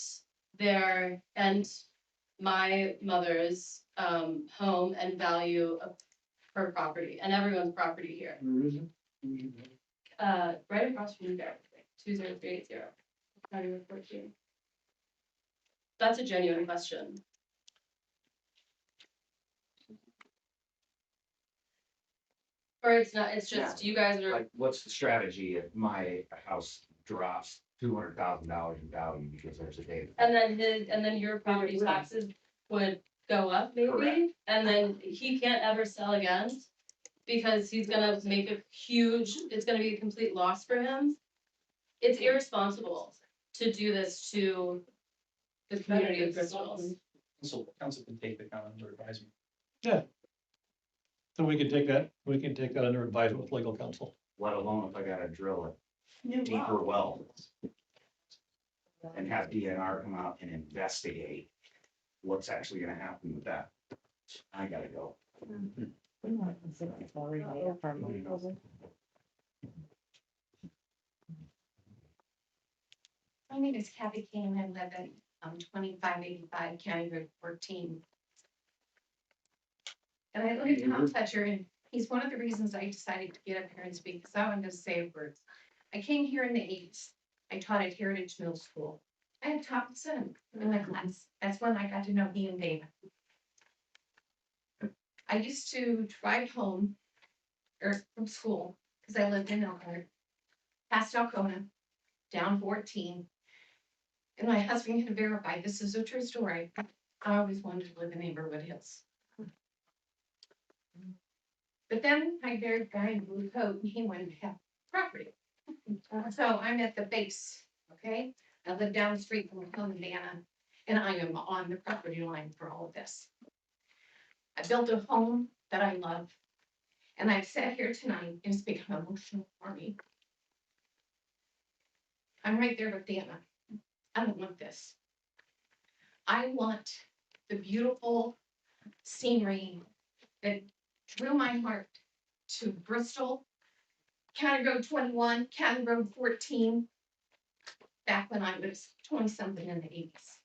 their and my mother's home and value of her property and everyone's property here. Right across from you there, 20380, County Road 14. That's a genuine question. Or it's not, it's just you guys are, Like, what's the strategy if my house drops $200,000 in value because there's a data? and then your property taxes would go up maybe, Correct. and then he can't ever sell again because he's gonna make it's gonna be a complete loss for him. It's irresponsible to do this to the community of Bristol. Council can take the comment under advisement. So we can take that under advisement with legal counsel. Let alone if I gotta drill a deeper well and have DNR come out and investigate what's actually gonna happen with that. I gotta go. My name is Kathy Kane. I live at 2585 County Road 14. And I live in Tom Fletcher, and he's one of the reasons I decided to get up here and speak, because I wanted to say words. I came here in the 80s. I taught at Heritage Middle School. I had top son in my class. That's when I got to know he and Dana. I used to drive home from school because I lived in Elkhart, past Alcona, down 14. And my husband can verify this is a true story. I always wanted to live in Amberwood Hills. But then I married a guy in blue coat and he wanted to have property. So I'm at the base, okay? I live down the street from Dana, and I am on the property line for all of this. I built a home that I love, and I've sat here tonight and it's become emotional for me. I'm right there with Dana. I don't want this. I want the beautiful scenery that drew my heart to Bristol, County Road 21, County Road 14, back when I was 20-something in the 80s.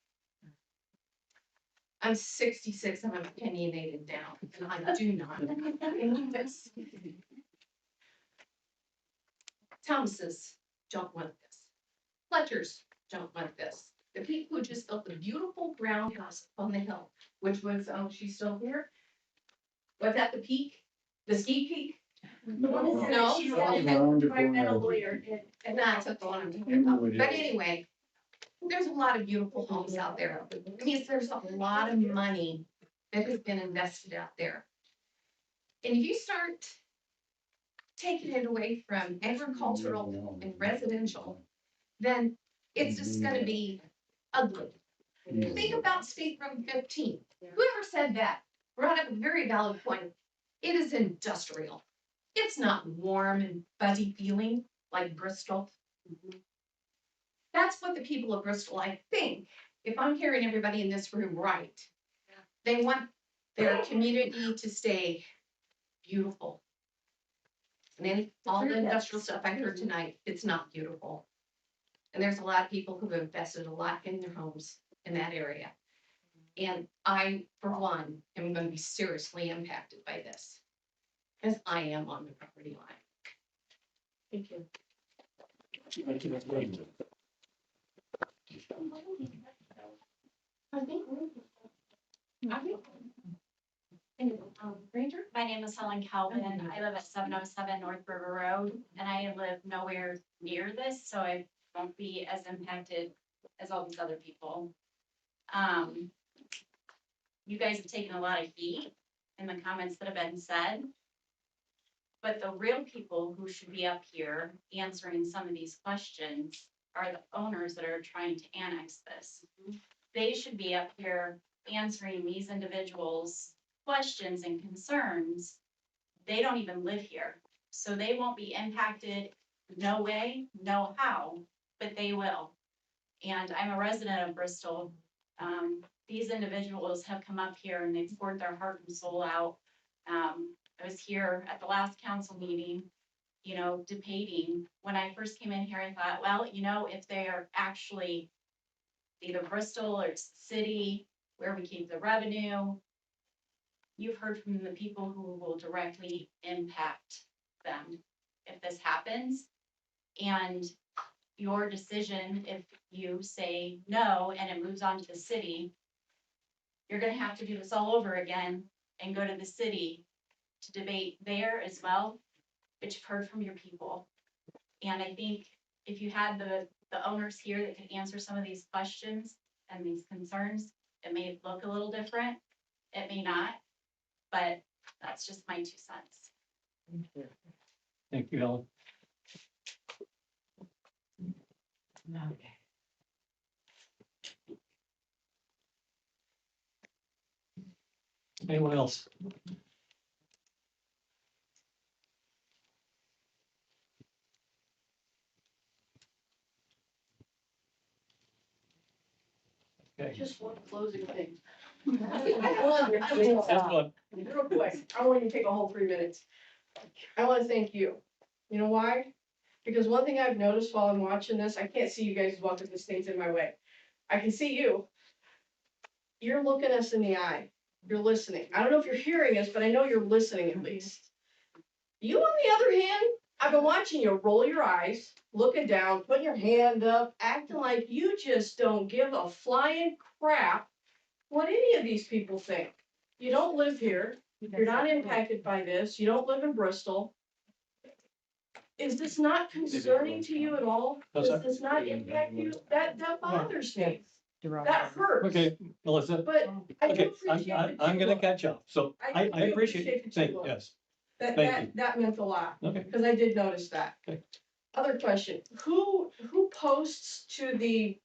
I'm 66 and I'm opinionated down, and I do not want this. Thomases don't want this. Fletchers don't want this. The people who just built the beautiful brown house on the hill, which was, she's still here? Was that the peak? The ski peak? No. She's an environmental lawyer. And that's what I'm talking about. But anyway, there's a lot of beautiful homes out there. I mean, there's a lot of money that has been invested out there. And if you start taking it away from agricultural and residential, then it's just gonna be ugly. Think about State Road 15. Whoever said that brought up a very valid point. It is industrial. It's not warm and fuzzy feeling like Bristol. That's what the people of Bristol, I think, if I'm hearing everybody in this room right, they want their community to stay beautiful. And then all the industrial stuff I heard tonight, it's not beautiful. And there's a lot of people who have invested a lot in their homes in that area. And I, for one, am going to be seriously impacted by this, because I am on the property line. Thank you. Ranger? My name is Helen Calvin. I live at 707 North River Road, and I live nowhere near this, so I won't be as impacted as all these other people. You guys have taken a lot of heat in the comments that have been said, but the real people who should be up here answering some of these questions are the owners that are trying to annex this. They should be up here answering these individuals' questions and concerns, they don't even live here. So they won't be impacted, no way, no how, but they will. And I'm a resident of Bristol. These individuals have come up here and they've poured their heart and soul out. I was here at the last council meeting, you know, debating. When I first came in here, I thought, well, you know, if they're actually either Bristol or city, where we keep the revenue, you've heard from the people who will directly impact them if this happens. And your decision, if you say no and it moves on to the city, you're gonna have to do this all over again and go to the city to debate there as well, but you've heard from your people. And I think if you had the owners here that could answer some of these questions and these concerns, it may look a little different. It may not, but that's just my 2 cents. Thank you, Helen. Okay. Anyone else? Okay. Just one closing thing. That's what, Real quick, I want you to take a whole 3 minutes. I want to thank you. You know why? Because one thing I've noticed while I'm watching this, I can't see you guys as well because this thing's in my way. I can see you. You're looking us in the eye. You're listening. I don't know if you're hearing us, but I know you're listening at least. You, on the other hand, I've been watching you roll your eyes, looking down, putting your hand up, acting like you just don't give a flying crap what any of these people think. You don't live here. You're not impacted by this. You don't live in Bristol. Is this not concerning to you at all? Does this not impact you? That bothers me. That hurts. okay, Melissa, But I do okay, appreciate that I'm you gonna look. catch up. So I do appreciate, that thank, you look. yes, That, thank that, you. that meant a lot, Okay. because I did notice that. Okay. Other question, who posts to the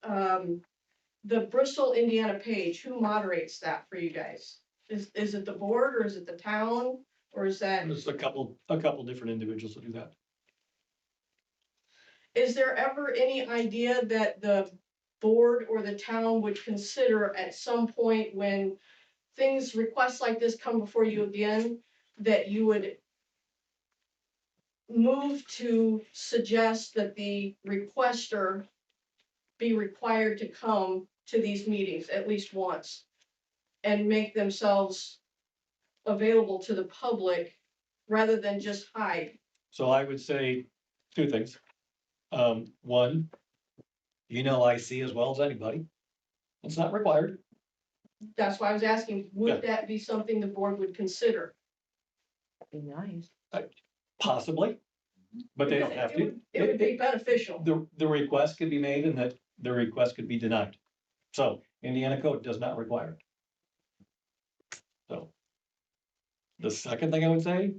Bristol, Indiana page? Who moderates that for you guys? Is it the board or is it the town or is that? There's a couple different individuals that do that. Is there ever any idea that the board or the town would consider at some point when requests like this come before you again, that you would move to suggest that the requester be required to come to these meetings at least once and make themselves available to the public rather than just hide? So I would say 2 things. One, I see as well as anybody. It's not required. That's why I was asking, would Yeah. that be something the board would consider? Be nice. Possibly, but they don't have to. It would be beneficial. The request could be made and that the request could be denied. So Indiana code does not require it. So the second thing I would say,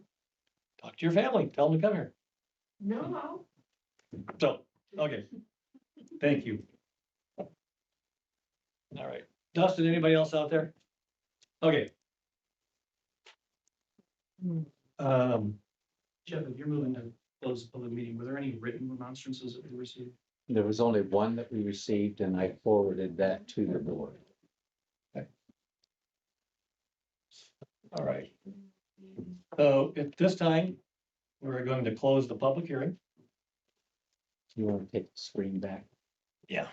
talk to your family, tell them to come here. No. So, okay, thank you. All right, Dustin, anybody else out there? Okay. Jeff, if you're moving to close the public meeting, were there any written remonstrances that we received? There was only one that we received and I forwarded that to the board. All right. So at this time, we're going to close the public hearing. You want to take the screen back? Yeah.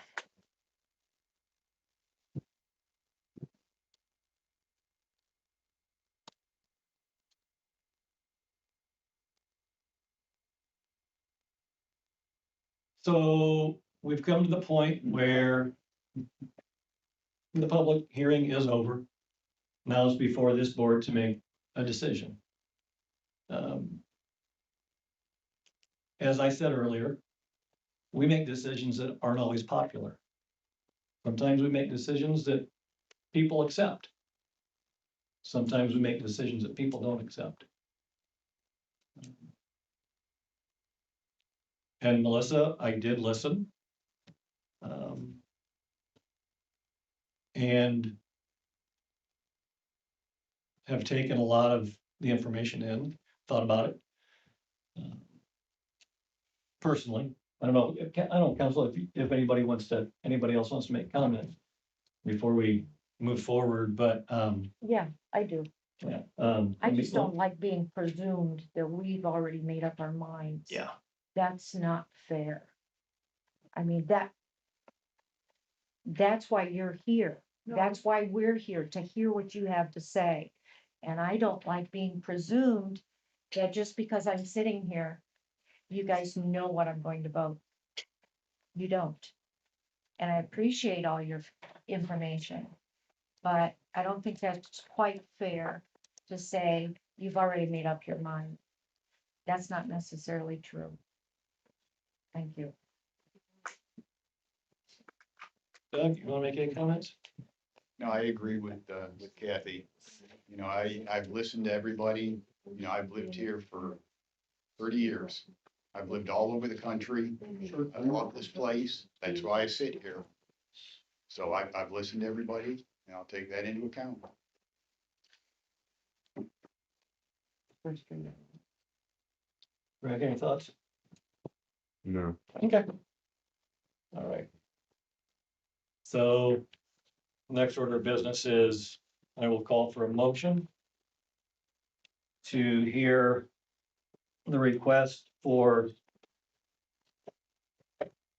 So we've come to the point where the public hearing is over. Now it's before this board to make a decision. As I said earlier, we make decisions that aren't always popular. Sometimes we make decisions that people accept. Sometimes we make decisions that people don't accept. And Melissa, I did listen. And have taken a lot of the information in, thought about it. Personally, I don't know, council, if anybody else wants to make comment before we move forward, but, Yeah, I do. yeah. I just don't like being presumed that we've already made up our minds. Yeah. That's not fair. I mean, that's why you're here. That's why we're here, to hear what you have to say. And I don't like being presumed that just because I'm sitting here, you guys know what I'm going to vote. You don't. And I appreciate all your information, but I don't think that's quite fair to say you've already made up your mind. That's not necessarily true. Thank you. Doug, you wanna make any comments? No, I agree with Kathy. You know, I've listened to everybody. You know, I've lived here for 30 years. I've lived all over the country. I love this place. That's why I sit here. So I've listened to everybody and I'll take that into account. Greg, any thoughts? No. Okay. All right. So next order of business is, I will call for a motion to hear the request for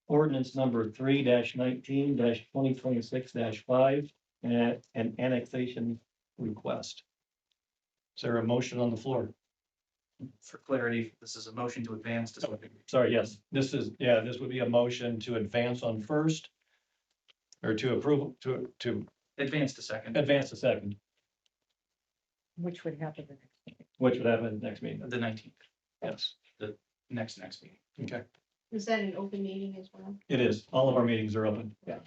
ordinance number 3-19-2026-5 and an annexation request. Is there a motion on the floor? For clarity, this is a motion to advance to. Sorry, yes, this would be a motion to advance on first. Or to approve, to Advance to second. advance to second, Which would happen the next meeting. which would happen at the next meeting. The 19th, Yes, next meeting. okay, Is that an open meeting as well? it is. All of our meetings are open. Yeah.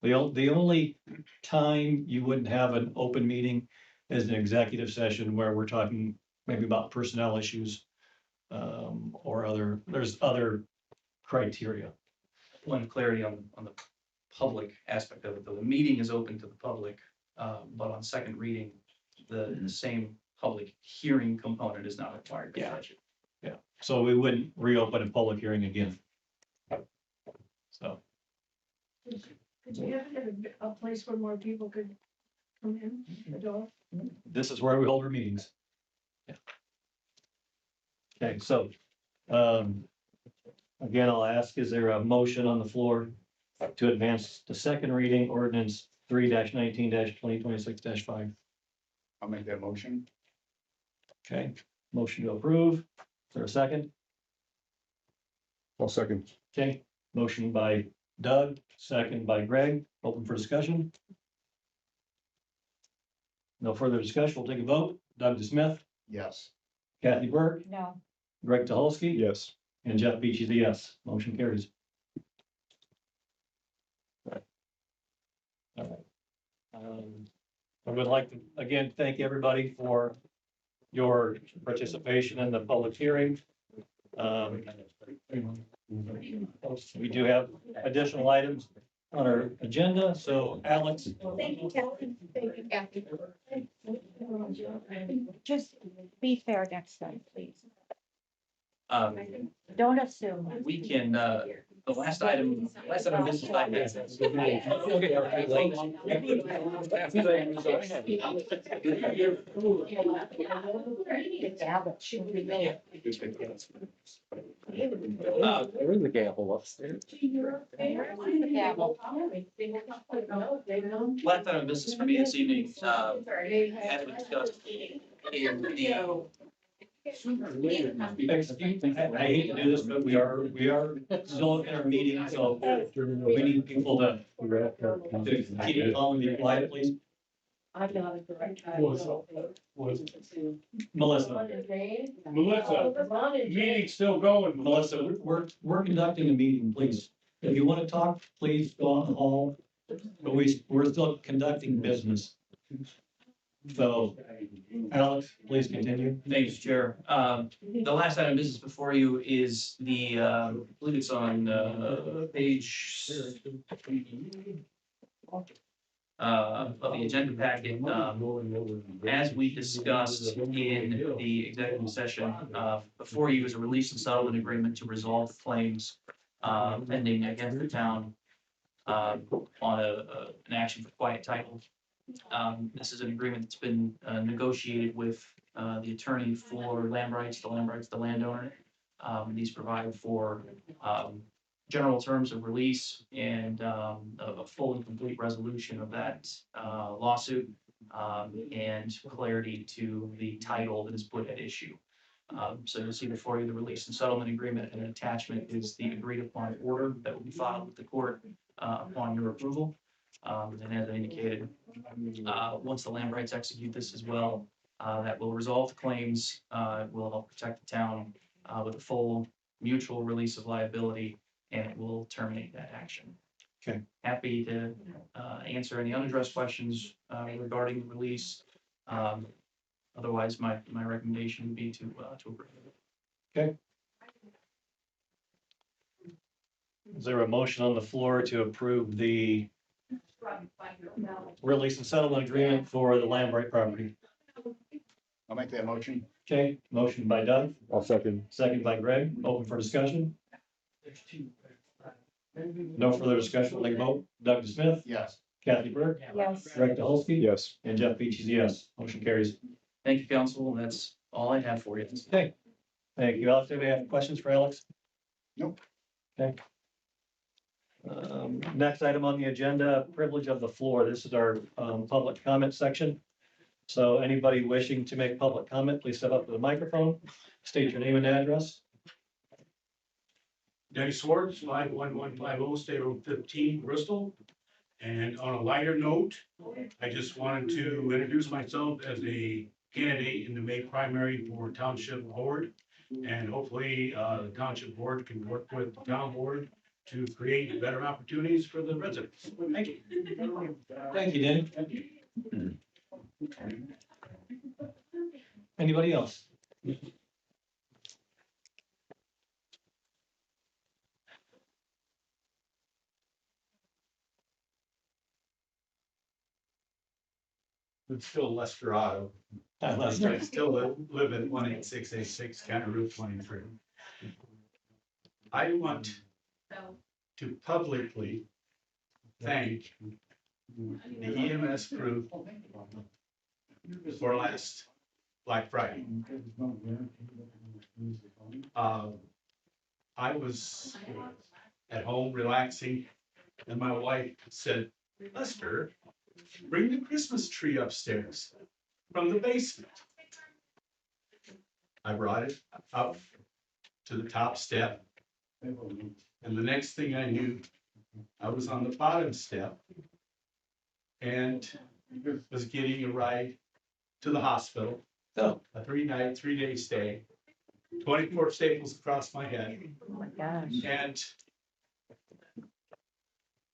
The only time you wouldn't have an open meeting is an executive session where we're talking maybe about personnel issues. Or there's other criteria. One clarity on the public aspect of it, though, the meeting is open to the public, but on second reading, the same public hearing component is not required. by statute. Yeah, so we wouldn't reopen a public hearing again. So, Could you have it at a place where more people could come in the door? this is where we hold our meetings. Yeah. Okay, so, again, I'll ask, is there a motion on the floor to advance the second reading ordinance 3-19-2026-5? I'll make that motion. Okay, motion to approve. Is there a second? I'll second. Okay, motion by Doug, second by Greg, open for discussion. No further discussion, we'll take a vote. Doug DeSmith, Yes. Kathy Burke, No. Greg Tulski, Yes. and Jeff Beach is a yes. Motion carries. All right. I would like to, again, thank everybody for your participation in the public hearing. We do have additional items on our agenda, so Alex. Thank you, Kathy. Thank you, Kathy. Just be fair next time, please. Um, Don't assume. we can, the last item of business I There is a gavel upstairs. last item of business for me this evening, as we discussed in the I hate to do this, but we are still in our meeting, so we need people to keep calm and be quiet, please. I'm not a director. Melissa, Meeting's still going. Melissa, we're conducting a meeting, please. If you want to talk, please go on the hall, but we're still conducting business. So, Alex, please continue. Thanks, Chair. The last item of business before you is the, I believe it's on, page of the agenda packet, as we discussed in the executive session, before you is a release and settlement agreement to resolve claims pending against the town on an action for quiet title. This is an agreement that's been negotiated with the attorney for land rights, the landowner. These provide for general terms of release and a full and complete resolution of that lawsuit and clarity to the title that is put at issue. So you'll see before you the release and settlement agreement, and an attachment is the agreed upon order that will be filed with the court upon your approval. And as I indicated, once the land rights execute this as well, that will resolve the claims, will help protect the town with a full mutual release of liability, and it will terminate that action. Okay. Happy to answer any unaddressed questions regarding the release. Otherwise, my recommendation would be to approve it. Okay. Is there a motion on the floor to approve the release and settlement agreement for the land right property? I'll make that motion. Okay, motion by Doug, I'll second. second by Greg, open for discussion. No further discussion, we'll take a vote. Doug Smith, Yes. Kathy Burke, Yes. Greg DeHolsky, Yes. and Jeff Beach is a yes. Motion carries. Thank you, council. That's all I have for you. Okay. Thank you. Alex, do we have questions for Alex? Nope. Okay. Next item on the agenda, privilege of the floor. This is our public comment section. So anybody wishing to make public comment, please step up to the microphone, state your name and address. Denny Swartz, 51150 State Road 15, Bristol. And on a lighter note, I just wanted to introduce myself as a candidate in the May primary for Township Board. And hopefully, the Township Board can work with the Town Board to create better opportunities for the residents. Thank you. Thank you, Danny. Anybody else? It's still Lester Otto. Lester. I still live at 18686 County Route 23. I want to publicly thank the EMS crew for last Black Friday. I was at home relaxing, and my wife said, "Lester, bring the Christmas tree upstairs from the basement." I brought it up to the top step. And the next thing I knew, I was on the bottom step and was getting a ride to the hospital. Oh. A 3-night, 3-day stay, 24 staples across my head. Oh my gosh. And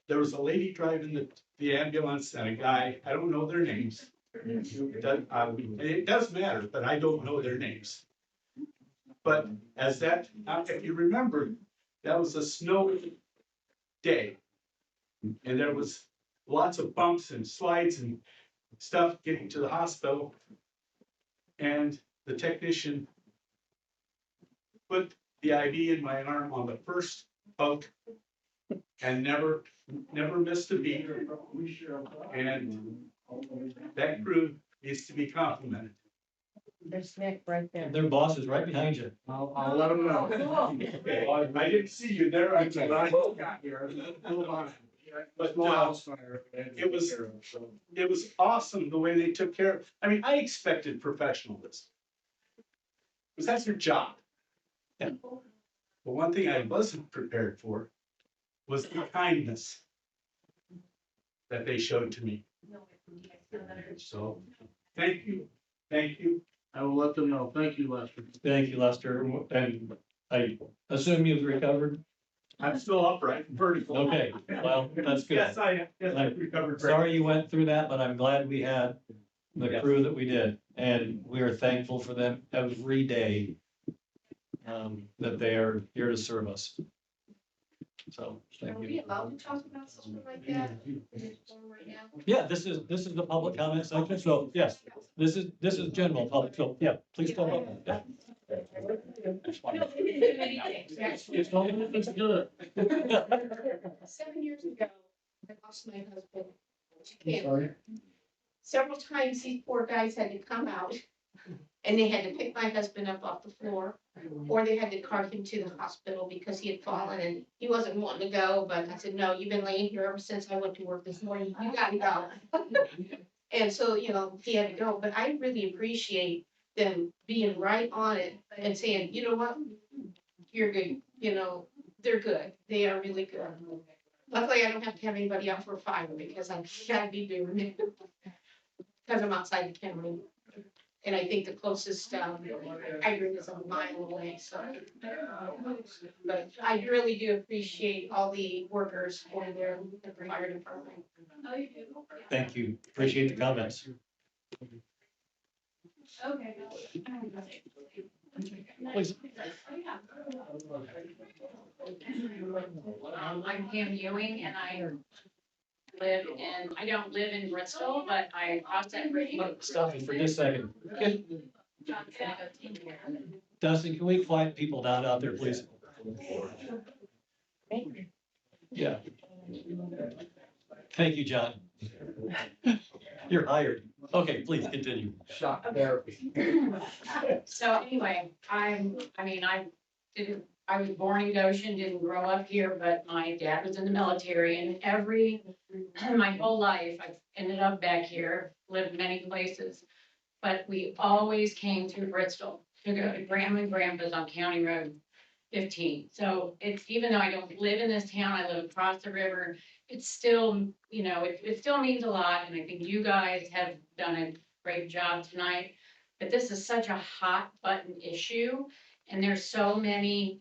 there was a lady driving the ambulance and a guy, I don't know their names. It does matter, but I don't know their names. But if you remember, that was a snowy day. And there was lots of bumps and slides and stuff getting to the hospital. And the technician put the IV in my arm on the first poke and never missed a beat. And that crew needs to be complimented. There's Nick right there. Their boss is right behind you. I'll let them know. Okay, well, I didn't see you there. I got here. But it was awesome the way they took care of. I mean, I expected professionalism, because that's their job. Yeah. But one thing I wasn't prepared for was the kindness that they showed to me. So, thank you. I will let them know. Thank you, Lester. Thank you, Lester. And I assume you've recovered? I'm still upright, vertical. Okay, well, that's good. Yes, I recovered. great. Sorry you went through that, but I'm glad we had the crew that we did. And we are thankful for them every day that they are here to serve us. So, Are thank we you. allowed to talk about something like that in this forum right now? Yeah, this is the public comment section, so yes, this is general public, so yeah, please come up. Yeah. It's good. 7 years ago, I lost my husband to cancer. Several times these poor guys had to come out and they had to pick my husband up off the floor, or they had to cart him to the hospital because he had fallen and he wasn't wanting to go, but I said, no, you've been laying here ever since I went to work this morning, you gotta go. And so, you know, he had to go, but I really appreciate them being right on it and saying, you know what? You're good, you know, they're good, they are really good. Luckily, I don't have to have anybody out for a fire because I can't be doing it. Because I'm outside the county. And I think the closest, hydrant is a mile away, so. But I really do appreciate all the workers over there at the fire department. Thank you. Appreciate the comments. Okay. Please. I'm Pam Ewing and I don't live in Bristol, but I cross that bridge. Stop me for just a second. Dustin, can we quiet people down out there, please? Yeah. Thank you, John. You're hired. Okay, please continue. Shock therapy. So anyway, I was born in Goshen, didn't grow up here, but my dad was in the military and my whole life, I've ended up back here, lived many places. But we always came through Bristol to go to Grandma and Grandpa's on County Road 15. So it's, even though I don't live in this town, I live across the river, it's still, you know, it still means a lot. And I think you guys have done a great job tonight. But this is such a hot button issue. And there's so many,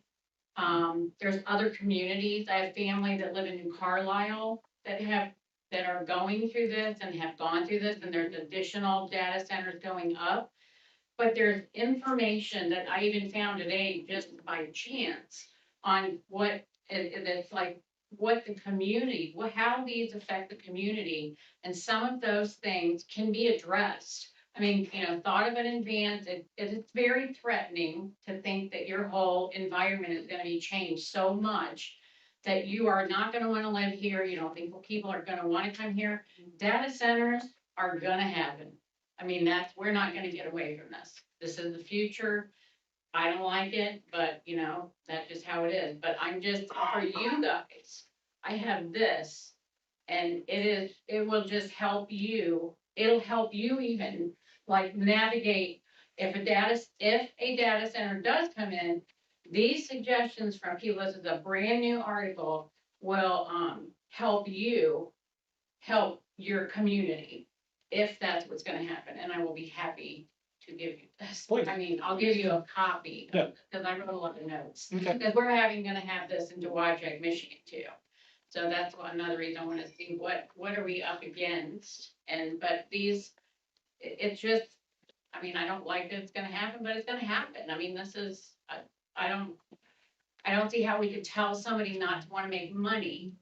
there's other communities. I have family that live in New Carlisle that are going through this and have gone through this, and there's additional data centers going up. But there's information that I even found today just by chance on it's like what the community, how these affect the community. And some of those things can be addressed. I mean, you know, thought of it in advance, it's very threatening to think that your whole environment is gonna be changed so much that you are not gonna wanna live here, you don't think people are gonna wanna come here. Data centers are gonna happen. I mean, we're not gonna get away from this. This is the future. I don't like it, but you know, that's just how it is. But I'm just, for you guys, I have this, and it will just help you. It'll help you even like navigate if a data center does come in. These suggestions from people, this is a brand new article, will help you help your community if that's what's gonna happen, and I will be happy to give you this. Please. I mean, I'll give you a copy, Yeah. because I wrote a lot of notes. Okay. Because we're gonna have this in Dowagiac, Michigan too. So that's another reason I wanna see what are we up against, but it's just, I mean, I don't like that it's gonna happen, but it's gonna happen. I mean, this is, I don't see how we could tell somebody not to wanna make money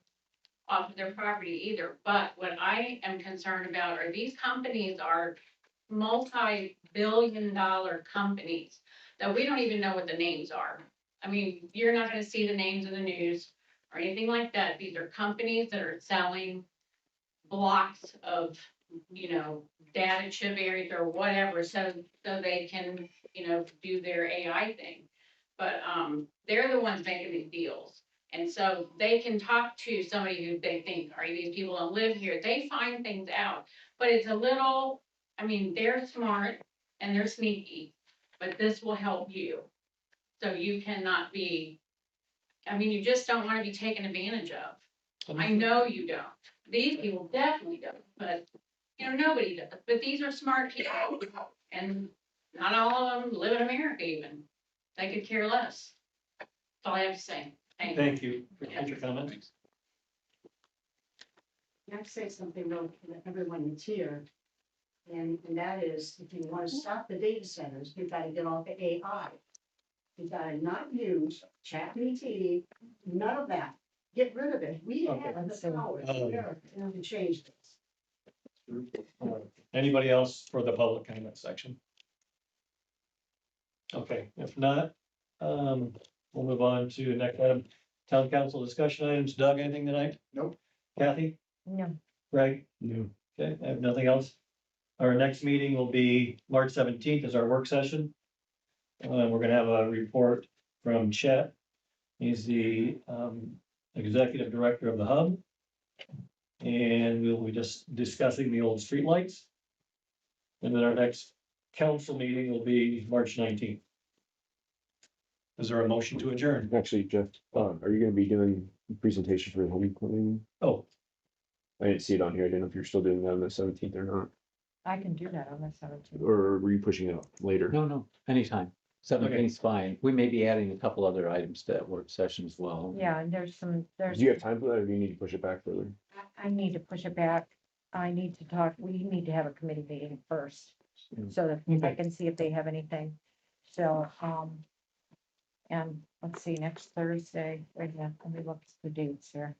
off of their property either. But what I am concerned about are these companies are multi-billion-dollar companies that we don't even know what the names are. I mean, you're not gonna see the names in the news or anything like that. These are companies that are selling blocks of, you know, data chip areas or whatever, so they can, you know, do their AI thing. But they're the ones making these deals. And so they can talk to somebody who they think, are these people don't live here? They find things out. But it's a little, I mean, they're smart and they're sneaky, but this will help you. So you cannot be, I mean, you just don't want to be taken advantage of. I know you don't. These people definitely don't, but you know, nobody does. But these are smart people, and not all of them live in America even. They could care less. That's all I have to say. Thank you. Appreciate your comments. I have to say something real to everyone that's here. And that is, if you want to stop the data centers, you've got to get off the AI. You've got to not use ChatGPT, none of that. get rid of it. We Okay. have the power Oh. to change this. Anybody else for the public comment section? Okay, if not, we'll move on to the next item, town council discussion items. Doug, anything tonight? Nope. Kathy? No. Greg? No. Okay, I have nothing else. Our next meeting will be March 17th is our work session. We're gonna have a report from Chet. He's the executive director of the hub. And we'll be just discussing the old streetlights. And then our next council meeting will be March 19th. Is there a motion to adjourn? Actually, Jeff, are you gonna be doing a presentation for the homecoming? Oh, I didn't see it on here. I didn't know if you're still doing that on the 17th or not, I can do that on the 17th. or were you pushing it out later? No, anytime. 17th's fine. We may be adding a couple other items to that work session as well. Yeah, and there's, Do you have time for that, or do you need to push it back further? I need to push it back. I need to talk, we need to have a committee meeting first, so that I can see if they have anything. So, and let's see, next Thursday, wait a minute, let me look at the dates here.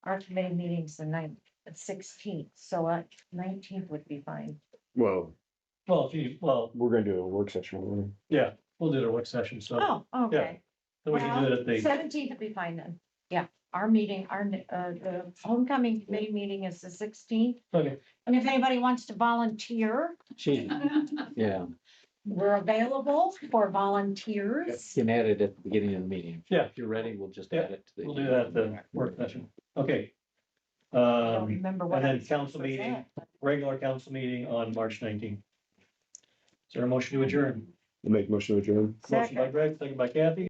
Our committee meeting's the 16th, so 19th would be fine. Well, well, we're gonna do a work session. Won't we? yeah, we'll do the work session, so. Oh, okay. So we can do it at the, 17th would be fine then. Yeah, our meeting, the homecoming committee meeting is the 16th. okay, And if anybody wants to volunteer, Yeah, we're available for volunteers. can add it at the beginning of the meeting. Yeah. If you're ready, we'll just Yeah, add it to the. we'll do that at the work session. Okay. I don't remember what. And I then council said. meeting, regular council meeting on March 19th. Is there a motion to adjourn? We'll make motion to adjourn. Motion by Greg, second by Kathy.